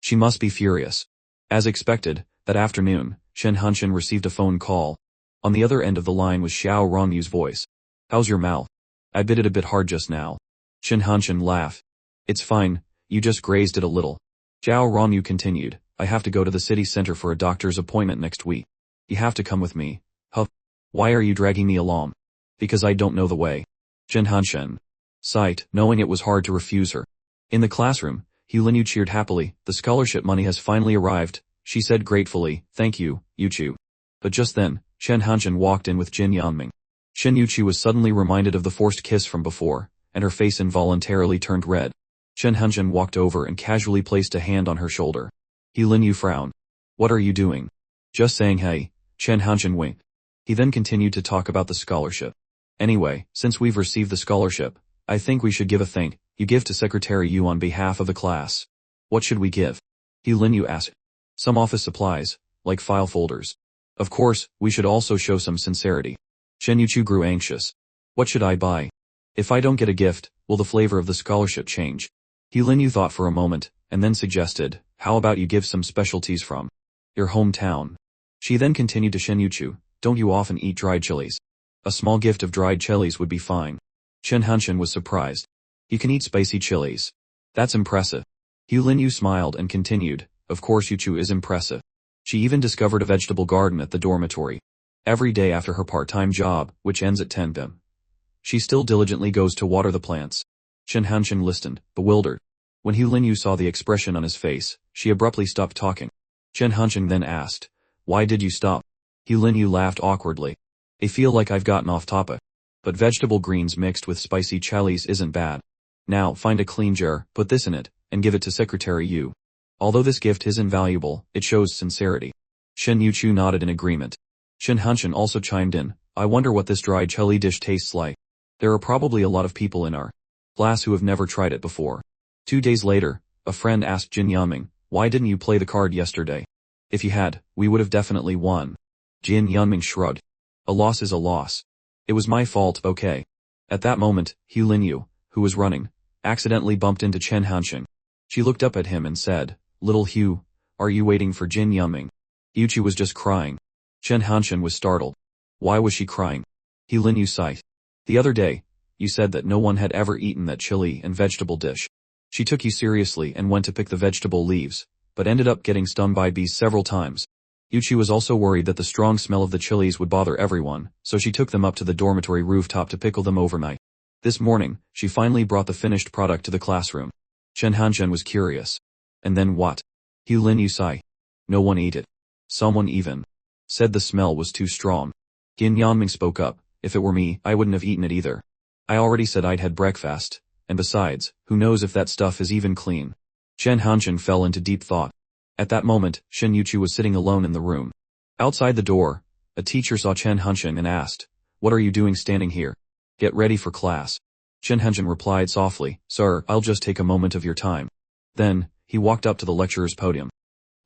She must be furious. As expected, that afternoon, Shen Hanshin received a phone call. On the other end of the line was Xiao Rongyu's voice. How's your mouth? I bit it a bit hard just now. Shen Hanshin laughed. It's fine, you just grazed it a little. Xiao Rongyu continued, I have to go to the city center for a doctor's appointment next week. You have to come with me. Huh? Why are you dragging me along? Because I don't know the way. Shen Hanshin sighed, knowing it was hard to refuse her. In the classroom, Linyu cheered happily, the scholarship money has finally arrived, she said gratefully, thank you, Yuchu. But just then, Shen Hanshin walked in with Jin Yanming. Shin Yuchi was suddenly reminded of the forced kiss from before, and her face involuntarily turned red. Shen Hanshin walked over and casually placed a hand on her shoulder. Linyu frowned. What are you doing? Just saying hey, Shen Hanshin winked. He then continued to talk about the scholarship. Anyway, since we've received the scholarship, I think we should give a thank you give to Secretary Yu on behalf of the class. What should we give? Linyu asked. Some office supplies, like file folders. Of course, we should also show some sincerity. Shen Yuchu grew anxious. What should I buy? If I don't get a gift, will the flavor of the scholarship change? Linyu thought for a moment, and then suggested, how about you give some specialties from your hometown? She then continued to Shen Yuchu, don't you often eat dried chilies? A small gift of dried chilies would be fine. Shen Hanshin was surprised. You can eat spicy chilies. That's impressive. Linyu smiled and continued, of course Yuchu is impressive. She even discovered a vegetable garden at the dormitory. Every day after her part-time job, which ends at 10 p.m., she still diligently goes to water the plants. Chen Hanchen listened, bewildered. When Hu Linyu saw the expression on his face, she abruptly stopped talking. Chen Hanchen then asked, "Why did you stop?" Hu Linyu laughed awkwardly. "I feel like I've gotten off topic. But vegetable greens mixed with spicy chilies isn't bad. Now, find a clean jar, put this in it, and give it to Secretary Yu. Although this gift is invaluable, it shows sincerity." Shen Yuchu nodded in agreement. Chen Hanchen also chimed in, "I wonder what this dried chili dish tastes like. There are probably a lot of people in our class who have never tried it before." 2 days later, a friend asked Jin Yunming, "Why didn't you play the card yesterday? If you had, we would have definitely won." Jin Yunming shrugged. "A loss is a loss. It was my fault, okay." At that moment, Hu Linyu, who was running, accidentally bumped into Chen Hanchen. She looked up at him and said, "Little Hu, are you waiting for Jin Yunming?" Yuchi was just crying. Chen Hanchen was startled. Why was she crying? Hu Linyu sighed. "The other day, you said that no one had ever eaten that chili and vegetable dish. She took you seriously and went to pick the vegetable leaves, but ended up getting stung by bees several times." Yuchi was also worried that the strong smell of the chilies would bother everyone, so she took them up to the dormitory rooftop to pickle them overnight. This morning, she finally brought the finished product to the classroom. Chen Hanchen was curious. "And then what?" Hu Linyu sighed. "No one ate it. Someone even said the smell was too strong." Jin Yanming spoke up, "If it were me, I wouldn't have eaten it either. I already said I'd had breakfast, and besides, who knows if that stuff is even clean." Chen Hanchen fell into deep thought. At that moment, Shen Yuchu was sitting alone in the room. Outside the door, a teacher saw Chen Hanchen and asked, "What are you doing standing here? Get ready for class." Chen Hanchen replied softly, "Sir, I'll just take a moment of your time." Then, he walked up to the lecturer's podium.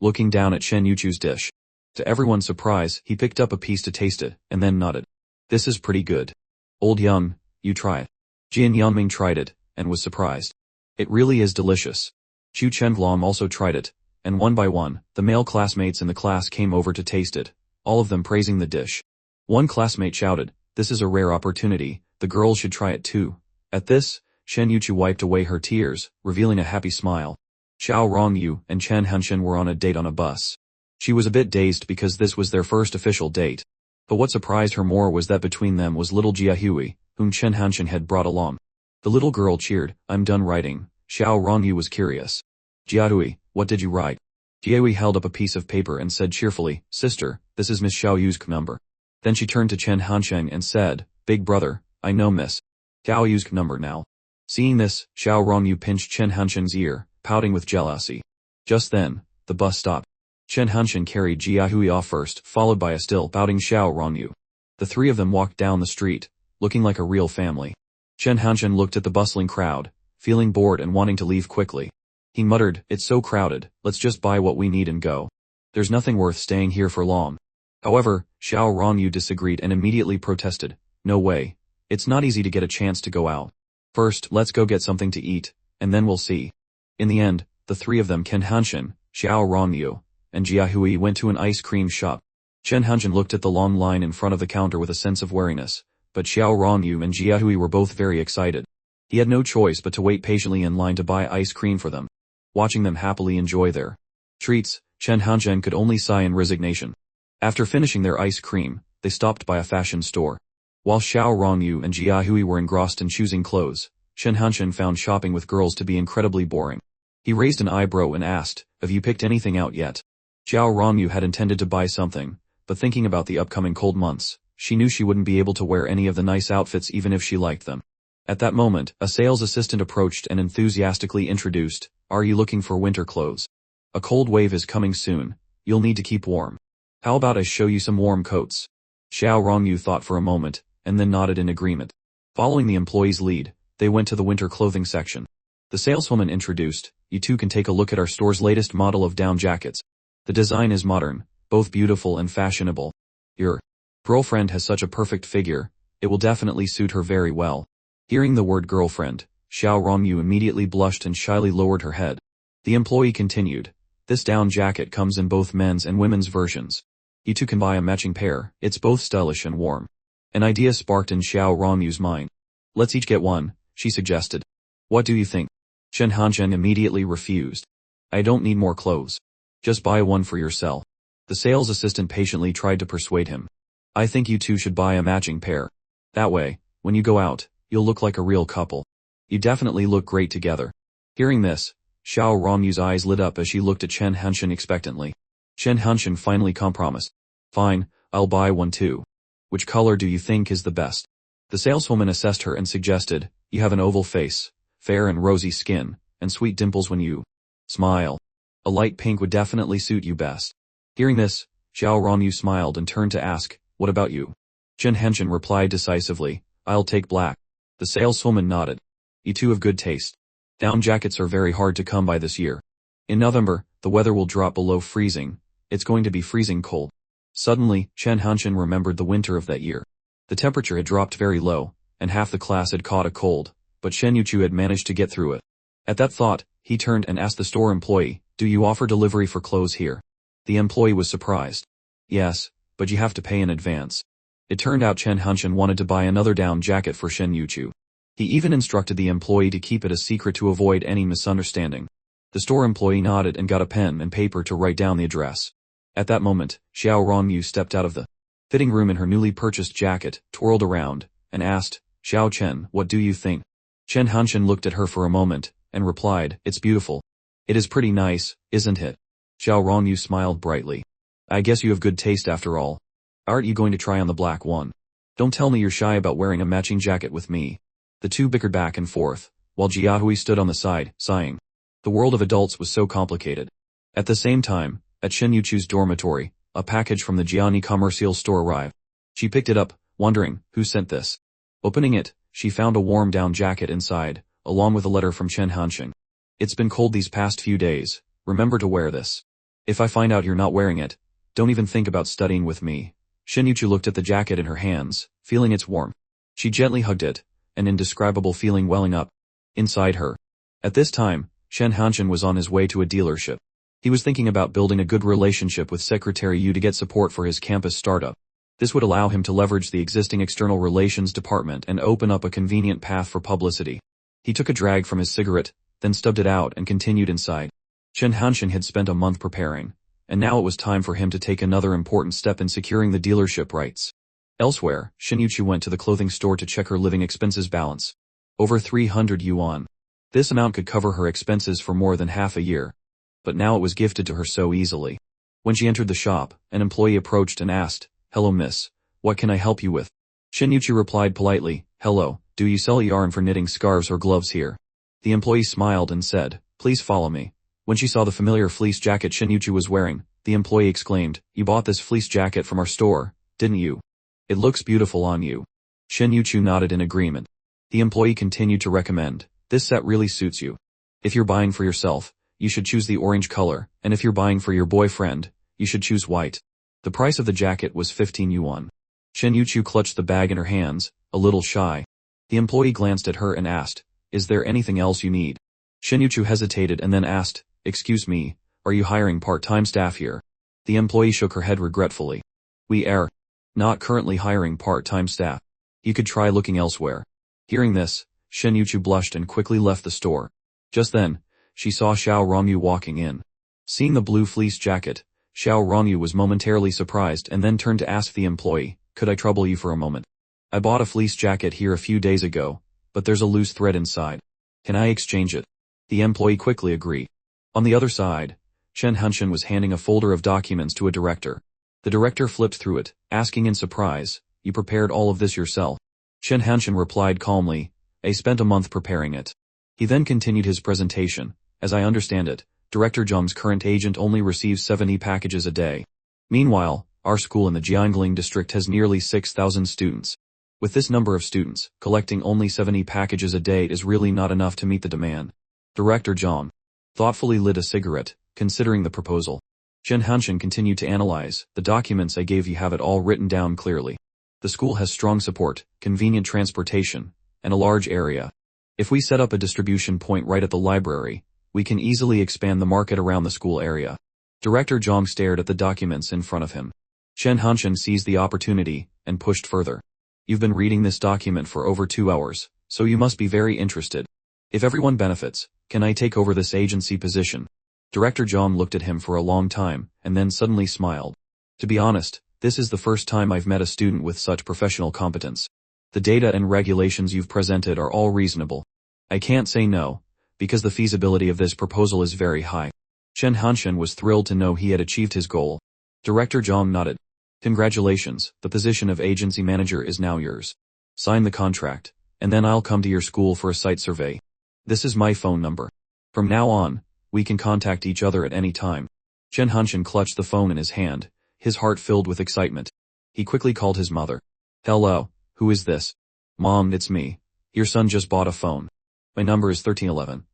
Looking down at Shen Yuchu's dish. To everyone's surprise, he picked up a piece to taste it, and then nodded. "This is pretty good. Old Young, you try it." Jin Yunming tried it, and was surprised. "It really is delicious." Chu Chenglong also tried it, and one by one, the male classmates in the class came over to taste it, all of them praising the dish. One classmate shouted, "This is a rare opportunity, the girls should try it too." At this, Shen Yuchu wiped away her tears, revealing a happy smile. Xiao Rongyu and Chen Hanchen were on a date on a bus. She was a bit dazed because this was their first official date. But what surprised her more was that between them was little Jiahui, whom Chen Hanchen had brought along. The little girl cheered, "I'm done writing." Xiao Rongyu was curious. "Jiahui, what did you write?" Jiahui held up a piece of paper and said cheerfully, "Sister, this is Miss Xiao Yu's number." Then she turned to Chen Hanchen and said, "Big brother, I know Miss Xiao Yu's number now." Seeing this, Xiao Rongyu pinched Chen Hanchen's ear, pouting with jealousy. Just then, the bus stopped. Chen Hanchen carried Jiahui off first, followed by a still pouting Xiao Rongyu. The three of them walked down the street, looking like a real family. Chen Hanchen looked at the bustling crowd, feeling bored and wanting to leave quickly. He muttered, "It's so crowded, let's just buy what we need and go. There's nothing worth staying here for long." However, Xiao Rongyu disagreed and immediately protested, "No way. It's not easy to get a chance to go out. First, let's go get something to eat, and then we'll see." In the end, the three of them, Chen Hanchen, Xiao Rongyu, and Jiahui, went to an ice cream shop. Chen Hanchen looked at the long line in front of the counter with a sense of wariness, but Xiao Rongyu and Jiahui were both very excited. He had no choice but to wait patiently in line to buy ice cream for them. Watching them happily enjoy their treats, Chen Hanchen could only sigh in resignation. After finishing their ice cream, they stopped by a fashion store. While Xiao Rongyu and Jiahui were engrossed in choosing clothes, Chen Hanchen found shopping with girls to be incredibly boring. He raised an eyebrow and asked, "Have you picked anything out yet?" Xiao Rongyu had intended to buy something, but thinking about the upcoming cold months, she knew she wouldn't be able to wear any of the nice outfits even if she liked them. At that moment, a sales assistant approached and enthusiastically introduced, "Are you looking for winter clothes? A cold wave is coming soon, you'll need to keep warm. How about I show you some warm coats?" Xiao Rongyu thought for a moment, and then nodded in agreement. Following the employee's lead, they went to the winter clothing section. The saleswoman introduced, "You two can take a look at our store's latest model of down jackets. The design is modern, both beautiful and fashionable. Your girlfriend has such a perfect figure, it will definitely suit her very well." Hearing the word girlfriend, Xiao Rongyu immediately blushed and shyly lowered her head. The employee continued, "This down jacket comes in both men's and women's versions. You two can buy a matching pair, it's both stylish and warm." An idea sparked in Xiao Rongyu's mind. "Let's each get one," she suggested. "What do you think?" Chen Hanchen immediately refused. "I don't need more clothes. Just buy one for yourself." The sales assistant patiently tried to persuade him. I think you two should buy a matching pair. That way, when you go out, you'll look like a real couple. You definitely look great together. Hearing this, Xiao Rongyu's eyes lit up as she looked at Chen Hanshin expectantly. Chen Hanshin finally compromised. Fine, I'll buy one too. Which color do you think is the best? The saleswoman assessed her and suggested, you have an oval face, fair and rosy skin, and sweet dimples when you smile. A light pink would definitely suit you best. Hearing this, Xiao Rongyu smiled and turned to ask, what about you? Chen Hanshin replied decisively, I'll take black. The saleswoman nodded. You two have good taste. Down jackets are very hard to come by this year. In November, the weather will drop below freezing. It's going to be freezing cold. Suddenly, Chen Hanshin remembered the winter of that year. The temperature had dropped very low, and half the class had caught a cold, but Shen Yuchu had managed to get through it. At that thought, he turned and asked the store employee, do you offer delivery for clothes here? The employee was surprised. Yes, but you have to pay in advance. It turned out Chen Hanshin wanted to buy another down jacket for Shen Yuchu. He even instructed the employee to keep it a secret to avoid any misunderstanding. The store employee nodded and got a pen and paper to write down the address. At that moment, Xiao Rongyu stepped out of the fitting room in her newly purchased jacket, twirled around, and asked, Xiao Chen, what do you think? Chen Hanshin looked at her for a moment, and replied, it's beautiful. It is pretty nice, isn't it? Xiao Rongyu smiled brightly. I guess you have good taste after all. Aren't you going to try on the black one? Don't tell me you're shy about wearing a matching jacket with me. The two bickered back and forth, while Jiahui stood on the side, sighing. The world of adults was so complicated. At the same time, at Shen Yuchu's dormitory, a package from the Jiani commercial store arrived. She picked it up, wondering, who sent this? Opening it, she found a warm down jacket inside, along with a letter from Chen Hanshin. It's been cold these past few days, remember to wear this. If I find out you're not wearing it, don't even think about studying with me. Shen Yuchu looked at the jacket in her hands, feeling its warmth. She gently hugged it, an indescribable feeling welling up inside her. At this time, Shen Hanshin was on his way to a dealership. He was thinking about building a good relationship with Secretary Yu to get support for his campus startup. This would allow him to leverage the existing external relations department and open up a convenient path for publicity. He took a drag from his cigarette, then stubbed it out and continued inside. Chen Hanshin had spent a month preparing, and now it was time for him to take another important step in securing the dealership rights. Elsewhere, Shen Yuchu went to the clothing store to check her living expenses balance. Over 300 yuan. This amount could cover her expenses for more than half a year. But now it was gifted to her so easily. When she entered the shop, an employee approached and asked, hello miss, what can I help you with? Shen Yuchu replied politely, hello, do you sell yarn for knitting scarves or gloves here? The employee smiled and said, please follow me. When she saw the familiar fleece jacket Shen Yuchu was wearing, the employee exclaimed, you bought this fleece jacket from our store, didn't you? It looks beautiful on you. Shen Yuchu nodded in agreement. The employee continued to recommend, this set really suits you. If you're buying for yourself, you should choose the orange color, and if you're buying for your boyfriend, you should choose white. The price of the jacket was 15 yuan. Shen Yuchu clutched the bag in her hands, a little shy. The employee glanced at her and asked, is there anything else you need? Shen Yuchu hesitated and then asked, excuse me, are you hiring part-time staff here? The employee shook her head regretfully. We are not currently hiring part-time staff. You could try looking elsewhere. Hearing this, Shen Yuchu blushed and quickly left the store. Just then, she saw Xiao Rongyu walking in. Seeing the blue fleece jacket, Xiao Rongyu was momentarily surprised and then turned to ask the employee, could I trouble you for a moment? I bought a fleece jacket here a few days ago, but there's a loose thread inside. Can I exchange it? The employee quickly agreed. On the other side, Chen Hanshin was handing a folder of documents to a director. The director flipped through it, asking in surprise, you prepared all of this yourself? Chen Hanshin replied calmly, I spent a month preparing it. He then continued his presentation. As I understand it, Director Zheng's current agent only receives 70 packages a day. Meanwhile, our school in the Jiangling district has nearly 6,000 students. With this number of students, collecting only 70 packages a day is really not enough to meet the demand. Director Zheng thoughtfully lit a cigarette, considering the proposal. Chen Hanshin continued to analyze, the documents I gave you have it all written down clearly. The school has strong support, convenient transportation, and a large area. If we set up a distribution point right at the library, we can easily expand the market around the school area. Director Zhang stared at the documents in front of him. Chen Hanshin seized the opportunity and pushed further. You've been reading this document for over 2 hours, so you must be very interested. If everyone benefits, can I take over this agency position? Director Zhang looked at him for a long time, and then suddenly smiled. To be honest, this is the first time I've met a student with such professional competence. The data and regulations you've presented are all reasonable. I can't say no, because the feasibility of this proposal is very high. Chen Hanshan was thrilled to know he had achieved his goal. Director Zhang nodded. Congratulations, the position of agency manager is now yours. Sign the contract, and then I'll come to your school for a site survey. This is my phone number. From now on, we can contact each other at any time. Chen Hanshan clutched the phone in his hand, his heart filled with excitement. He quickly called his mother. Hello, who is this? Mom, it's me. Your son just bought a phone. My number is 1311.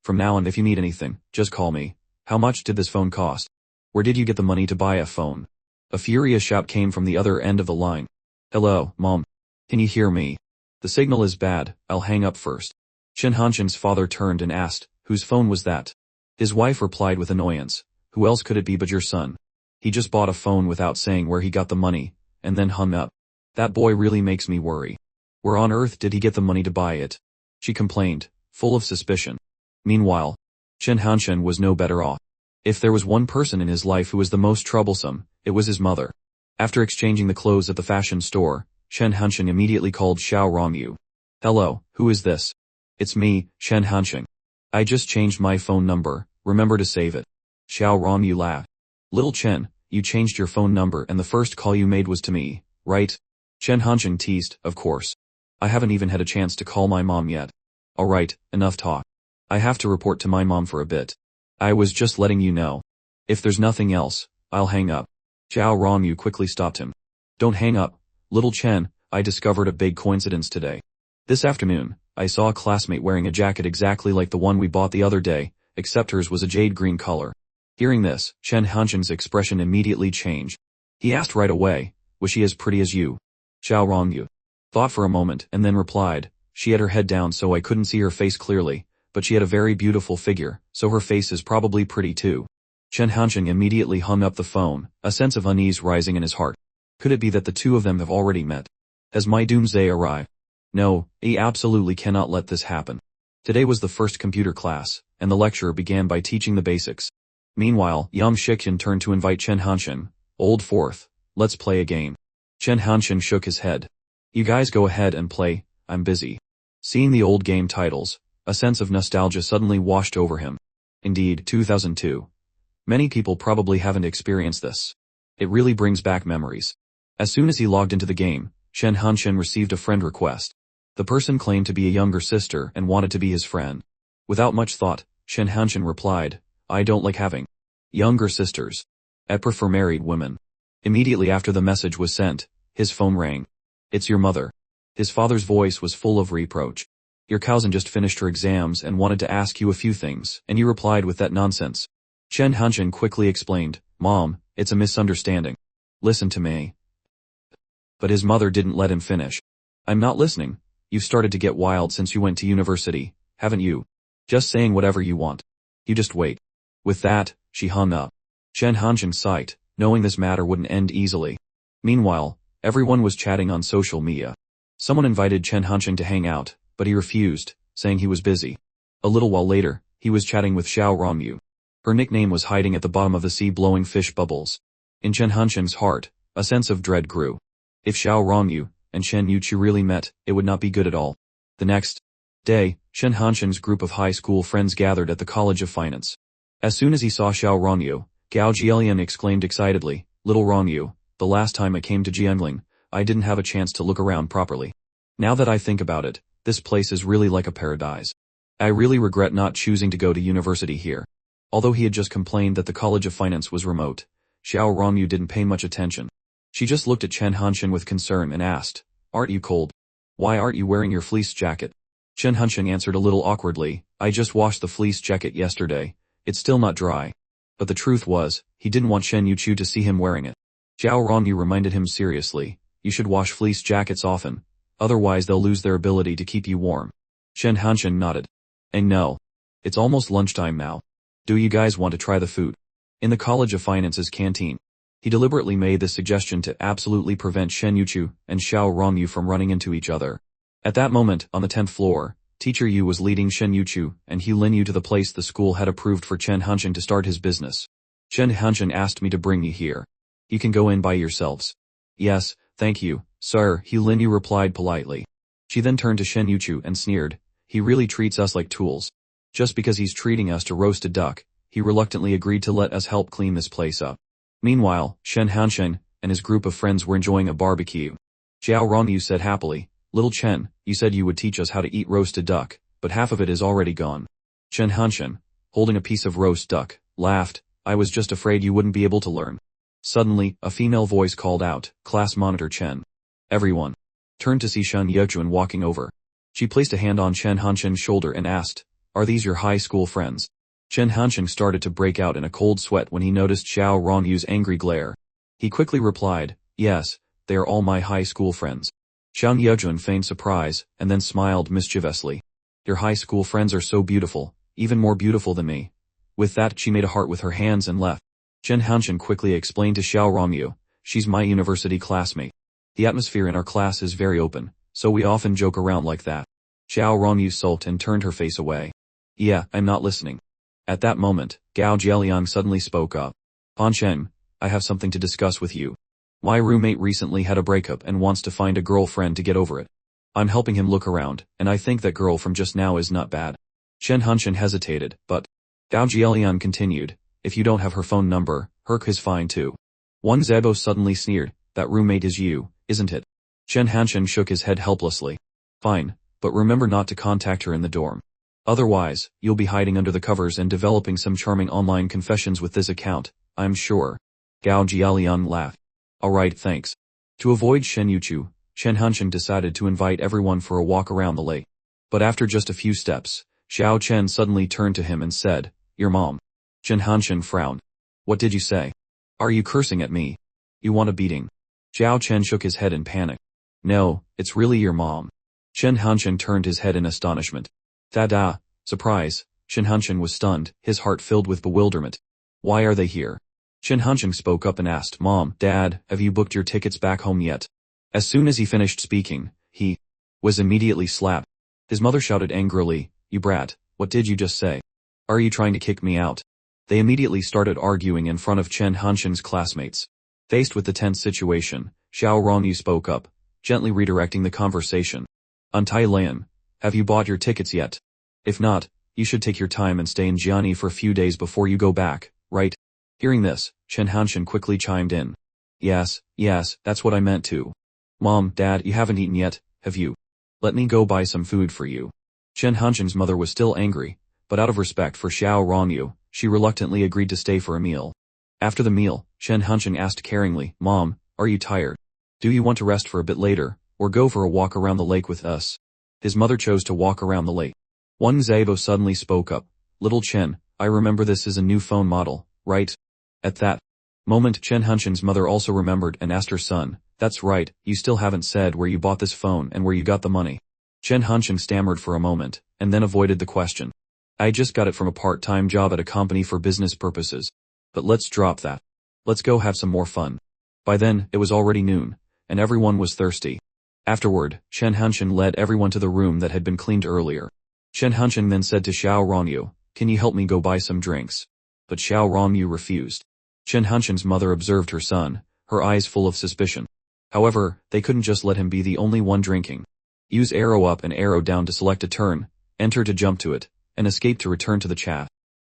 From now on, if you need anything, just call me. How much did this phone cost? Where did you get the money to buy a phone? A furious shout came from the other end of the line. Hello, Mom. Can you hear me? The signal is bad, I'll hang up first. Chen Hanshan's father turned and asked, whose phone was that? His wife replied with annoyance, who else could it be but your son? He just bought a phone without saying where he got the money, and then hung up. That boy really makes me worry. Where on earth did he get the money to buy it? She complained, full of suspicion. Meanwhile, Chen Hanshan was no better off. If there was one person in his life who was the most troublesome, it was his mother. After exchanging the clothes at the fashion store, Chen Hanshan immediately called Xiao Rongyu. Hello, who is this? It's me, Chen Hanshan. I just changed my phone number, remember to save it. Xiao Rongyu laughed. Little Chen, you changed your phone number and the first call you made was to me, right? Chen Hanshan teased, of course. I haven't even had a chance to call my mom yet. Alright, enough talk. I have to report to my mom for a bit. I was just letting you know. If there's nothing else, I'll hang up. Xiao Rongyu quickly stopped him. Don't hang up, little Chen, I discovered a big coincidence today. This afternoon, I saw a classmate wearing a jacket exactly like the one we bought the other day, except hers was a jade green color. Hearing this, Chen Hanshan's expression immediately changed. He asked right away, was she as pretty as you? Xiao Rongyu thought for a moment and then replied, she had her head down so I couldn't see her face clearly, but she had a very beautiful figure, so her face is probably pretty too. Chen Hanshan immediately hung up the phone, a sense of unease rising in his heart. Could it be that the two of them have already met? Has my doomsday arrived? No, he absolutely cannot let this happen. Today was the first computer class, and the lecturer began by teaching the basics. Meanwhile, Yang Shixian turned to invite Chen Hanshan. Old Fourth, let's play a game. Chen Hanshan shook his head. You guys go ahead and play, I'm busy. Seeing the old game titles, a sense of nostalgia suddenly washed over him. Indeed, 2002. Many people probably haven't experienced this. It really brings back memories. As soon as he logged into the game, Chen Hanshan received a friend request. The person claimed to be a younger sister and wanted to be his friend. Without much thought, Chen Hanshan replied, I don't like having younger sisters. I prefer married women. Immediately after the message was sent, his phone rang. It's your mother. His father's voice was full of reproach. Your cousin just finished her exams and wanted to ask you a few things, and you replied with that nonsense. Chen Hanshan quickly explained, Mom, it's a misunderstanding. Listen to me. But his mother didn't let him finish. I'm not listening. You've started to get wild since you went to university, haven't you? Just saying whatever you want. You just wait. With that, she hung up. Chen Hanshan sighed, knowing this matter wouldn't end easily. Meanwhile, everyone was chatting on social media. Someone invited Chen Hanshan to hang out, but he refused, saying he was busy. A little while later, he was chatting with Xiao Rongyu. Her nickname was hiding at the bottom of the sea blowing fish bubbles. In Chen Hanshan's heart, a sense of dread grew. If Xiao Rongyu and Shen Yuqi really met, it would not be good at all. The next day, Chen Hanshan's group of high school friends gathered at the College of Finance. As soon as he saw Xiao Rongyu, Gao Jielian exclaimed excitedly, Little Rongyu, the last time I came to Jiangling, I didn't have a chance to look around properly. Now that I think about it, this place is really like a paradise. I really regret not choosing to go to university here. Although he had just complained that the College of Finance was remote, Xiao Rongyu didn't pay much attention. She just looked at Chen Hanshan with concern and asked, Aren't you cold? Why aren't you wearing your fleece jacket? Chen Hanshan answered a little awkwardly, I just washed the fleece jacket yesterday. It's still not dry. But the truth was, he didn't want Shen Yuqi to see him wearing it. Xiao Rongyu reminded him seriously, you should wash fleece jackets often, otherwise they'll lose their ability to keep you warm. Chen Hanshan nodded. And no. It's almost lunchtime now. Do you guys want to try the food? In the College of Finance's canteen. He deliberately made this suggestion to absolutely prevent Shen Yuqi and Xiao Rongyu from running into each other. At that moment, on the 10th floor, Teacher Yu was leading Shen Yuqi and He Lin Yu to the place the school had approved for Chen Hanshan to start his business. Chen Hanshan asked me to bring you here. You can go in by yourselves. Yes, thank you, sir, Lin replied politely. She then turned to Shen Yuchu and sneered, he really treats us like tools. Just because he's treating us to roasted duck, he reluctantly agreed to let us help clean this place up. Meanwhile, Shen Hanshen and his group of friends were enjoying a barbecue. Xiao Rongyu said happily, Little Chen, you said you would teach us how to eat roasted duck, but half of it is already gone. Shen Hanshen, holding a piece of roast duck, laughed, I was just afraid you wouldn't be able to learn. Suddenly, a female voice called out, Class Monitor Chen. Everyone turned to see Shen Yuchuan walking over. She placed a hand on Shen Hanshen's shoulder and asked, Are these your high school friends? Shen Hanshen started to break out in a cold sweat when he noticed Xiao Rongyu's angry glare. He quickly replied, Yes, they are all my high school friends. Shen Yuchuan feigned surprise, and then smiled mischievously. Your high school friends are so beautiful, even more beautiful than me. With that she made a heart with her hands and left. Shen Hanshen quickly explained to Xiao Rongyu, She's my university classmate. The atmosphere in our class is very open, so we often joke around like that. Xiao Rongyu sulked and turned her face away. Yeah, I'm not listening. At that moment, Gao Jialiang suddenly spoke up. Han Shen, I have something to discuss with you. My roommate recently had a breakup and wants to find a girlfriend to get over it. I'm helping him look around, and I think that girl from just now is not bad. Shen Hanshen hesitated, but Gao Jialiang continued, if you don't have her phone number, Herc is fine too. Wang Zebo suddenly sneered, that roommate is you, isn't it? Shen Hanshen shook his head helplessly. Fine, but remember not to contact her in the dorm. Otherwise, you'll be hiding under the covers and developing some charming online confessions with this account, I'm sure. Gao Jialiang laughed. Alright, thanks. To avoid Shen Yuchu, Shen Hanshen decided to invite everyone for a walk around the lake. But after just a few steps, Xiao Chen suddenly turned to him and said, Your mom. Shen Hanshen frowned. What did you say? Are you cursing at me? You want a beating? Xiao Chen shook his head in panic. No, it's really your mom. Shen Hanshen turned his head in astonishment. Ta-da, surprise, Shen Hanshen was stunned, his heart filled with bewilderment. Why are they here? Shen Hanshen spoke up and asked, Mom, Dad, have you booked your tickets back home yet? As soon as he finished speaking, he was immediately slapped. His mother shouted angrily, You brat, what did you just say? Are you trying to kick me out? They immediately started arguing in front of Shen Hanshen's classmates. Faced with the tense situation, Xiao Rongyu spoke up, gently redirecting the conversation. Tai Lian, have you bought your tickets yet? If not, you should take your time and stay in Jiani for a few days before you go back, right? Hearing this, Shen Hanshen quickly chimed in. Yes, that's what I meant to. Mom, Dad, you haven't eaten yet, have you? Let me go buy some food for you. Shen Hanshen's mother was still angry, but out of respect for Xiao Rongyu, she reluctantly agreed to stay for a meal. After the meal, Shen Hanshen asked caringly, Mom, are you tired? Do you want to rest for a bit later, or go for a walk around the lake with us? His mother chose to walk around the lake. Wang Zebo suddenly spoke up, Little Chen, I remember this is a new phone model, right? At that moment Shen Hanshen's mother also remembered and asked her son, That's right, you still haven't said where you bought this phone and where you got the money. Shen Hanshen stammered for a moment, and then avoided the question. I just got it from a part-time job at a company for business purposes. But let's drop that. Let's go have some more fun. By then, it was already noon, and everyone was thirsty. Afterward, Shen Hanshen led everyone to the room that had been cleaned earlier. Shen Hanshen then said to Xiao Rongyu, Can you help me go buy some drinks? But Xiao Rongyu refused. Shen Hanshen's mother observed her son, her eyes full of suspicion. However, they couldn't just let him be the only one drinking. Use arrow up and arrow down to select a turn, enter to jump to it, and escape to return to the chat.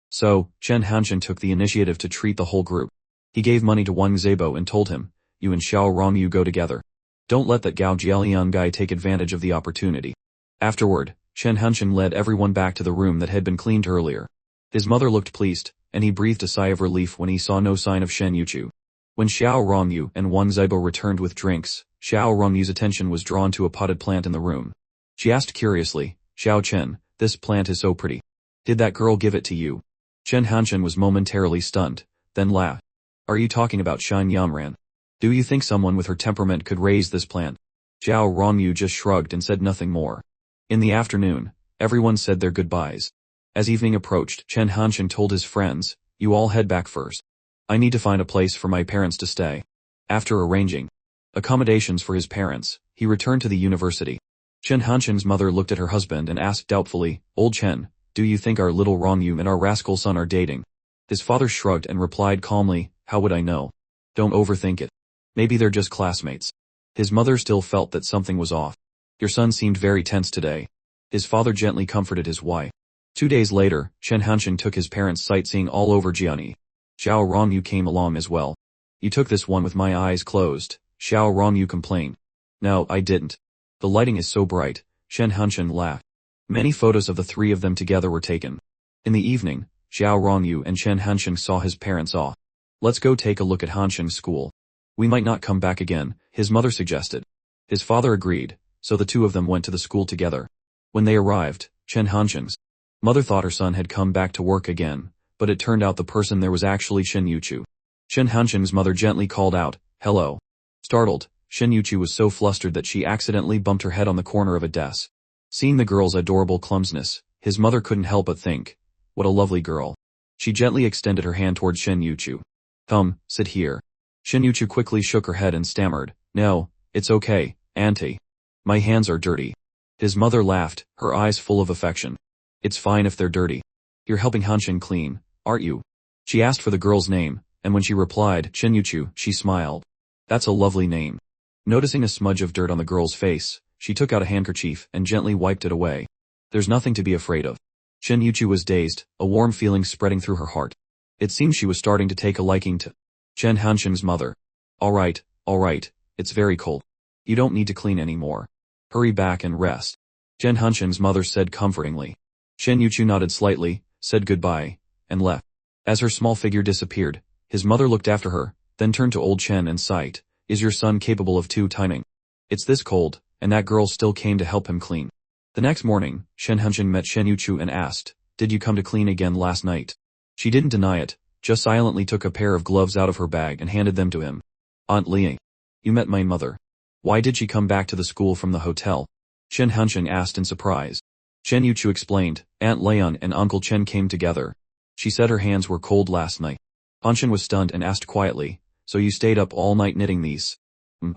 So, Shen Hanshen took the initiative to treat the whole group. He gave money to Wang Zebo and told him, You and Xiao Rongyu go together. Don't let that Gao Jialiang guy take advantage of the opportunity. Afterward, Shen Hanshen led everyone back to the room that had been cleaned earlier. His mother looked pleased, and he breathed a sigh of relief when he saw no sign of Shen Yuchu. When Xiao Rongyu and Wang Zebo returned with drinks, Xiao Rongyu's attention was drawn to a potted plant in the room. She asked curiously, Xiao Chen, this plant is so pretty. Did that girl give it to you? Shen Hanshen was momentarily stunned, then laughed. Are you talking about Shen Yamran? Do you think someone with her temperament could raise this plant? Xiao Rongyu just shrugged and said nothing more. In the afternoon, everyone said their goodbyes. As evening approached, Shen Hanshen told his friends, You all head back first. I need to find a place for my parents to stay. After arranging accommodations for his parents, he returned to the university. Shen Hanshen's mother looked at her husband and asked doubtfully, Old Chen, do you think our little Rongyu and our rascal son are dating? His father shrugged and replied calmly, How would I know? Don't overthink it. Maybe they're just classmates. His mother still felt that something was off. Your son seemed very tense today. His father gently comforted his wife. 2 days later, Chen Hansheng took his parents sightseeing all over Jiani. Xiao Rongyu came along as well. You took this one with my eyes closed, Xiao Rongyu complained. No, I didn't. The lighting is so bright, Chen Hansheng laughed. Many photos of the three of them together were taken. In the evening, Xiao Rongyu and Chen Hansheng saw his parents off. Let's go take a look at Hansheng's school. We might not come back again, his mother suggested. His father agreed, so the two of them went to the school together. When they arrived, Chen Hansheng's mother thought her son had come back to work again, but it turned out the person there was actually Shen Yuchu. Chen Hansheng's mother gently called out, "Hello." Startled, Shen Yuchu was so flustered that she accidentally bumped her head on the corner of a desk. Seeing the girl's adorable clumsiness, his mother couldn't help but think, what a lovely girl. She gently extended her hand towards Shen Yuchu. Come, sit here. Shen Yuchu quickly shook her head and stammered, No, it's okay, auntie. My hands are dirty. His mother laughed, her eyes full of affection. It's fine if they're dirty. You're helping Hansheng clean, aren't you? She asked for the girl's name, and when she replied, Shen Yuchu, she smiled. That's a lovely name. Noticing a smudge of dirt on the girl's face, she took out a handkerchief and gently wiped it away. There's nothing to be afraid of. Shen Yuchu was dazed, a warm feeling spreading through her heart. It seemed she was starting to take a liking to Chen Hansheng's mother. All right, it's very cold. You don't need to clean anymore. Hurry back and rest. Chen Hansheng's mother said comfortingly. Shen Yuchu nodded slightly, said goodbye, and left. As her small figure disappeared, his mother looked after her, then turned to old Chen and sighed, Is your son capable of two-timing? It's this cold, and that girl still came to help him clean. The next morning, Shen Hansheng met Shen Yuchu and asked, Did you come to clean again last night? She didn't deny it, just silently took a pair of gloves out of her bag and handed them to him. Aunt Liang. You met my mother. Why did she come back to the school from the hotel? Shen Hansheng asked in surprise. Shen Yuchu explained, Aunt Liang and Uncle Chen came together. She said her hands were cold last night. Hansheng was stunned and asked quietly, So you stayed up all night knitting these?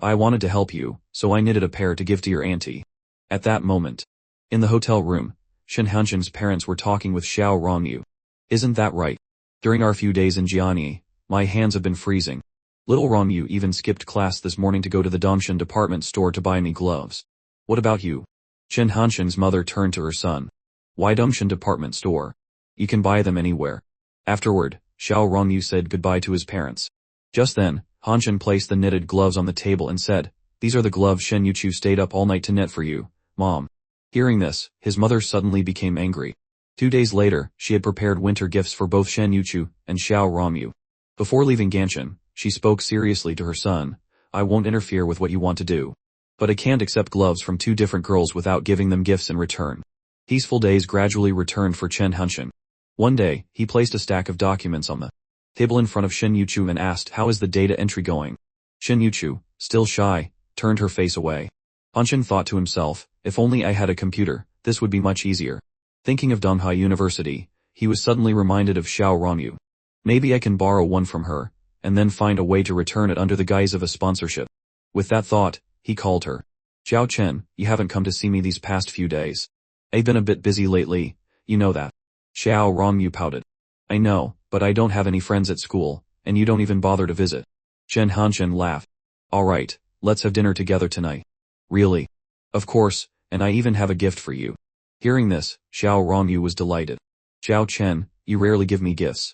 I wanted to help you, so I knitted a pair to give to your auntie. At that moment, in the hotel room, Shen Hansheng's parents were talking with Xiao Rongyu. Isn't that right? During our few days in Jiani, my hands have been freezing. Little Rongyu even skipped class this morning to go to the Dongshan department store to buy me gloves. What about you? Shen Hansheng's mother turned to her son. Why Dongshan department store? You can buy them anywhere. Afterward, Xiao Rongyu said goodbye to his parents. Just then, Hansheng placed the knitted gloves on the table and said, These are the gloves Shen Yuchu stayed up all night to knit for you, Mom. Hearing this, his mother suddenly became angry. 2 days later, she had prepared winter gifts for both Shen Yuchu and Xiao Rongyu. Before leaving Ganshan, she spoke seriously to her son, I won't interfere with what you want to do. But I can't accept gloves from two different girls without giving them gifts in return. Peaceful days gradually returned for Chen Hansheng. One day, he placed a stack of documents on the table in front of Shen Yuchu and asked how is the data entry going. Shen Yuchu, still shy, turned her face away. Hansheng thought to himself, if only I had a computer, this would be much easier. Thinking of Donghai University, he was suddenly reminded of Xiao Rongyu. Maybe I can borrow one from her, and then find a way to return it under the guise of a sponsorship. With that thought, he called her. Xiao Chen, you haven't come to see me these past few days. I've been a bit busy lately, you know that. Xiao Rongyu pouted. I know, but I don't have any friends at school, and you don't even bother to visit. Chen Hansheng laughed. Alright, let's have dinner together tonight. Really? Of course, and I even have a gift for you. Hearing this, Xiao Rongyu was delighted. Xiao Chen, you rarely give me gifts.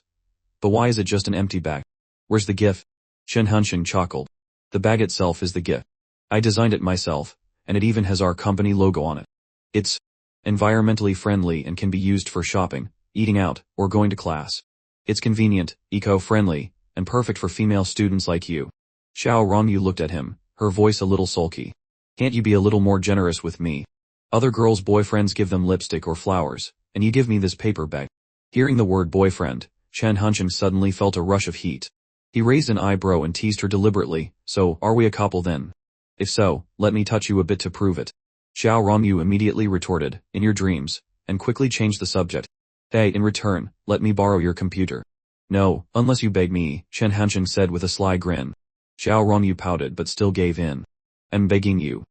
But why is it just an empty bag? Where's the gift? Chen Hansheng chuckled. The bag itself is the gift. I designed it myself, and it even has our company logo on it. It's environmentally friendly and can be used for shopping, eating out, or going to class. It's convenient, eco-friendly, and perfect for female students like you. Xiao Rongyu looked at him, her voice a little sulky. Can't you be a little more generous with me? Other girls' boyfriends give them lipstick or flowers, and you give me this paper bag. Hearing the word boyfriend, Chen Hansheng suddenly felt a rush of heat. He raised an eyebrow and teased her deliberately, so, are we a couple then? If so, let me touch you a bit to prove it. Xiao Rongyu immediately retorted, in your dreams, and quickly changed the subject. Hey, in return, let me borrow your computer. No, unless you beg me, Chen Hansheng said with a sly grin. Xiao Rongyu pouted but still gave in. I'm begging you.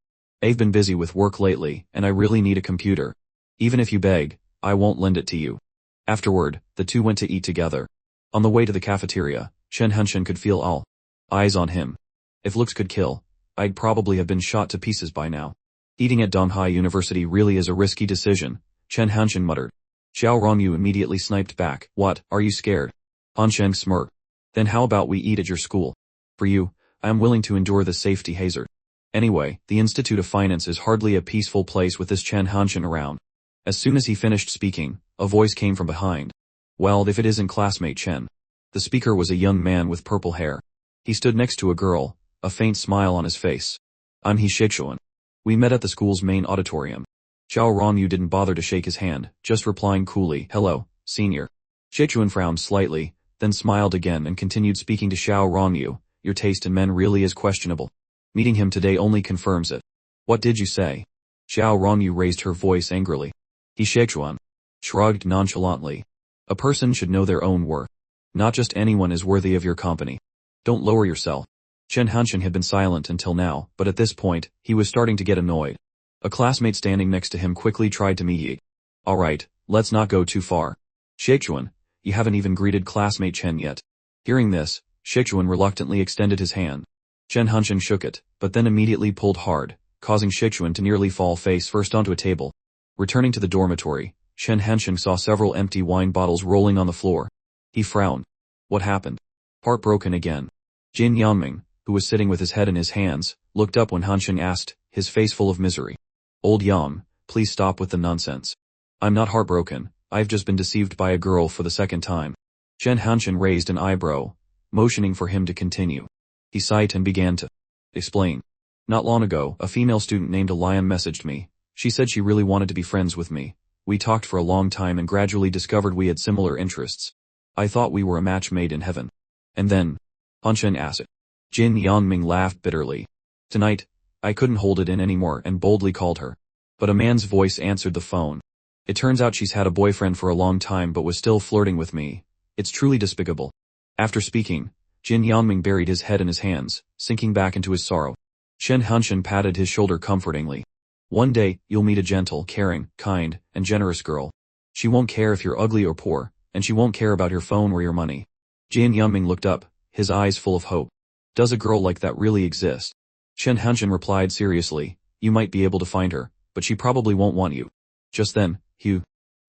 I've been busy with work lately, and I really need a computer. Even if you beg, I won't lend it to you. Afterward, the two went to eat together. On the way to the cafeteria, Chen Hansheng could feel all Eyes on him. If looks could kill, I'd probably have been shot to pieces by now. Eating at Donghai University really is a risky decision, Chen Hanshin muttered. Xiao Rongyu immediately sniped back. What, are you scared? Han Sheng smirked. Then how about we eat at your school? For you, I am willing to endure the safety hazard. Anyway, the Institute of Finance is hardly a peaceful place with this Chen Hanshin around. As soon as he finished speaking, a voice came from behind. Well, if it isn't classmate Chen. The speaker was a young man with purple hair. He stood next to a girl, a faint smile on his face. I'm He Shixuan. We met at the school's main auditorium. Xiao Rongyu didn't bother to shake his hand, just replying coolly, hello, senior. Shixuan frowned slightly, then smiled again and continued speaking to Xiao Rongyu. Your taste in men really is questionable. Meeting him today only confirms it. What did you say? Xiao Rongyu raised her voice angrily. He Shixuan shrugged nonchalantly. A person should know their own worth. Not just anyone is worthy of your company. Don't lower yourself. Chen Hanshin had been silent until now, but at this point, he was starting to get annoyed. A classmate standing next to him quickly tried to mediate. Alright, let's not go too far. Shixuan, you haven't even greeted classmate Chen yet. Hearing this, Shixuan reluctantly extended his hand. Chen Hanshin shook it, but then immediately pulled hard, causing Shixuan to nearly fall face first onto a table. Returning to the dormitory, Chen Hanshin saw several empty wine bottles rolling on the floor. He frowned. What happened? Heartbroken again. Jin Yanming, who was sitting with his head in his hands, looked up when Hanshin asked, his face full of misery. Old Yang, please stop with the nonsense. I'm not heartbroken, I've just been deceived by a girl for the second time. Chen Hanshin raised an eyebrow, motioning for him to continue. He sighed and began to explain. Not long ago, a female student named Lion messaged me. She said she really wanted to be friends with me. We talked for a long time and gradually discovered we had similar interests. I thought we were a match made in heaven. And then, Hanshin asked. Jin Yanming laughed bitterly. Tonight, I couldn't hold it in anymore and boldly called her. But a man's voice answered the phone. It turns out she's had a boyfriend for a long time but was still flirting with me. It's truly despicable. After speaking, Jin Yanming buried his head in his hands, sinking back into his sorrow. Chen Hanshin patted his shoulder comfortingly. One day, you'll meet a gentle, caring, kind, and generous girl. She won't care if you're ugly or poor, and she won't care about your phone or your money. Jin Yanming looked up, his eyes full of hope. Does a girl like that really exist? Chen Hanshin replied seriously, you might be able to find her, but she probably won't want you. Just then,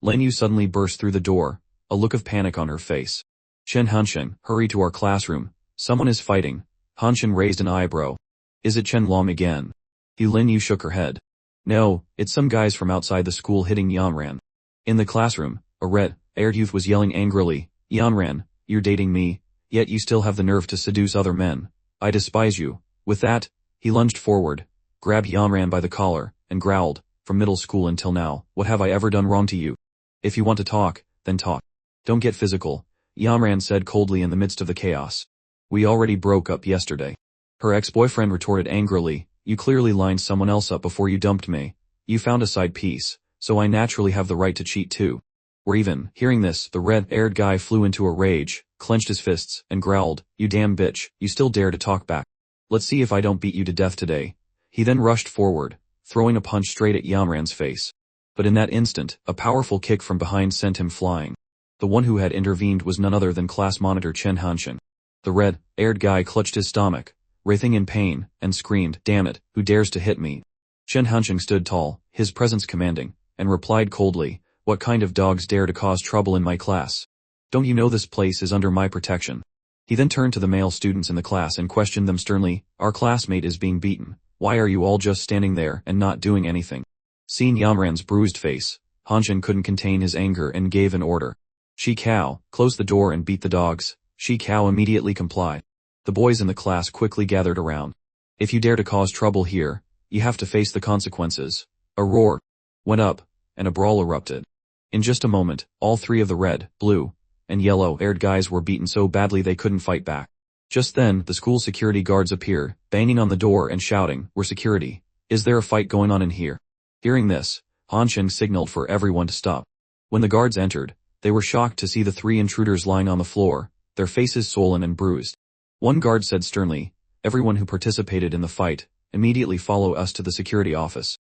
Len Yu suddenly burst through the door, a look of panic on her face. Chen Hanshin, hurry to our classroom. Someone is fighting. Hanshin raised an eyebrow. Is it Chen Long again? Len Yu shook her head. No, it's some guys from outside the school hitting Yanran. In the classroom, a red-haired youth was yelling angrily, Yanran, you're dating me, yet you still have the nerve to seduce other men. I despise you. With that, he lunged forward, grabbed Yanran by the collar, and growled, from middle school until now, what have I ever done wrong to you? If you want to talk, then talk. Don't get physical, Yanran said coldly in the midst of the chaos. We already broke up yesterday. Her ex-boyfriend retorted angrily, you clearly lined someone else up before you dumped me. You found a side piece, so I naturally have the right to cheat too. Or even, hearing this, the red-haired guy flew into a rage, clenched his fists, and growled, you damn bitch, you still dare to talk back. Let's see if I don't beat you to death today. He then rushed forward, throwing a punch straight at Yanran's face. But in that instant, a powerful kick from behind sent him flying. The one who had intervened was none other than class monitor Chen Hanshin. The red-haired guy clutched his stomach, writhing in pain, and screamed, damn it, who dares to hit me? Chen Hanshin stood tall, his presence commanding, and replied coldly, what kind of dogs dare to cause trouble in my class? Don't you know this place is under my protection? He then turned to the male students in the class and questioned them sternly, our classmate is being beaten. Why are you all just standing there and not doing anything? Seeing Yanran's bruised face, Hanshin couldn't contain his anger and gave an order. Shi Kao, close the door and beat the dogs. Shi Kao immediately complied. The boys in the class quickly gathered around. If you dare to cause trouble here, you have to face the consequences. A roar went up, and a brawl erupted. In just a moment, all three of the red, blue, and yellow-haired guys were beaten so badly they couldn't fight back. Just then, the school security guards appeared, banging on the door and shouting, we're security. Is there a fight going on in here? Hearing this, Hanshin signaled for everyone to stop. When the guards entered, they were shocked to see the three intruders lying on the floor, their faces swollen and bruised. One guard said sternly, everyone who participated in the fight, immediately follow us to the security office.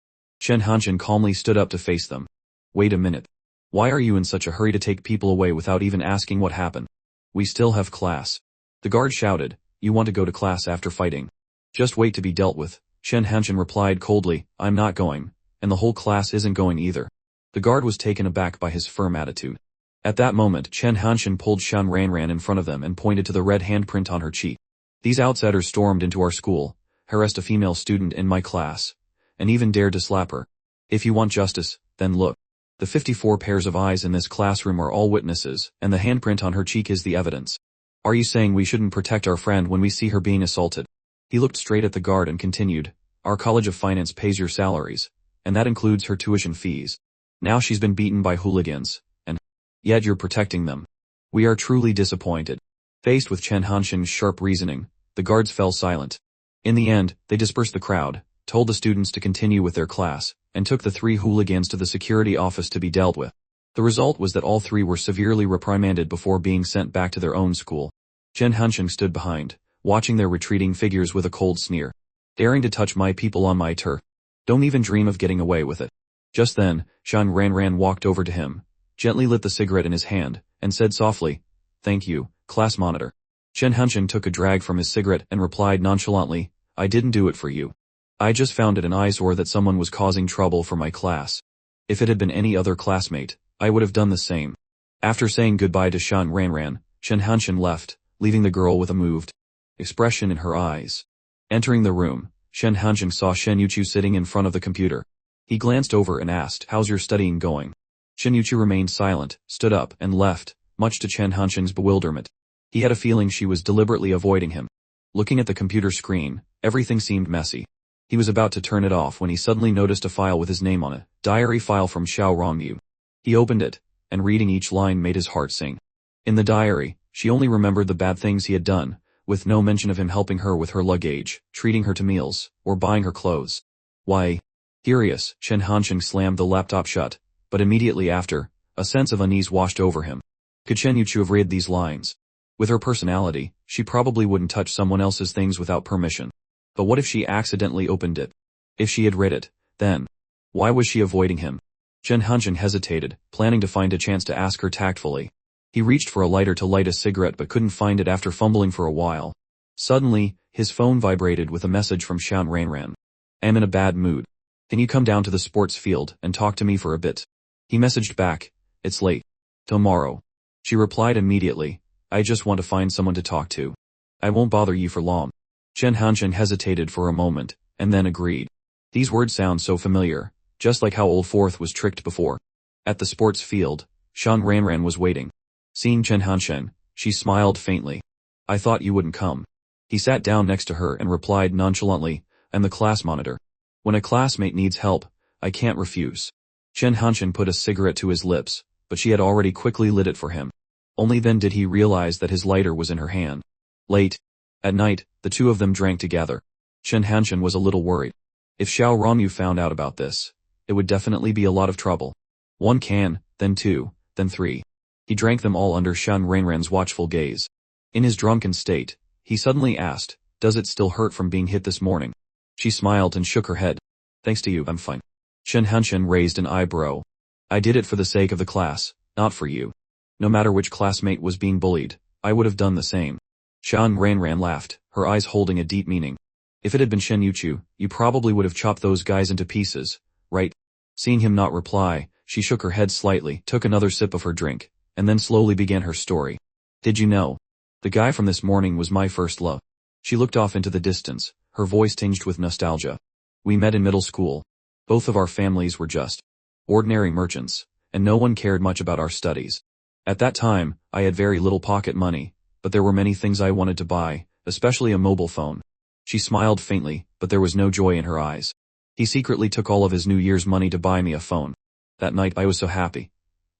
Chen Hanshin calmly stood up to face them. Wait a minute. Why are you in such a hurry to take people away without even asking what happened? We still have class. The guard shouted, you want to go to class after fighting. Just wait to be dealt with. Chen Hanshin replied coldly, I'm not going, and the whole class isn't going either. The guard was taken aback by his firm attitude. At that moment Chen Hanshin pulled Shan Ranran in front of them and pointed to the red handprint on her cheek. These outsiders stormed into our school, harassed a female student in my class, and even dared to slap her. If you want justice, then look. The 54 pairs of eyes in this classroom are all witnesses, and the handprint on her cheek is the evidence. Are you saying we shouldn't protect our friend when we see her being assaulted? He looked straight at the guard and continued, our College of Finance pays your salaries, and that includes her tuition fees. Now she's been beaten by hooligans, and yet you're protecting them. We are truly disappointed. Faced with Chen Hanshin's sharp reasoning, the guards fell silent. In the end, they dispersed the crowd, told the students to continue with their class, and took the 3 hooligans to the security office to be dealt with. The result was that all 3 were severely reprimanded before being sent back to their own school. Chen Hanshin stood behind, watching their retreating figures with a cold sneer. Daring to touch my people on my turf. Don't even dream of getting away with it. Just then, Shan Ranran walked over to him, gently lit the cigarette in his hand, and said softly, Thank you, class monitor. Chen Hanshin took a drag from his cigarette and replied nonchalantly, I didn't do it for you. I just found it an eyesore that someone was causing trouble for my class. If it had been any other classmate, I would have done the same. After saying goodbye to Shan Ranran, Chen Hanshin left, leaving the girl with a moved expression in her eyes. Entering the room, Shen Hanshin saw Shen Yuchu sitting in front of the computer. He glanced over and asked, How's your studying going? Shen Yuchu remained silent, stood up, and left, much to Chen Hanshin's bewilderment. He had a feeling she was deliberately avoiding him. Looking at the computer screen, everything seemed messy. He was about to turn it off when he suddenly noticed a file with his name on it, diary file from Xiao Rongyu. He opened it, and reading each line made his heart sing. In the diary, she only remembered the bad things he had done, with no mention of him helping her with her luggage, treating her to meals, or buying her clothes. Why? Furious, Chen Hanshin slammed the laptop shut, but immediately after, a sense of unease washed over him. Could Shen Yuchu have read these lines? With her personality, she probably wouldn't touch someone else's things without permission. But what if she accidentally opened it? If she had read it, then why was she avoiding him? Chen Hanshin hesitated, planning to find a chance to ask her tactfully. He reached for a lighter to light a cigarette but couldn't find it after fumbling for a while. Suddenly, his phone vibrated with a message from Shan Ranran. I'm in a bad mood. Can you come down to the sports field and talk to me for a bit? He messaged back, It's late. Tomorrow. She replied immediately, I just want to find someone to talk to. I won't bother you for long. Chen Hanshin hesitated for a moment, and then agreed. These words sound so familiar, just like how Old Fourth was tricked before. At the sports field, Shan Ranran was waiting. Seeing Chen Hanshin, she smiled faintly. I thought you wouldn't come. He sat down next to her and replied nonchalantly, I'm the class monitor. When a classmate needs help, I can't refuse. Chen Hanshin put a cigarette to his lips, but she had already quickly lit it for him. Only then did he realize that his lighter was in her hand. Late. At night, the two of them drank together. Chen Hanshin was a little worried. If Xiao Rongyu found out about this, it would definitely be a lot of trouble. 1 can, then 2, then 3. He drank them all under Shan Ranran's watchful gaze. In his drunken state, he suddenly asked, Does it still hurt from being hit this morning? She smiled and shook her head. Thanks to you, I'm fine. Chen Hanshin raised an eyebrow. I did it for the sake of the class, not for you. No matter which classmate was being bullied, I would have done the same. Shan Ranran laughed, her eyes holding a deep meaning. If it had been Shen Yuchu, you probably would have chopped those guys into pieces, right? Seeing him not reply, she shook her head slightly, took another sip of her drink, and then slowly began her story. Did you know? The guy from this morning was my first love. She looked off into the distance, her voice tinged with nostalgia. We met in middle school. Both of our families were just ordinary merchants, and no one cared much about our studies. At that time, I had very little pocket money, but there were many things I wanted to buy, especially a mobile phone. She smiled faintly, but there was no joy in her eyes. He secretly took all of his New Year's money to buy me a phone. That night I was so happy.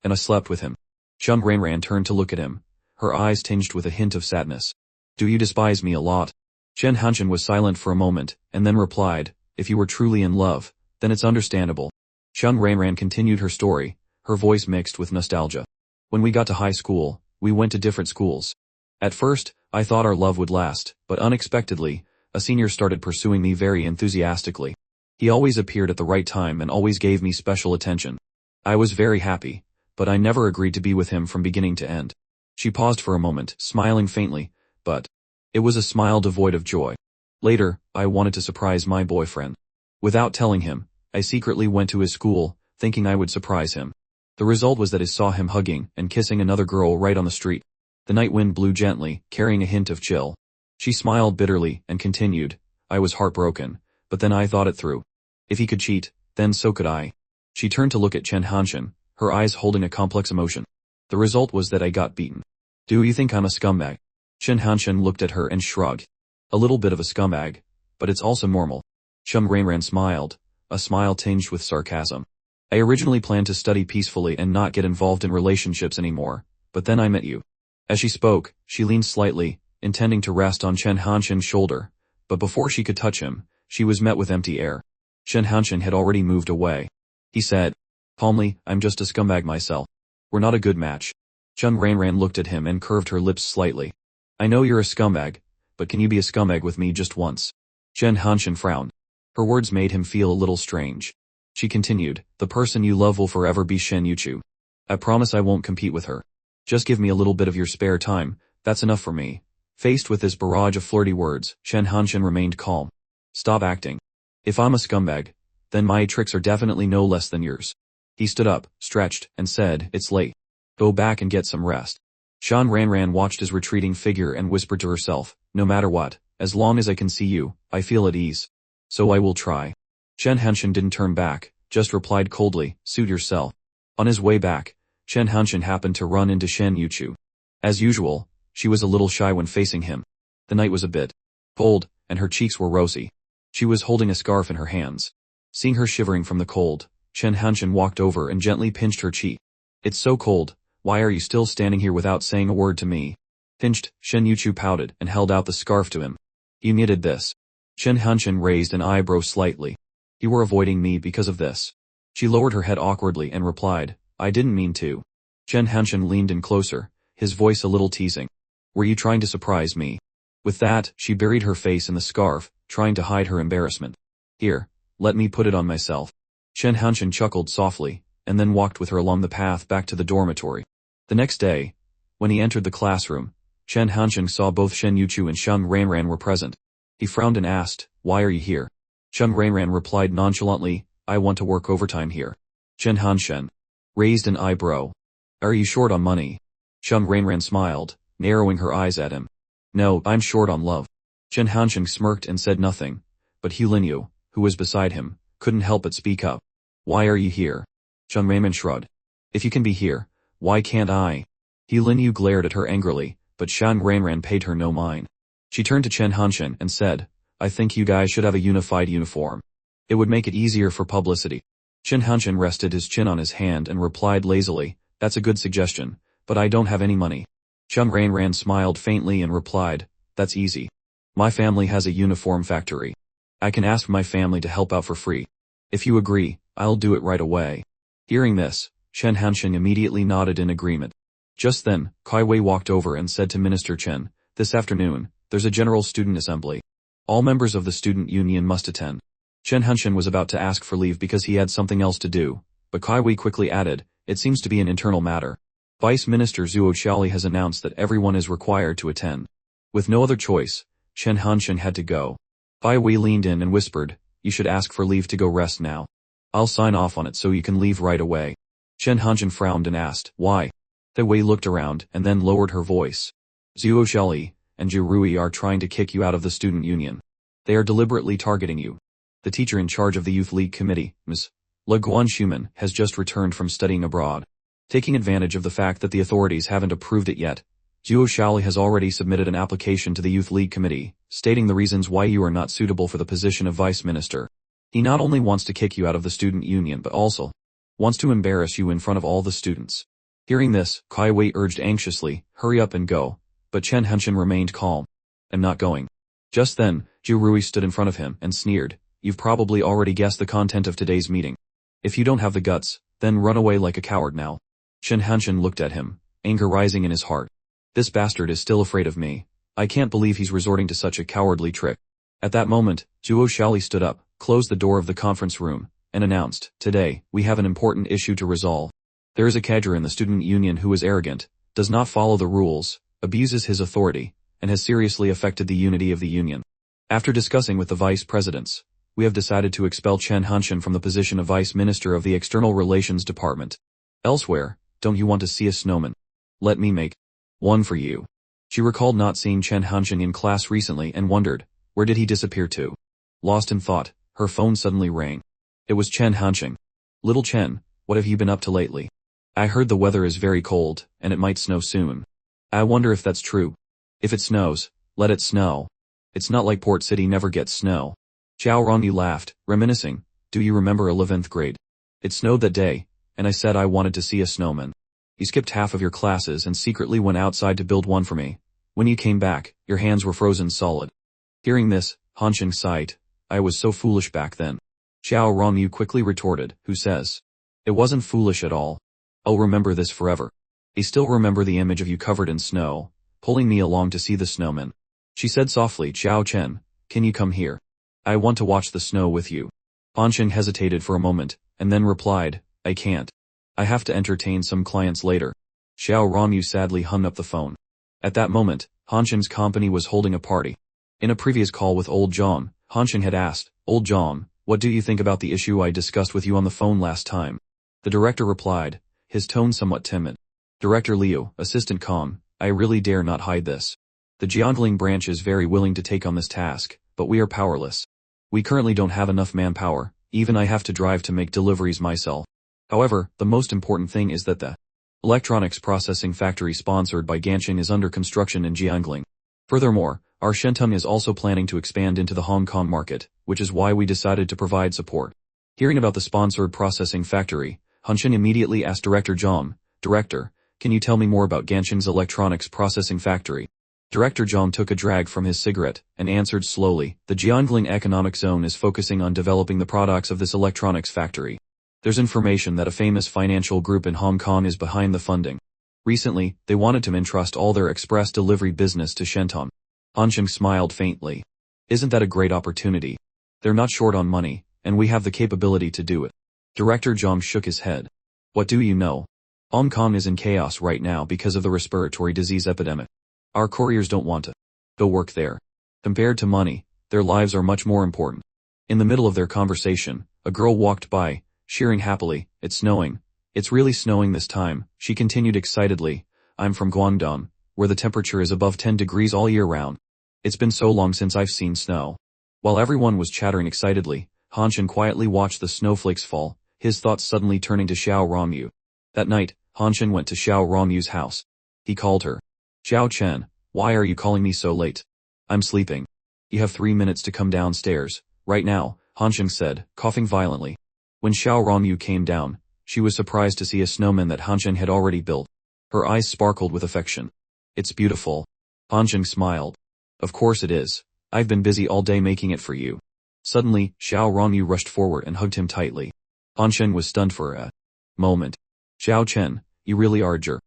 And I slept with him. Shan Ranran turned to look at him, her eyes tinged with a hint of sadness. Do you despise me a lot? Chen Hanshin was silent for a moment, and then replied, If you were truly in love, then it's understandable. Shan Ranran continued her story, her voice mixed with nostalgia. When we got to high school, we went to different schools. At first, I thought our love would last, but unexpectedly, a senior started pursuing me very enthusiastically. He always appeared at the right time and always gave me special attention. I was very happy, but I never agreed to be with him from beginning to end. She paused for a moment, smiling faintly, but It was a smile devoid of joy. Later, I wanted to surprise my boyfriend. Without telling him, I secretly went to his school, thinking I would surprise him. The result was that I saw him hugging and kissing another girl right on the street. The night wind blew gently, carrying a hint of chill. She smiled bitterly and continued, I was heartbroken, but then I thought it through. If he could cheat, then so could I. She turned to look at Chen Hanshin, her eyes holding a complex emotion. The result was that I got beaten. Do you think I'm a scumbag? Chen Hanshin looked at her and shrugged. A little bit of a scumbag, but it's also normal. Frieren smiled, a smile tinged with sarcasm. I originally planned to study peacefully and not get involved in relationships anymore, but then I met you. As she spoke, she leaned slightly, intending to rest on Chen Hanshin's shoulder, but before she could touch him, she was met with empty air. Chen Hanshin had already moved away. He said, calmly, I'm just a scumbag myself. We're not a good match. Frieren looked at him and curved her lips slightly. I know you're a scumbag, but can you be a scumbag with me just once? Chen Hanshin frowned. Her words made him feel a little strange. She continued, the person you love will forever be Shen Yuchu. I promise I won't compete with her. Just give me a little bit of your spare time, that's enough for me. Faced with this barrage of flirty words, Chen Hanshin remained calm. Stop acting. If I'm a scumbag, then my tricks are definitely no less than yours. He stood up, stretched, and said, it's late. Go back and get some rest. Frieren watched his retreating figure and whispered to herself, no matter what, as long as I can see you, I feel at ease. So I will try. Chen Hanshin didn't turn back, just replied coldly, suit yourself. On his way back, Chen Hanshin happened to run into Shen Yuchu. As usual, she was a little shy when facing him. The night was a bit cold, and her cheeks were rosy. She was holding a scarf in her hands. Seeing her shivering from the cold, Chen Hanshin walked over and gently pinched her cheek. It's so cold, why are you still standing here without saying a word to me? Pinched, Shen Yuchu pouted and held out the scarf to him. You needed this. Chen Hanshin raised an eyebrow slightly. You were avoiding me because of this. She lowered her head awkwardly and replied, I didn't mean to. Chen Hanshin leaned in closer, his voice a little teasing. Were you trying to surprise me? With that, she buried her face in the scarf, trying to hide her embarrassment. Here, let me put it on myself. Chen Hanshin chuckled softly, and then walked with her along the path back to the dormitory. The next day, when he entered the classroom, Chen Hanshin saw both Shen Yuchu and Frieren were present. He frowned and asked, why are you here? Frieren replied nonchalantly, I want to work overtime here. Chen Hanshin raised an eyebrow. Are you short on money? Frieren smiled, narrowing her eyes at him. No, I'm short on love. Chen Hanshin smirked and said nothing, but Linyu, who was beside him, couldn't help but speak up. Why are you here? Frieren shrugged. If you can be here, why can't I? Linyu glared at her angrily, but Frieren paid her no mind. She turned to Chen Hanshin and said, I think you guys should have a unified uniform. It would make it easier for publicity. Chen Hanshin rested his chin on his hand and replied lazily, that's a good suggestion, but I don't have any money. Frieren smiled faintly and replied, that's easy. My family has a uniform factory. I can ask my family to help out for free. If you agree, I'll do it right away. Hearing this, Chen Hanshin immediately nodded in agreement. Just then, Kai Wei walked over and said to Minister Chen, this afternoon, there's a general student assembly. All members of the student union must attend. Chen Hanshin was about to ask for leave because he had something else to do, but Kai Wei quickly added, it seems to be an internal matter. Vice Minister Zhuo Xiaoli has announced that everyone is required to attend. With no other choice, Chen Hanshin had to go. Kai Wei leaned in and whispered, you should ask for leave to go rest now. I'll sign off on it so you can leave right away. Chen Hanshin frowned and asked, why? Kai Wei looked around and then lowered her voice. Zhuo Xiaoli and Zhu Rui are trying to kick you out of the student union. They are deliberately targeting you. The teacher in charge of the Youth League Committee, Ms. Le Guanshuman, has just returned from studying abroad. Taking advantage of the fact that the authorities haven't approved it yet, Zhuo Xiaoli has already submitted an application to the Youth League Committee, stating the reasons why you are not suitable for the position of Vice Minister. He not only wants to kick you out of the student union but also wants to embarrass you in front of all the students. Hearing this, Kai Wei urged anxiously, hurry up and go, but Chen Hanshin remained calm. I'm not going. Just then, Zhu Rui stood in front of him and sneered, you've probably already guessed the content of today's meeting. If you don't have the guts, then run away like a coward now. Chen Hanshin looked at him, anger rising in his heart. This bastard is still afraid of me. I can't believe he's resorting to such a cowardly trick. At that moment, Zhuo Xiaoli stood up, closed the door of the conference room, and announced, today, we have an important issue to resolve. There is a cadre in the student union who is arrogant, does not follow the rules, abuses his authority, and has seriously affected the unity of the union. After discussing with the vice presidents, we have decided to expel Chen Hanshin from the position of vice minister of the External Relations Department. Elsewhere, don't you want to see a snowman? Let me make one for you. She recalled not seeing Chen Hanshin in class recently and wondered, where did he disappear to? Lost in thought, her phone suddenly rang. It was Chen Hanshin. Little Chen, what have you been up to lately? I heard the weather is very cold, and it might snow soon. I wonder if that's true. If it snows, let it snow. It's not like Port City never gets snow. Xiao Rongyu laughed, reminiscing, do you remember 11th grade? It snowed that day, and I said I wanted to see a snowman. You skipped half of your classes and secretly went outside to build one for me. When you came back, your hands were frozen solid. Hearing this, Hanshin sighed. I was so foolish back then. Xiao Rongyu quickly retorted, who says? It wasn't foolish at all. I'll remember this forever. I still remember the image of you covered in snow, pulling me along to see the snowman. She said softly, Xiao Chen, can you come here? I want to watch the snow with you. Hanshin hesitated for a moment, and then replied, I can't. I have to entertain some clients later. Xiao Rongyu sadly hung up the phone. At that moment, Hanshin's company was holding a party. In a previous call with Old John, Hanshin had asked, Old John, what do you think about the issue I discussed with you on the phone last time? The director replied, his tone somewhat timid. Director Liu, Assistant Kong, I really dare not hide this. The Jiangling branch is very willing to take on this task, but we are powerless. We currently don't have enough manpower, even I have to drive to make deliveries myself. However, the most important thing is that the electronics processing factory sponsored by Ganqing is under construction in Jiangling. Furthermore, our Shentung is also planning to expand into the Hong Kong market, which is why we decided to provide support. Hearing about the sponsored processing factory, Hanshin immediately asked Director Zhang, Director, can you tell me more about Ganqing's electronics processing factory? Director Zhang took a drag from his cigarette and answered slowly, the Jiangling Economic Zone is focusing on developing the products of this electronics factory. There's information that a famous financial group in Hong Kong is behind the funding. Recently, they wanted to entrust all their express delivery business to Shentung. Hanshin smiled faintly. Isn't that a great opportunity? They're not short on money, and we have the capability to do it. Director Zhang shook his head. What do you know? Hong Kong is in chaos right now because of the respiratory disease epidemic. Our couriers don't want to go work there. Compared to money, their lives are much more important. In the middle of their conversation, a girl walked by, cheering happily, it's snowing. It's really snowing this time, she continued excitedly. I'm from Guangdong, where the temperature is above 10 degrees all year round. It's been so long since I've seen snow. While everyone was chattering excitedly, Hanshin quietly watched the snowflakes fall, his thoughts suddenly turning to Xiao Rongyu. That night, Hanshin went to Xiao Rongyu's house. He called her. Xiao Chen, why are you calling me so late? I'm sleeping. You have 3 minutes to come downstairs, right now, Hanshin said, coughing violently. When Xiao Rongyu came down, she was surprised to see a snowman that Hanshin had already built. Her eyes sparkled with affection. It's beautiful. Hanshin smiled. Of course it is. I've been busy all day making it for you. Suddenly, Xiao Rongyu rushed forward and hugged him tightly. Hanshin was stunned for a moment. Xiao Chen, you really are a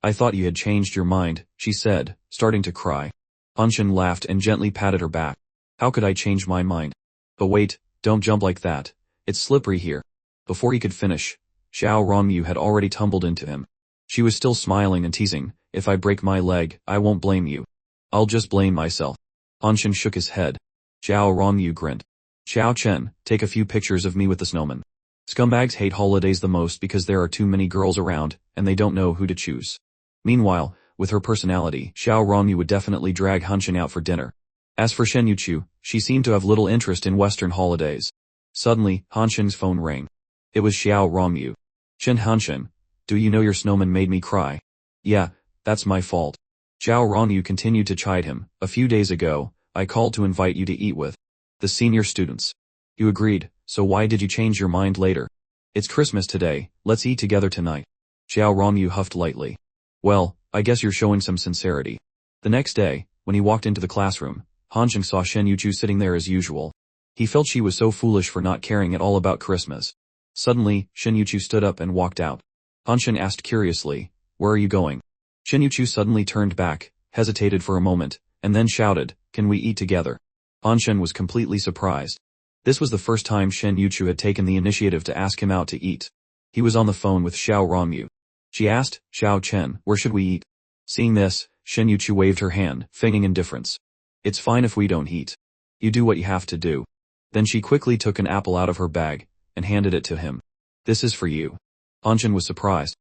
I thought you had changed your mind, she said, starting to cry. Hanshin laughed and gently patted her back. How could I change my mind? But wait, don't jump like that. It's slippery here. Before he could finish, Xiao Rongyu had already tumbled into him. She was still smiling and teasing, if I break my leg, I won't blame you. I'll just blame myself. Hanshin shook his head. Xiao Rongyu grinned. Xiao Chen, take a few pictures of me with the snowman. Scumbags hate holidays the most because there are too many girls around, and they don't know who to choose. Meanwhile, with her personality, Xiao Rongyu would definitely drag Hanshin out for dinner. As for Shen Yuqiu, she seemed to have little interest in Western holidays. Suddenly, Hanshin's phone rang. It was Xiao Rongyu. Shen Hanshin, do you know your snowman made me cry? Yeah, that's my fault. Xiao Rongyu continued to chide him. A few days ago, I called to invite you to eat with the senior students. You agreed, so why did you change your mind later? It's Christmas today, let's eat together tonight. Xiao Rongyu huffed lightly. Well, I guess you're showing some sincerity. The next day, when he walked into the classroom, Hanshin saw Shen Yuqiu sitting there as usual. He felt she was so foolish for not caring at all about Christmas. Suddenly, Shen Yuqiu stood up and walked out. Hanshin asked curiously, where are you going? Shen Yuqiu suddenly turned back, hesitated for a moment, and then shouted, can we eat together? Hanshin was completely surprised. This was the first time Shen Yuqiu had taken the initiative to ask him out to eat. He was on the phone with Xiao Rongyu. She asked, Xiao Chen, where should we eat? Seeing this, Shen Yuchu waved her hand, feigning indifference. It's fine if we don't eat. You do what you have to do. Then she quickly took an apple out of her bag, and handed it to him. This is for you. Hanshin was surprised.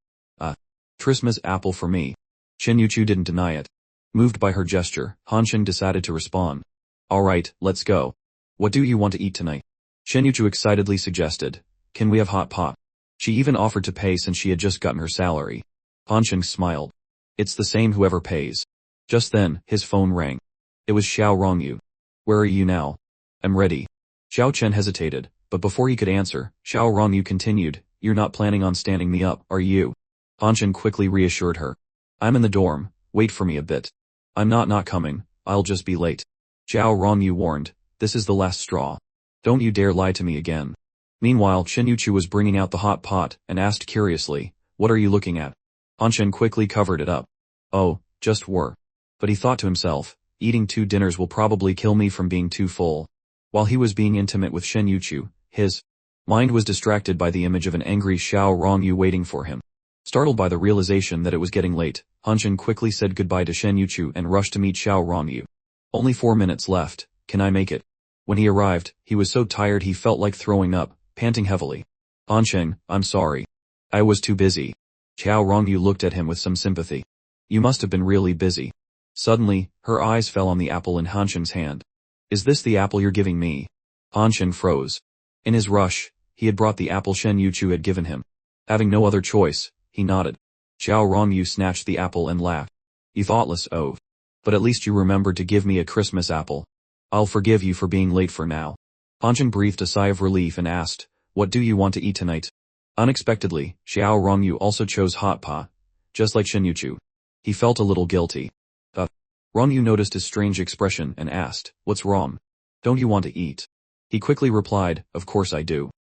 Christmas apple for me. Shen Yuchu didn't deny it. Moved by her gesture, Hanshin decided to respond. Alright, let's go. What do you want to eat tonight? Shen Yuchu excitedly suggested. Can we have hot pot? She even offered to pay since she had just gotten her salary. Hanshin smiled. It's the same whoever pays. Just then, his phone rang. It was Xiao Rongyu. Where are you now? I'm ready. Xiao Chen hesitated, but before he could answer, Xiao Rongyu continued, You're not planning on standing me up, are you? Hanshin quickly reassured her. I'm in the dorm, wait for me a bit. I'm not coming, I'll just be late. Xiao Rongyu warned, This is the last straw. Don't you dare lie to me again. Meanwhile, Shen Yuchu was bringing out the hot pot, and asked curiously, What are you looking at? Hanshin quickly covered it up. Oh, just war. But he thought to himself, eating 2 dinners will probably kill me from being too full. While he was being intimate with Shen Yuchu, his mind was distracted by the image of an angry Xiao Rongyu waiting for him. Startled by the realization that it was getting late, Hanshin quickly said goodbye to Shen Yuchu and rushed to meet Xiao Rongyu. Only 4 minutes left, can I make it? When he arrived, he was so tired he felt like throwing up, panting heavily. Hanshin, I'm sorry. I was too busy. Xiao Rongyu looked at him with some sympathy. You must have been really busy. Suddenly, her eyes fell on the apple in Hanshin's hand. Is this the apple you're giving me? Hanshin froze. In his rush, he had brought the apple Shen Yuchu had given him. Having no other choice, he nodded. Xiao Rongyu snatched the apple and laughed. You thoughtless oaf. But at least you remembered to give me a Christmas apple. I'll forgive you for being late for now. Hanshin breathed a sigh of relief and asked, What do you want to eat tonight? Unexpectedly, Xiao Rongyu also chose hot pot, just like Shen Yuchu. He felt a little guilty. Rongyu noticed his strange expression and asked, What's wrong? Don't you want to eat? He quickly replied, Of course I do.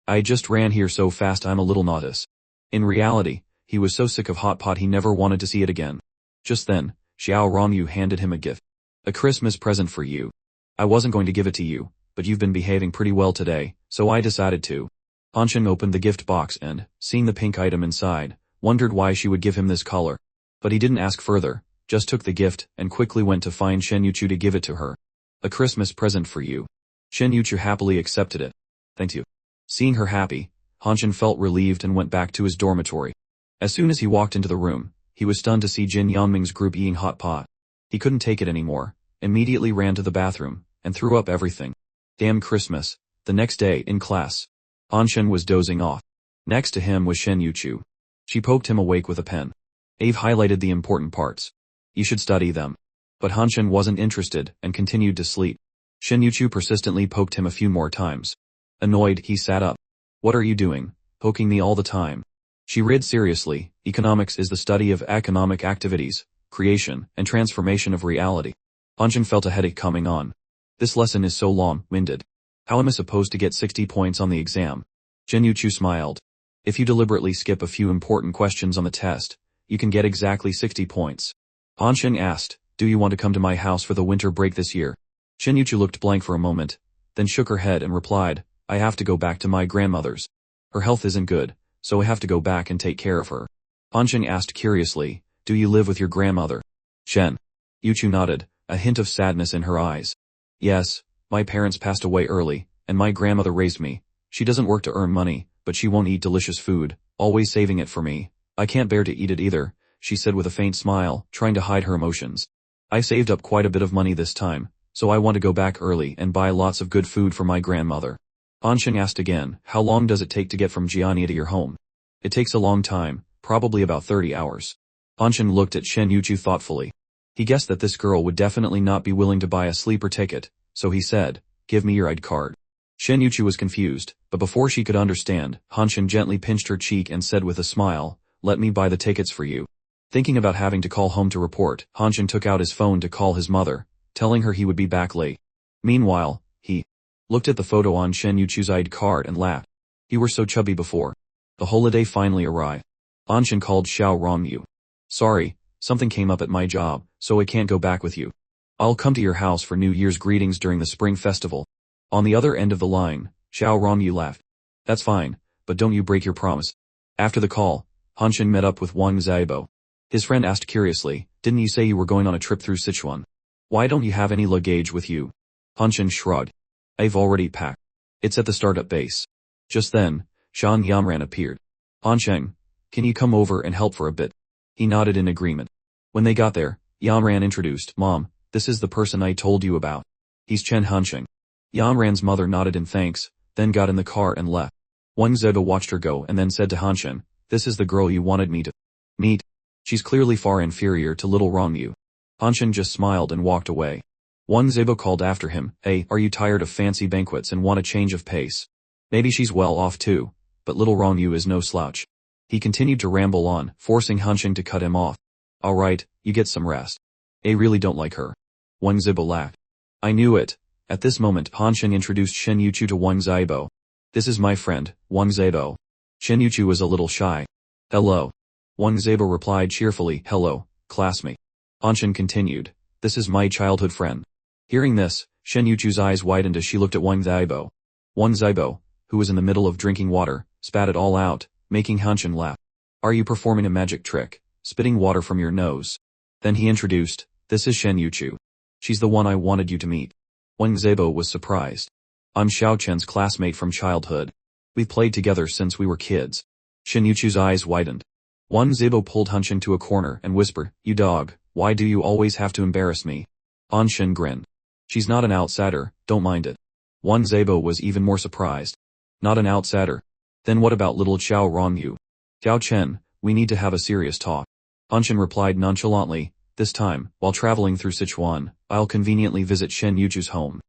I just ran here so fast I'm a little nauseous. In reality, he was so sick of hot pot he never wanted to see it again. Just then, Xiao Rongyu handed him a gift. A Christmas present for you. I wasn't going to give it to you, but you've been behaving pretty well today, so I decided to. Hanshin opened the gift box and, seeing the pink item inside, wondered why she would give him this collar. But he didn't ask further, just took the gift and quickly went to find Shen Yuchu to give it to her. A Christmas present for you. Shen Yuchu happily accepted it. Thank you. Seeing her happy, Hanshin felt relieved and went back to his dormitory. As soon as he walked into the room, he was stunned to see Jin Yanming's group eating hot pot. He couldn't take it anymore, immediately ran to the bathroom, and threw up everything. Damn Christmas. The next day, in class, Hanshin was dozing off. Next to him was Shen Yuchu. She poked him awake with a pen. Ave highlighted the important parts. You should study them. But Hanshin wasn't interested and continued to sleep. Shen Yuchu persistently poked him a few more times. Annoyed, he sat up. What are you doing? Poking me all the time. She read seriously, Economics is the study of economic activities, creation, and transformation of reality. Hanshin felt a headache coming on. This lesson is so long-winded. How am I supposed to get 60 points on the exam? Shen Yuchu smiled. If you deliberately skip a few important questions on the test, you can get exactly 60 points. Hanshin asked, Do you want to come to my house for the winter break this year? Shen Yuchu looked blank for a moment, then shook her head and replied, I have to go back to my grandmother's. Her health isn't good, so I have to go back and take care of her. Hanshin asked curiously, Do you live with your grandmother? Shen Yuchu nodded, a hint of sadness in her eyes. Yes, my parents passed away early, and my grandmother raised me. She doesn't work to earn money, but she won't eat delicious food, always saving it for me. I can't bear to eat it either, she said with a faint smile, trying to hide her emotions. I saved up quite a bit of money this time, so I want to go back early and buy lots of good food for my grandmother. Hanshin asked again, How long does it take to get from Jiania to your home? It takes a long time, probably about 30 hours. Hanshin looked at Shen Yuchu thoughtfully. He guessed that this girl would definitely not be willing to buy a sleeper ticket, so he said, Give me your ID card. Shen Yuchu was confused, but before she could understand, Hanshin gently pinched her cheek and said with a smile, Let me buy the tickets for you. Thinking about having to call home to report, Hanshin took out his phone to call his mother, telling her he would be back late. Meanwhile, he looked at the photo on Shen Yuchu's ID card and laughed. You were so chubby before. The holiday finally arrived. Hanshin called Xiao Rongyu. Sorry, something came up at my job, so I can't go back with you. I'll come to your house for New Year's greetings during the Spring Festival. On the other end of the line, Xiao Rongyu laughed. That's fine, but don't you break your promise. After the call, Hanshin met up with Wang Xiaobo. His friend asked curiously, didn't you say you were going on a trip through Sichuan? Why don't you have any luggage with you? Hanshin shrugged. I've already packed. It's at the startup base. Just then, Shan Yamran appeared. Hansheng, can you come over and help for a bit? He nodded in agreement. When they got there, Yamran introduced, Mom, this is the person I told you about. He's Chen Hansheng. Yamran's mother nodded in thanks, then got in the car and left. Wang Zebo watched her go and then said to Hanshin, this is the girl you wanted me to meet. She's clearly far inferior to little Rongyu. Hanshin just smiled and walked away. Wang Zebo called after him, hey, are you tired of fancy banquets and want a change of pace? Maybe she's well off too, but little Rongyu is no slouch. He continued to ramble on, forcing Hanshin to cut him off. Alright, you get some rest. I really don't like her. Wang Zebo laughed. I knew it. At this moment Hanshin introduced Shen Yuchu to Wang Zebo. This is my friend, Wang Zebo. Shen Yuchu was a little shy. Hello. Wang Zebo replied cheerfully, hello, classmate. Hanshin continued, this is my childhood friend. Hearing this, Shen Yuchu's eyes widened as she looked at Wang Zebo. Wang Zebo, who was in the middle of drinking water, spat it all out, making Hanshin laugh. Are you performing a magic trick, spitting water from your nose? Then he introduced, this is Shen Yuchu. She's the one I wanted you to meet. Wang Zebo was surprised. I'm Xiao Chen's classmate from childhood. We've played together since we were kids. Shen Yuchu's eyes widened. Wang Zebo pulled Hanshin to a corner and whispered, you dog, why do you always have to embarrass me? Hanshin grinned. She's not an outsider, don't mind it. Wang Zebo was even more surprised. Not an outsider. Then what about little Xiao Rongyu? Xiao Chen, we need to have a serious talk. Hanshin replied nonchalantly, this time, while traveling through Sichuan, I'll conveniently visit Shen Yuchu's home.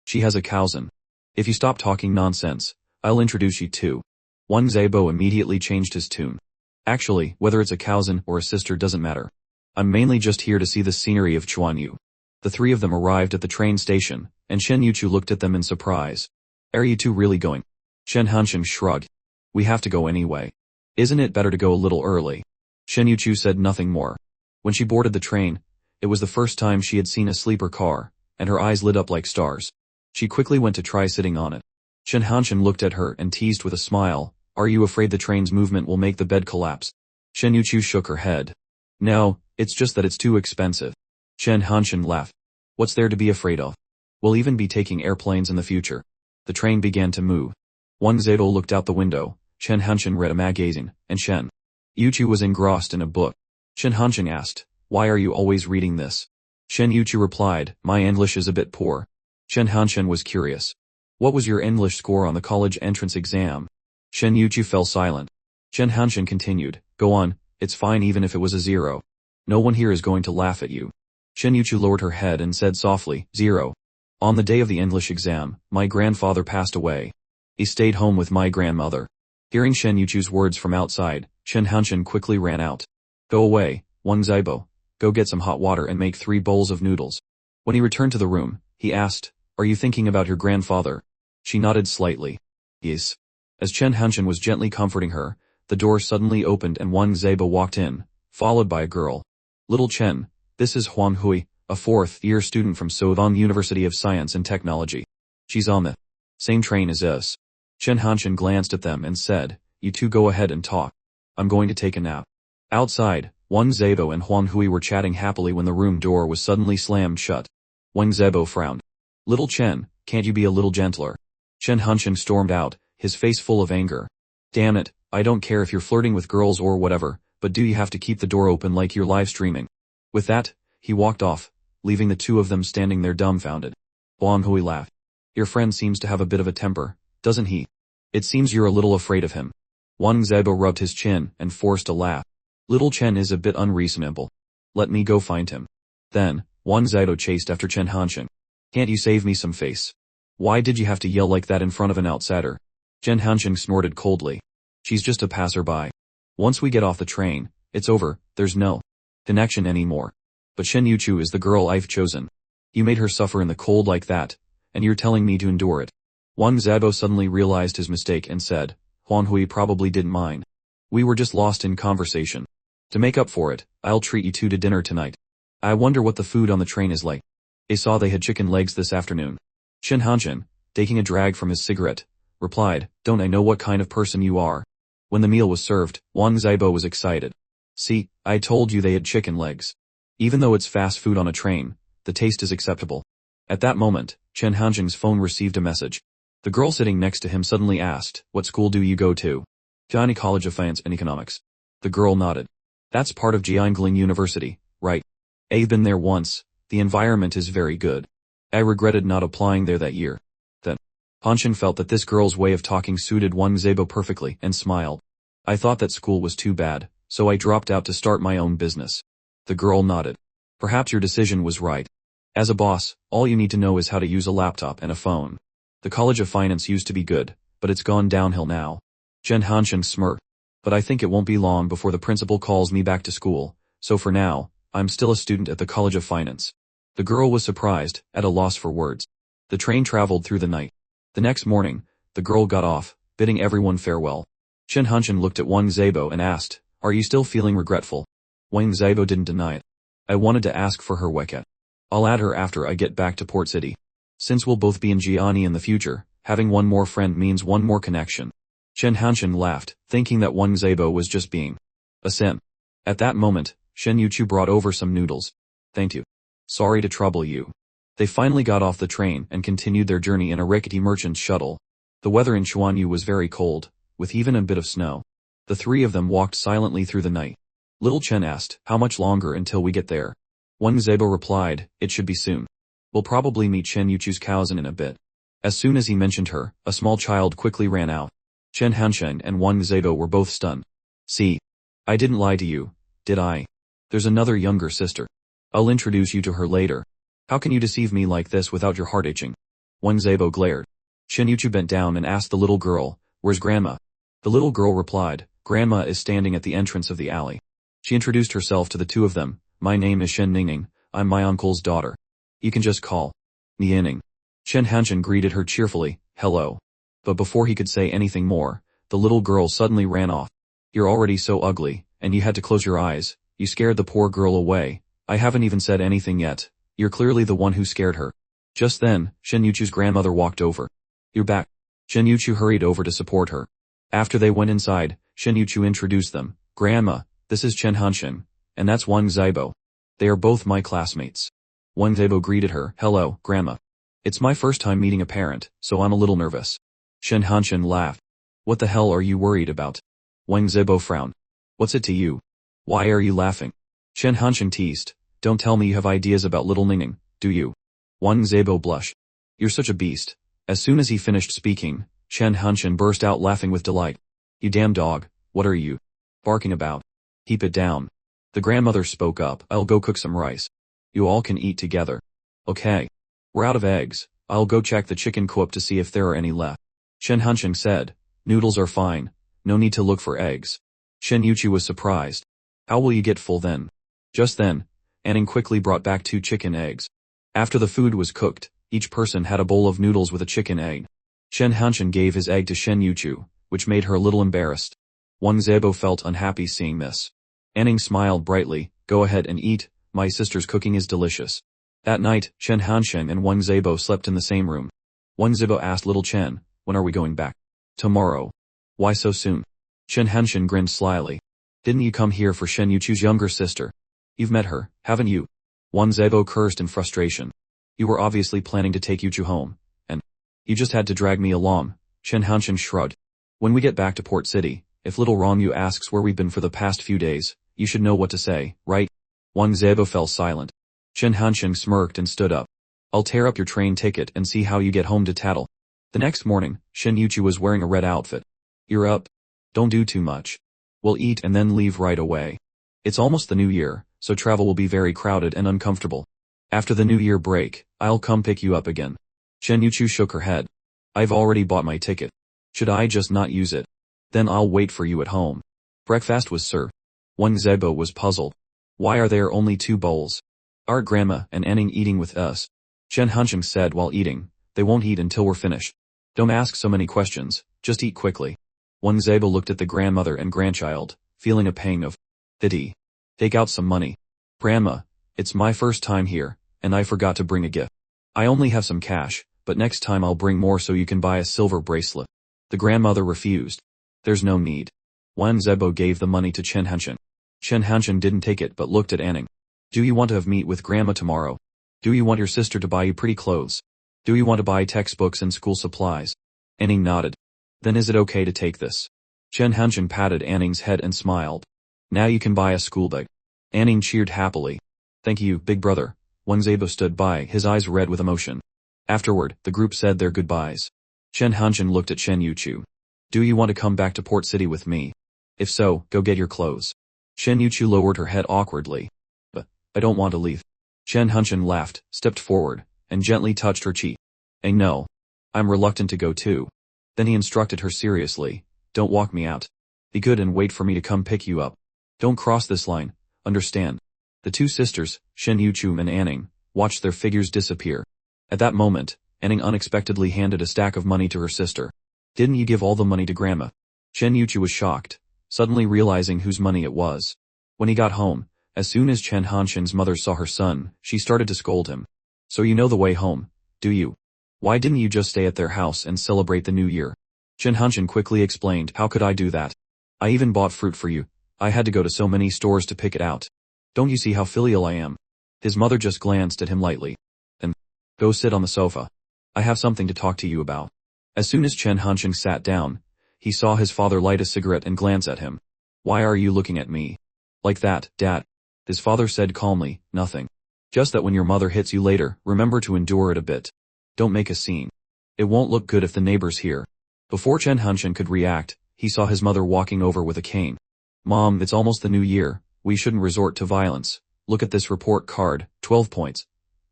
She has a cousin. If you stop talking nonsense, I'll introduce you to. Wang Zebo immediately changed his tune. Actually, whether it's a cousin or a sister doesn't matter. I'm mainly just here to see the scenery of Chuanyu. The three of them arrived at the train station, and Shen Yuchu looked at them in surprise. Are you two really going? Shen Hanshin shrugged. We have to go anyway. Isn't it better to go a little early? Shen Yuchu said nothing more. When she boarded the train, it was the first time she had seen a sleeper car, and her eyes lit up like stars. She quickly went to try sitting on it. Shen Hanshin looked at her and teased with a smile, are you afraid the train's movement will make the bed collapse? Shen Yuchu shook her head. No, it's just that it's too expensive. Shen Hanshin laughed. What's there to be afraid of? We'll even be taking airplanes in the future. The train began to move. Wang Zebo looked out the window, Shen Hanshin read a magazine, and Shen Yuchu was engrossed in a book. Shen Hanshin asked, why are you always reading this? Shen Yuchu replied, my English is a bit poor. Shen Hanshin was curious. What was your English score on the college entrance exam? Shen Yuchu fell silent. Shen Hanshin continued, go on, it's fine even if it was a 0. No one here is going to laugh at you. Shen Yuchu lowered her head and said softly, 0. On the day of the English exam, my grandfather passed away. He stayed home with my grandmother. Hearing Shen Yuchu's words from outside, Shen Hanshin quickly ran out. Go away, Wang Zebo. Go get some hot water and make 3 bowls of noodles. When he returned to the room, he asked, are you thinking about your grandfather? She nodded slightly. Yes. As Chen Hanshin was gently comforting her, the door suddenly opened and Wang Zebo walked in, followed by a girl. Little Chen, this is Huang Hui, a 4th-year student from Sothon University of Science and Technology. She's on the same train as us. Chen Hanshin glanced at them and said, you two go ahead and talk. I'm going to take a nap. Outside, Wang Zebo and Huang Hui were chatting happily when the room door was suddenly slammed shut. Wang Zebo frowned. Little Chen, can't you be a little gentler? Chen Hanshin stormed out, his face full of anger. Damn it, I don't care if you're flirting with girls or whatever, but do you have to keep the door open like you're live streaming? With that, he walked off, leaving the two of them standing there dumbfounded. Huang Hui laughed. Your friend seems to have a bit of a temper, doesn't he? It seems you're a little afraid of him. Wang Zebo rubbed his chin and forced a laugh. Little Chen is a bit unreasonable. Let me go find him. Then, Wang Zebo chased after Chen Hanshin. Can't you save me some face? Why did you have to yell like that in front of an outsider? Chen Hanshin snorted coldly. She's just a passerby. Once we get off the train, it's over, there's no connection anymore. But Shen Yuchu is the girl I've chosen. You made her suffer in the cold like that, and you're telling me to endure it. Wang Zebo suddenly realized his mistake and said, Huang Hui probably didn't mind. We were just lost in conversation. To make up for it, I'll treat you two to dinner tonight. I wonder what the food on the train is like. I saw they had chicken legs this afternoon. Shen Hanshin, taking a drag from his cigarette, replied, don't I know what kind of person you are? When the meal was served, Wang Zebo was excited. See, I told you they had chicken legs. Even though it's fast food on a train, the taste is acceptable. At that moment, Chen Hanjing's phone received a message. The girl sitting next to him suddenly asked, "What school do you go to?" "Jiangling College of Finance and Economics." The girl nodded. "That's part of Jiangling University, right? I've been there once, the environment is very good. I regretted not applying there that year." Then, Hanshin felt that this girl's way of talking suited Wang Zebo perfectly and smiled. "I thought that school was too bad, so I dropped out to start my own business." The girl nodded. "Perhaps your decision was right. As a boss, all you need to know is how to use a laptop and a phone. The College of Finance used to be good, but it's gone downhill now." Chen Hanshin smirked. "But I think it won't be long before the principal calls me back to school, so for now, I'm still a student at the College of Finance." The girl was surprised, at a loss for words. The train traveled through the night. The next morning, the girl got off, bidding everyone farewell. Chen Hanshin looked at Wang Zebo and asked, "Are you still feeling regretful?" Wang Zebo didn't deny it. "I wanted to ask for her Weket. I'll add her after I get back to Port City. Since we'll both be in Jiani in the future, having one more friend means one more connection." Chen Hanshin laughed, thinking that Wang Zebo was just being a simp. At that moment, Shen Yuchu brought over some noodles. "Thank you. Sorry to trouble you." They finally got off the train and continued their journey in a rickety merchant shuttle. The weather in Chuanyu was very cold, with even a bit of snow. The three of them walked silently through the night. Little Chen asked, "How much longer until we get there?" Wang Zebo replied, "It should be soon. We'll probably meet Shen Yuchu's cousin in a bit." As soon as he mentioned her, a small child quickly ran out. Chen Hanshin and Wang Zebo were both stunned. "See? I didn't lie to you, did I? There's another younger sister. I'll introduce you to her later. How can you deceive me like this without your heart itching?" Wang Zebo glared. Shen Yuchu bent down and asked the little girl, "Where's Grandma?" The little girl replied, "Grandma is standing at the entrance of the alley." She introduced herself to the two of them. "My name is Shen Ningning, I'm my uncle's daughter. You can just call me Inning." Shen Hanshin greeted her cheerfully, "Hello." But before he could say anything more, the little girl suddenly ran off. "You're already so ugly, and you had to close your eyes, you scared the poor girl away. I haven't even said anything yet, you're clearly the one who scared her." Just then, Shen Yuchu's grandmother walked over. "You're back." Shen Yuchu hurried over to support her. After they went inside, Shen Yuchu introduced them. "Grandma, this is Chen Hanshin, and that's Wang Zaibo. They are both my classmates." Wang Zaibo greeted her, "Hello, Grandma. It's my first time meeting a parent, so I'm a little nervous." Shen Hanshin laughed. "What the hell are you worried about?" Wang Zaibo frowned. "What's it to you? Why are you laughing?" Shen Hanshin teased. "Don't tell me you have ideas about little Ningning, do you?" Wang Zaibo blushed. "You're such a beast." As soon as he finished speaking, Shen Hanshin burst out laughing with delight. "You damn dog, what are you barking about? Keep it down." The grandmother spoke up, "I'll go cook some rice. You all can eat together." "Okay. We're out of eggs. I'll go check the chicken coop to see if there are any left." Shen Hanshin said, "Noodles are fine. No need to look for eggs." Shen Yuchi was surprised. "How will you get full then?" Just then, Anning quickly brought back 2 chicken eggs. After the food was cooked, each person had a bowl of noodles with a chicken egg. Shen Hanshin gave his egg to Shen Yuchu, which made her a little embarrassed. Wang Zebo felt unhappy seeing this. Anning smiled brightly, "Go ahead and eat, my sister's cooking is delicious." That night, Shen Hanshin and Wang Zebo slept in the same room. Wang Zebo asked little Chen, "When are we going back?" "Tomorrow." "Why so soon?" Shen Hanshin grinned slyly. "Didn't you come here for Shen Yuchu's younger sister? You've met her, haven't you?" Wang Zebo cursed in frustration. "You were obviously planning to take Yuchu home, and you just had to drag me along." Shen Hanshin shrugged. "When we get back to Port City, if little Rongyu asks where we've been for the past few days, you should know what to say, right?" Wang Zebo fell silent. Shen Hanshin smirked and stood up. "I'll tear up your train ticket and see how you get home to tattle." The next morning, Shen Yuchu was wearing a red outfit. "You're up. Don't do too much. We'll eat and then leave right away. It's almost the new year, so travel will be very crowded and uncomfortable. After the New Year break, I'll come pick you up again." Shen Yuchu shook her head. "I've already bought my ticket. Should I just not use it? Then I'll wait for you at home." Breakfast was served. Wang Zebo was puzzled. "Why are there only 2 bowls? Aren't Grandma and Anning eating with us?" Shen Hanshin said while eating, "They won't eat until we're finished. Don't ask so many questions, just eat quickly." Wang Zebo looked at the grandmother and grandchild, feeling a pang of pity. "Take out some money. Grandma, it's my first time here, and I forgot to bring a gift. I only have some cash, but next time I'll bring more so you can buy a silver bracelet." The grandmother refused. "There's no need." Wang Zebo gave the money to Chen Hanshin. Chen Hanshin didn't take it but looked at Anning. Do you want to have meet with grandma tomorrow? Do you want your sister to buy you pretty clothes? Do you want to buy textbooks and school supplies? Anning nodded. Then is it okay to take this? Chen Hanjin patted Anning's head and smiled. Now you can buy a school bag. Anning cheered happily. Thank you, big brother. Wang Zebo stood by, his eyes red with emotion. Afterward, the group said their goodbyes. Chen Hanjin looked at Chen Yuchu. Do you want to come back to Port City with me? If so, go get your clothes. Chen Yuchu lowered her head awkwardly. But I don't want to leave. Chen Hanjin laughed, stepped forward, and gently touched her cheek. No. I'm reluctant to go too. Then he instructed her seriously. Don't walk me out. Be good and wait for me to come pick you up. Don't cross this line, understand? The two sisters, Shen Yuchu and Anning, watched their figures disappear. At that moment, Anning unexpectedly handed a stack of money to her sister. Didn't you give all the money to grandma? Shen Yuchu was shocked, suddenly realizing whose money it was. When he got home, as soon as Chen Hanshin's mother saw her son, she started to scold him. So you know the way home, do you? Why didn't you just stay at their house and celebrate the new year? Chen Hanshin quickly explained, how could I do that? I even bought fruit for you. I had to go to so many stores to pick it out. Don't you see how filial I am? His mother just glanced at him lightly. Then, go sit on the sofa. I have something to talk to you about. As soon as Chen Hanshin sat down, he saw his father light a cigarette and glance at him. Why are you looking at me? Like that, Dad? His father said calmly, nothing. Just that when your mother hits you later, remember to endure it a bit. Don't make a scene. It won't look good if the neighbors hear. Before Chen Hanshin could react, he saw his mother walking over with a cane. Mom, it's almost the new year. We shouldn't resort to violence. Look at this report card, 12 points.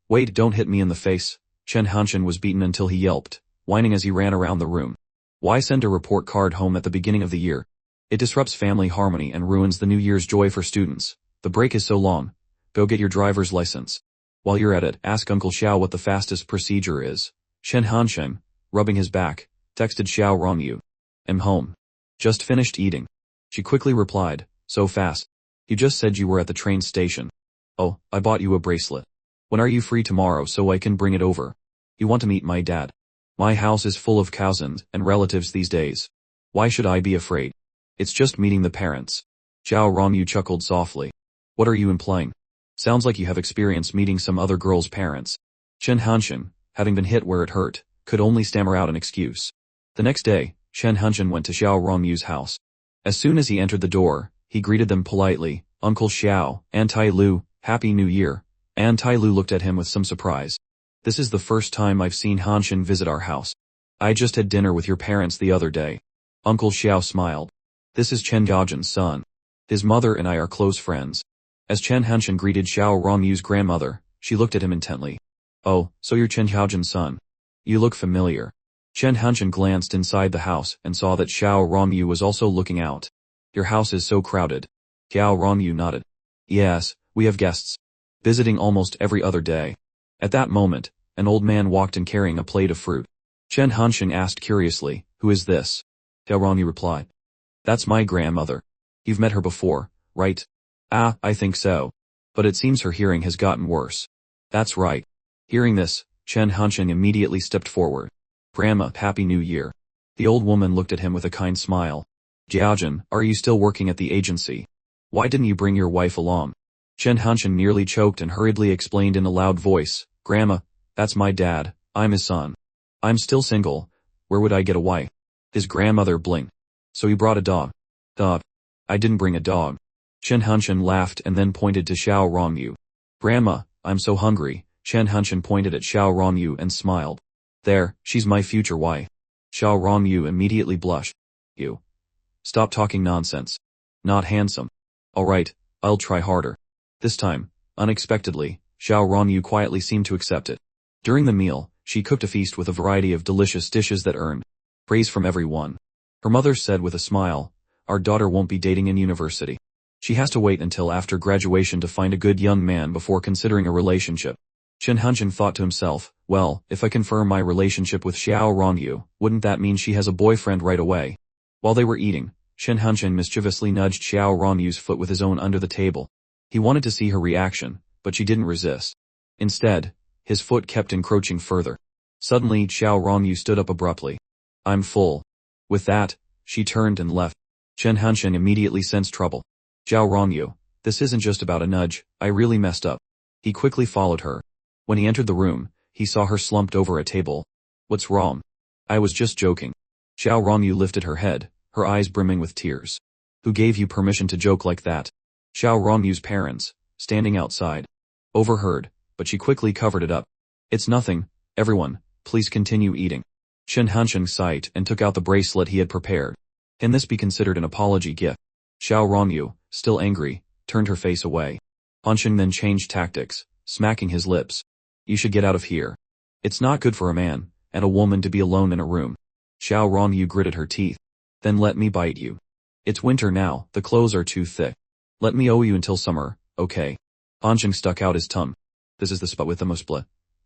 Wait, don't hit me in the face. Chen Hanshin was beaten until he yelped, whining as he ran around the room. Why send a report card home at the beginning of the year? It disrupts family harmony and ruins the New Year's joy for students. The break is so long. Go get your driver's license. While you're at it, ask Uncle Xiao what the fastest procedure is. Chen Hanshin, rubbing his back, texted Xiao Rongyu. I'm home. Just finished eating. She quickly replied, so fast. You just said you were at the train station. Oh, I bought you a bracelet. When are you free tomorrow so I can bring it over? You want to meet my dad? My house is full of cousins and relatives these days. Why should I be afraid? It's just meeting the parents. Xiao Rongyu chuckled softly. What are you implying? Sounds like you have experience meeting some other girl's parents. Chen Hanshin, having been hit where it hurt, could only stammer out an excuse. The next day, Chen Hanshin went to Xiao Rongyu's house. As soon as he entered the door, he greeted them politely, Uncle Xiao, Aunt Tai Lu, Happy New Year. Aunt Tai Lu looked at him with some surprise. This is the first time I've seen Hanshin visit our house. I just had dinner with your parents the other day. Uncle Xiao smiled. This is Chen Gaojin's son. His mother and I are close friends. As Chen Hanshin greeted Xiao Rongyu's grandmother, she looked at him intently. Oh, so you're Chen Gaojin's son. You look familiar. Chen Hanshin glanced inside the house and saw that Xiao Rongyu was also looking out. Your house is so crowded. Xiao Rongyu nodded. Yes, we have guests. Visiting almost every other day. At that moment, an old man walked in carrying a plate of fruit. Chen Hanshin asked curiously, who is this? Xiao Rongyu replied. That's my grandmother. You've met her before, right? Ah, I think so. But it seems her hearing has gotten worse. That's right. Hearing this, Chen Hanshin immediately stepped forward. Grandma, Happy New Year. The old woman looked at him with a kind smile. Jiaojin, are you still working at the agency? Why didn't you bring your wife along? Chen Hanshin nearly choked and hurriedly explained in a loud voice, Grandma, that's my dad, I'm his son. I'm still single, where would I get a wife? His grandmother blinked. So you brought a dog. Dog. I didn't bring a dog. Chen Hanshin laughed and then pointed to Xiao Rongyu. Grandma, I'm so hungry. Chen Hanshin pointed at Xiao Rongyu and smiled. There, she's my future wife. Xiao Rongyu immediately blushed. You. Stop talking nonsense. Not handsome. Alright, I'll try harder. This time, unexpectedly, Xiao Rongyu quietly seemed to accept it. During the meal, she cooked a feast with a variety of delicious dishes that earned praise from everyone. Her mother said with a smile, our daughter won't be dating in university. She has to wait until after graduation to find a good young man before considering a relationship. Chen Hanshin thought to himself, well, if I confirm my relationship with Xiao Rongyu, wouldn't that mean she has a boyfriend right away? While they were eating, Chen Hanshin mischievously nudged Xiao Rongyu's foot with his own under the table. He wanted to see her reaction, but she didn't resist. Instead, his foot kept encroaching further. Suddenly Xiao Rongyu stood up abruptly. I'm full. With that, she turned and left. Chen Hanshin immediately sensed trouble. Xiao Rongyu, This isn't just about a nudge, I really messed up. He quickly followed her. When he entered the room, he saw her slumped over a table. What's wrong? I was just joking. Xiao Rongyu lifted her head, her eyes brimming with tears. Who gave you permission to joke like that? Xiao Rongyu's parents, standing outside. Overheard, but she quickly covered it up. It's nothing, everyone, please continue eating. Chen Hansheng sighed and took out the bracelet he had prepared. Can this be considered an apology gift? Xiao Rongyu, still angry, turned her face away. Hansheng then changed tactics, smacking his lips. You should get out of here. It's not good for a man and a woman to be alone in a room. Xiao Rongyu gritted her teeth. Then let me bite you. It's winter now, the clothes are too thick. Let me owe you until summer, okay? Hansheng stuck out his tongue. This is the spot with the most blood.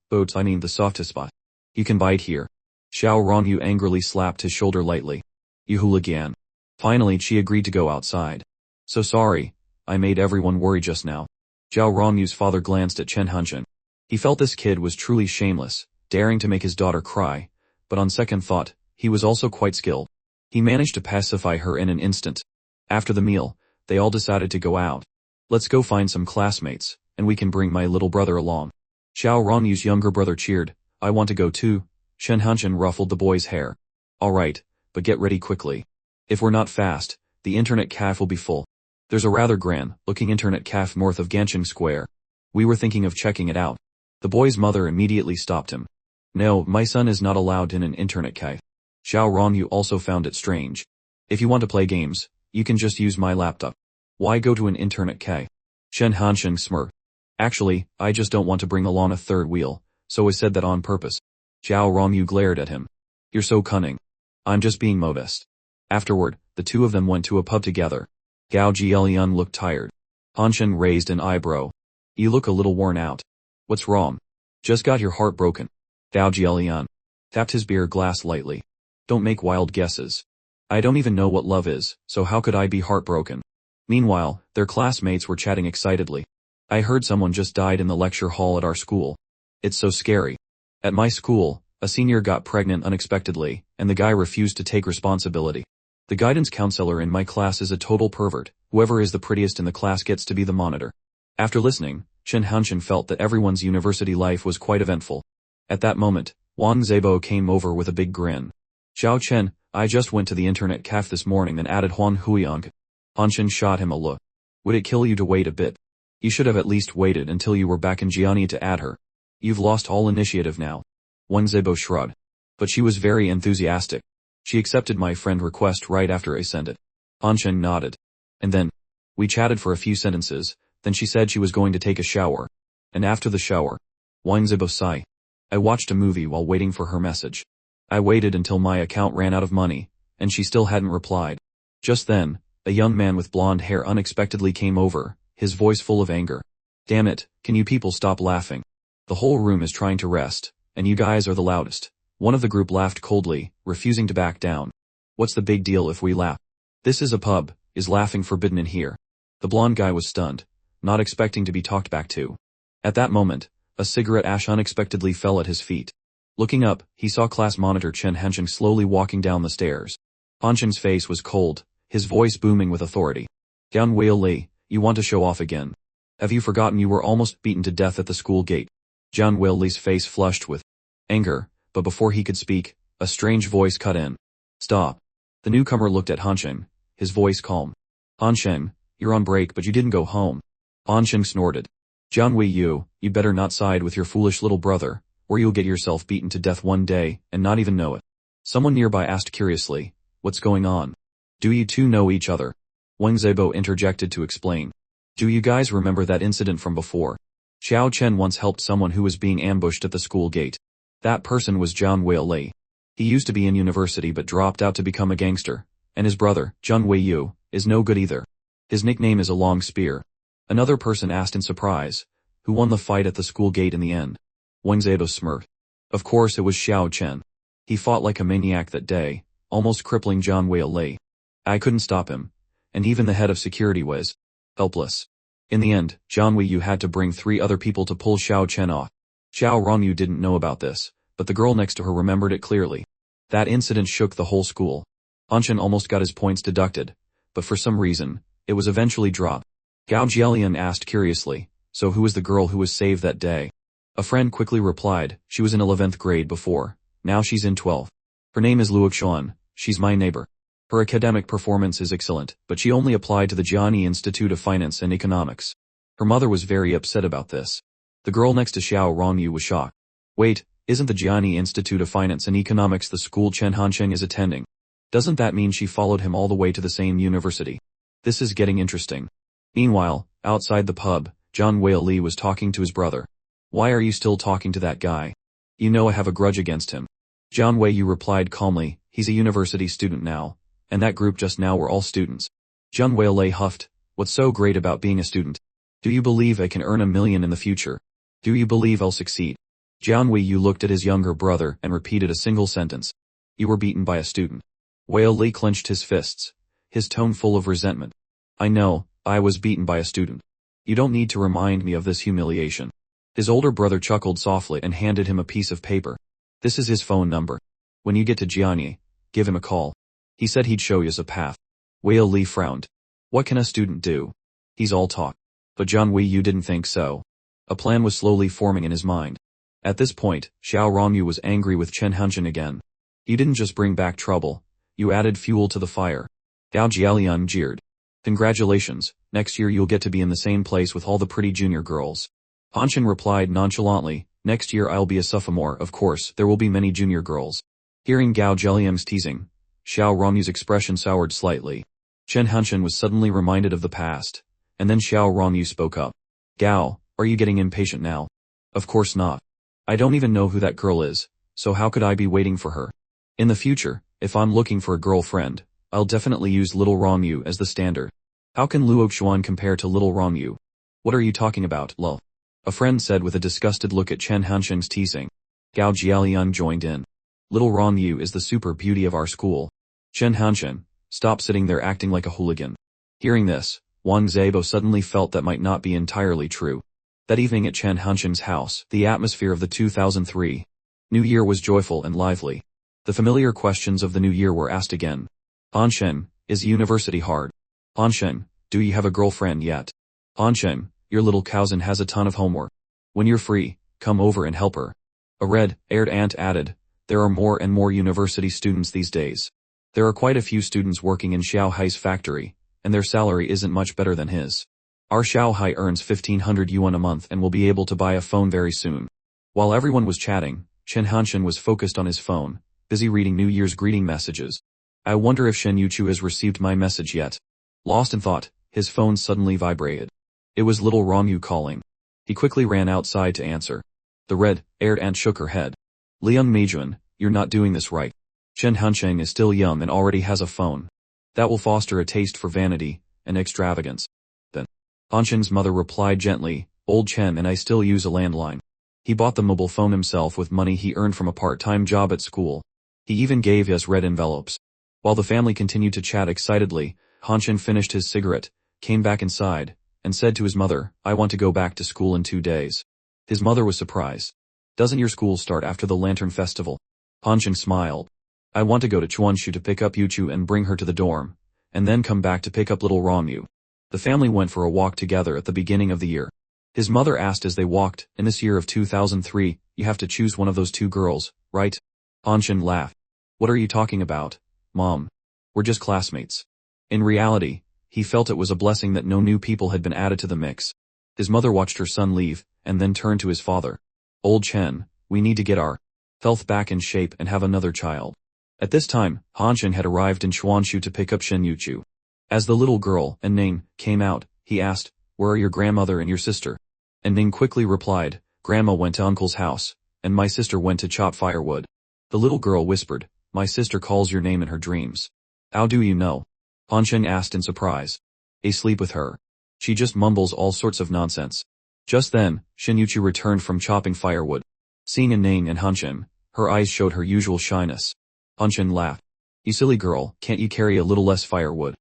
Boats, I mean the softest spot. You can bite here. Xiao Rongyu angrily slapped his shoulder lightly. You hooligan. Finally she agreed to go outside. So sorry, I made everyone worry just now. Xiao Rongyu's father glanced at Chen Hansheng. He felt this kid was truly shameless, daring to make his daughter cry, but on second thought, he was also quite skilled. He managed to pacify her in an instant. After the meal, they all decided to go out. Let's go find some classmates, and we can bring my little brother along. Xiao Rongyu's younger brother cheered. I want to go too. Chen Hansheng ruffled the boy's hair. Alright, but get ready quickly. If we're not fast, the internet cafe will be full. There's a rather grand-looking internet cafe north of Gancheng Square. We were thinking of checking it out. The boy's mother immediately stopped him. No, my son is not allowed in an internet cafe. Xiao Rongyu also found it strange. If you want to play games, you can just use my laptop. Why go to an internet cafe? Chen Hansheng smirked. Actually, I just don't want to bring along a third wheel, so I said that on purpose. Xiao Rongyu glared at him. You're so cunning. I'm just being modest. Afterward, the two of them went to a pub together. Gao Jielian looked tired. Hansheng raised an eyebrow. You look a little worn out. What's wrong? Just got your heart broken. Gao Jielian tapped his beer glass lightly. Don't make wild guesses. I don't even know what love is, so how could I be heartbroken? Meanwhile, their classmates were chatting excitedly. I heard someone just died in the lecture hall at our school. It's so scary. At my school, a senior got pregnant unexpectedly, and the guy refused to take responsibility. The guidance counselor in my class is a total pervert. Whoever is the prettiest in the class gets to be the monitor. After listening, Chen Hansheng felt that everyone's university life was quite eventful. At that moment, Wang Zebo came over with a big grin. Xiao Chen, I just went to the internet cafe this morning and added Huan Huiyang. Hansheng shot him a look. Would it kill you to wait a bit? You should have at least waited until you were back in Jiani to add her. You've lost all initiative now. Wang Zebo shrugged. But she was very enthusiastic. She accepted my friend request right after I sent it. Hansheng nodded. And then, we chatted for a few sentences, then she said she was going to take a shower. And after the shower, Wang Zebo sighed. I watched a movie while waiting for her message. I waited until my account ran out of money, and she still hadn't replied. Just then, a young man with blonde hair unexpectedly came over, his voice full of anger. Damn it, can you people stop laughing? The whole room is trying to rest, and you guys are the loudest. One of the group laughed coldly, refusing to back down. What's the big deal if we laugh? This is a pub, is laughing forbidden in here? The blonde guy was stunned, not expecting to be talked back to. At that moment, a cigarette ash unexpectedly fell at his feet. Looking up, he saw class monitor Chen Hansheng slowly walking down the stairs. Hansheng's face was cold, his voice booming with authority. Gan Wei Li, you want to show off again? Have you forgotten you were almost beaten to death at the school gate? Jian Wei Li's face flushed with anger, but before he could speak, a strange voice cut in. Stop. The newcomer looked at Hansheng, his voice calm. Hansheng, you're on break but you didn't go home. Hansheng snorted. Jian Wei you better not side with your foolish little brother, or you'll get yourself beaten to death one day and not even know it. Someone nearby asked curiously, what's going on? Do you two know each other? Wang Zebo interjected to explain. Do you guys remember that incident from before? Xiao Chen once helped someone who was being ambushed at the school gate. That person was Jian Wei Li. He used to be in university but dropped out to become a gangster, and his brother, Jian Wei Yu, is no good either. His nickname is a long spear. Another person asked in surprise, who won the fight at the school gate in the end? Wang Zebo smirked. Of course it was Xiao Chen. He fought like a maniac that day, almost crippling Jian Wei Li. I couldn't stop him, and even the head of security was helpless. In the end, Jian Wei Yu had to bring 3 other people to pull Xiao Chen off. Xiao Rongyu didn't know about this, but the girl next to her remembered it clearly. That incident shook the whole school. Hansheng almost got his points deducted, but for some reason, it was eventually dropped. Gao Jialian asked curiously, so who was the girl who was saved that day? A friend quickly replied, she was in 11th grade before, now she's in 12th. Her name is Luo Xuan, she's my neighbor. Her academic performance is excellent, but she only applied to the Jiani Institute of Finance and Economics. Her mother was very upset about this. The girl next to Xiao Rongyu was shocked. Wait, isn't the Jiani Institute of Finance and Economics the school Chen Hansheng is attending? Doesn't that mean she followed him all the way to the same university? This is getting interesting. Meanwhile, outside the pub, John Wei Li was talking to his brother. Why are you still talking to that guy? You know I have a grudge against him. John Wei Yu replied calmly, he's a university student now, and that group just now were all students. John Wei Li huffed, what's so great about being a student? Do you believe I can earn $1 million in the future? Do you believe I'll succeed? John Wei Yu looked at his younger brother and repeated a single sentence. You were beaten by a student. Wei Li clenched his fists, his tone full of resentment. I know, I was beaten by a student. You don't need to remind me of this humiliation. His older brother chuckled softly and handed him a piece of paper. This is his phone number. When you get to Jiani, give him a call. He said he'd show you a path. Wei Li frowned. What can a student do? He's all talk. But John Wei Yu didn't think so. A plan was slowly forming in his mind. At this point, Xiao Rongyu was angry with Chen Hansheng again. You didn't just bring back trouble, you added fuel to the fire. Gao Jialian jeered. Congratulations, next year you'll get to be in the same place with all the pretty junior girls. Hansheng replied nonchalantly, next year I'll be a sophomore, of course there will be many junior girls. Hearing Gao Jialian's teasing, Xiao Rongyu's expression soured slightly. Chen Hansheng was suddenly reminded of the past, and then Xiao Rongyu spoke up. Gao, are you getting impatient now? Of course not. I don't even know who that girl is, so how could I be waiting for her? In the future, if I'm looking for a girlfriend, I'll definitely use Little Rongyu as the standard. How can Luo Xuan compare to Little Rongyu? What are you talking about, lol? A friend said with a disgusted look at Chen Hansheng's teasing. Gao Jialian joined in. Little Rongyu is the super beauty of our school. Chen Hansheng, stop sitting there acting like a hooligan. Hearing this, Wang Zebo suddenly felt that might not be entirely true. That evening at Chen Hansheng's house, the atmosphere of the 2003 New Year was joyful and lively. The familiar questions of the new year were asked again. Hansheng, is university hard? Hansheng, do you have a girlfriend yet? Hansheng, your little cousin has a ton of homework. When you're free, come over and help her. A red-haired aunt added, there are more and more university students these days. There are quite a few students working in Xiao Hai's factory, and their salary isn't much better than his. Our Xiao Hai earns 1,500 yuan a month and will be able to buy a phone very soon. While everyone was chatting, Chen Hansheng was focused on his phone, busy reading New Year's greeting messages. I wonder if Shen Yuchu has received my message yet. Lost in thought, his phone suddenly vibrated. It was Little Rongyu calling. He quickly ran outside to answer. The red-haired aunt shook her head. Liang Meijuan, you're not doing this right. Chen Hansheng is still young and already has a phone. That will foster a taste for vanity and extravagance. Then, Hansheng's mother replied gently, Old Chen and I still use a landline. He bought the mobile phone himself with money he earned from a part-time job at school. He even gave us red envelopes. While the family continued to chat excitedly, Hansheng finished his cigarette, came back inside, and said to his mother, I want to go back to school in 2 days. His mother was surprised. Doesn't your school start after the Lantern Festival? Hansheng smiled. I want to go to Chuanshu to pick up Yuchu and bring her to the dorm, and then come back to pick up Little Rongyu. The family went for a walk together at the beginning of the year. His mother asked as they walked, in this year of 2003, you have to choose one of those 2 girls, right? Hansheng laughed. What are you talking about, Mom? We're just classmates. In reality, he felt it was a blessing that no new people had been added to the mix. His mother watched her son leave, and then turned to his father. Old Chen, we need to get our health back in shape and have another child. At this time, Hansheng had arrived in Chuanshu to pick up Shen Yuchu. As the little girl, Ning, came out, he asked, where are your grandmother and your sister? And Ning quickly replied, Grandma went to Uncle's house, and my sister went to chop firewood. The little girl whispered, my sister calls your name in her dreams. How do you know? Hansheng asked in surprise. I sleep with her. She just mumbles all sorts of nonsense. Just then, Shen Yuchu returned from chopping firewood. Seeing Ning and Hansheng, her eyes showed her usual shyness. Hansheng laughed. You silly girl, can't you carry a little less firewood?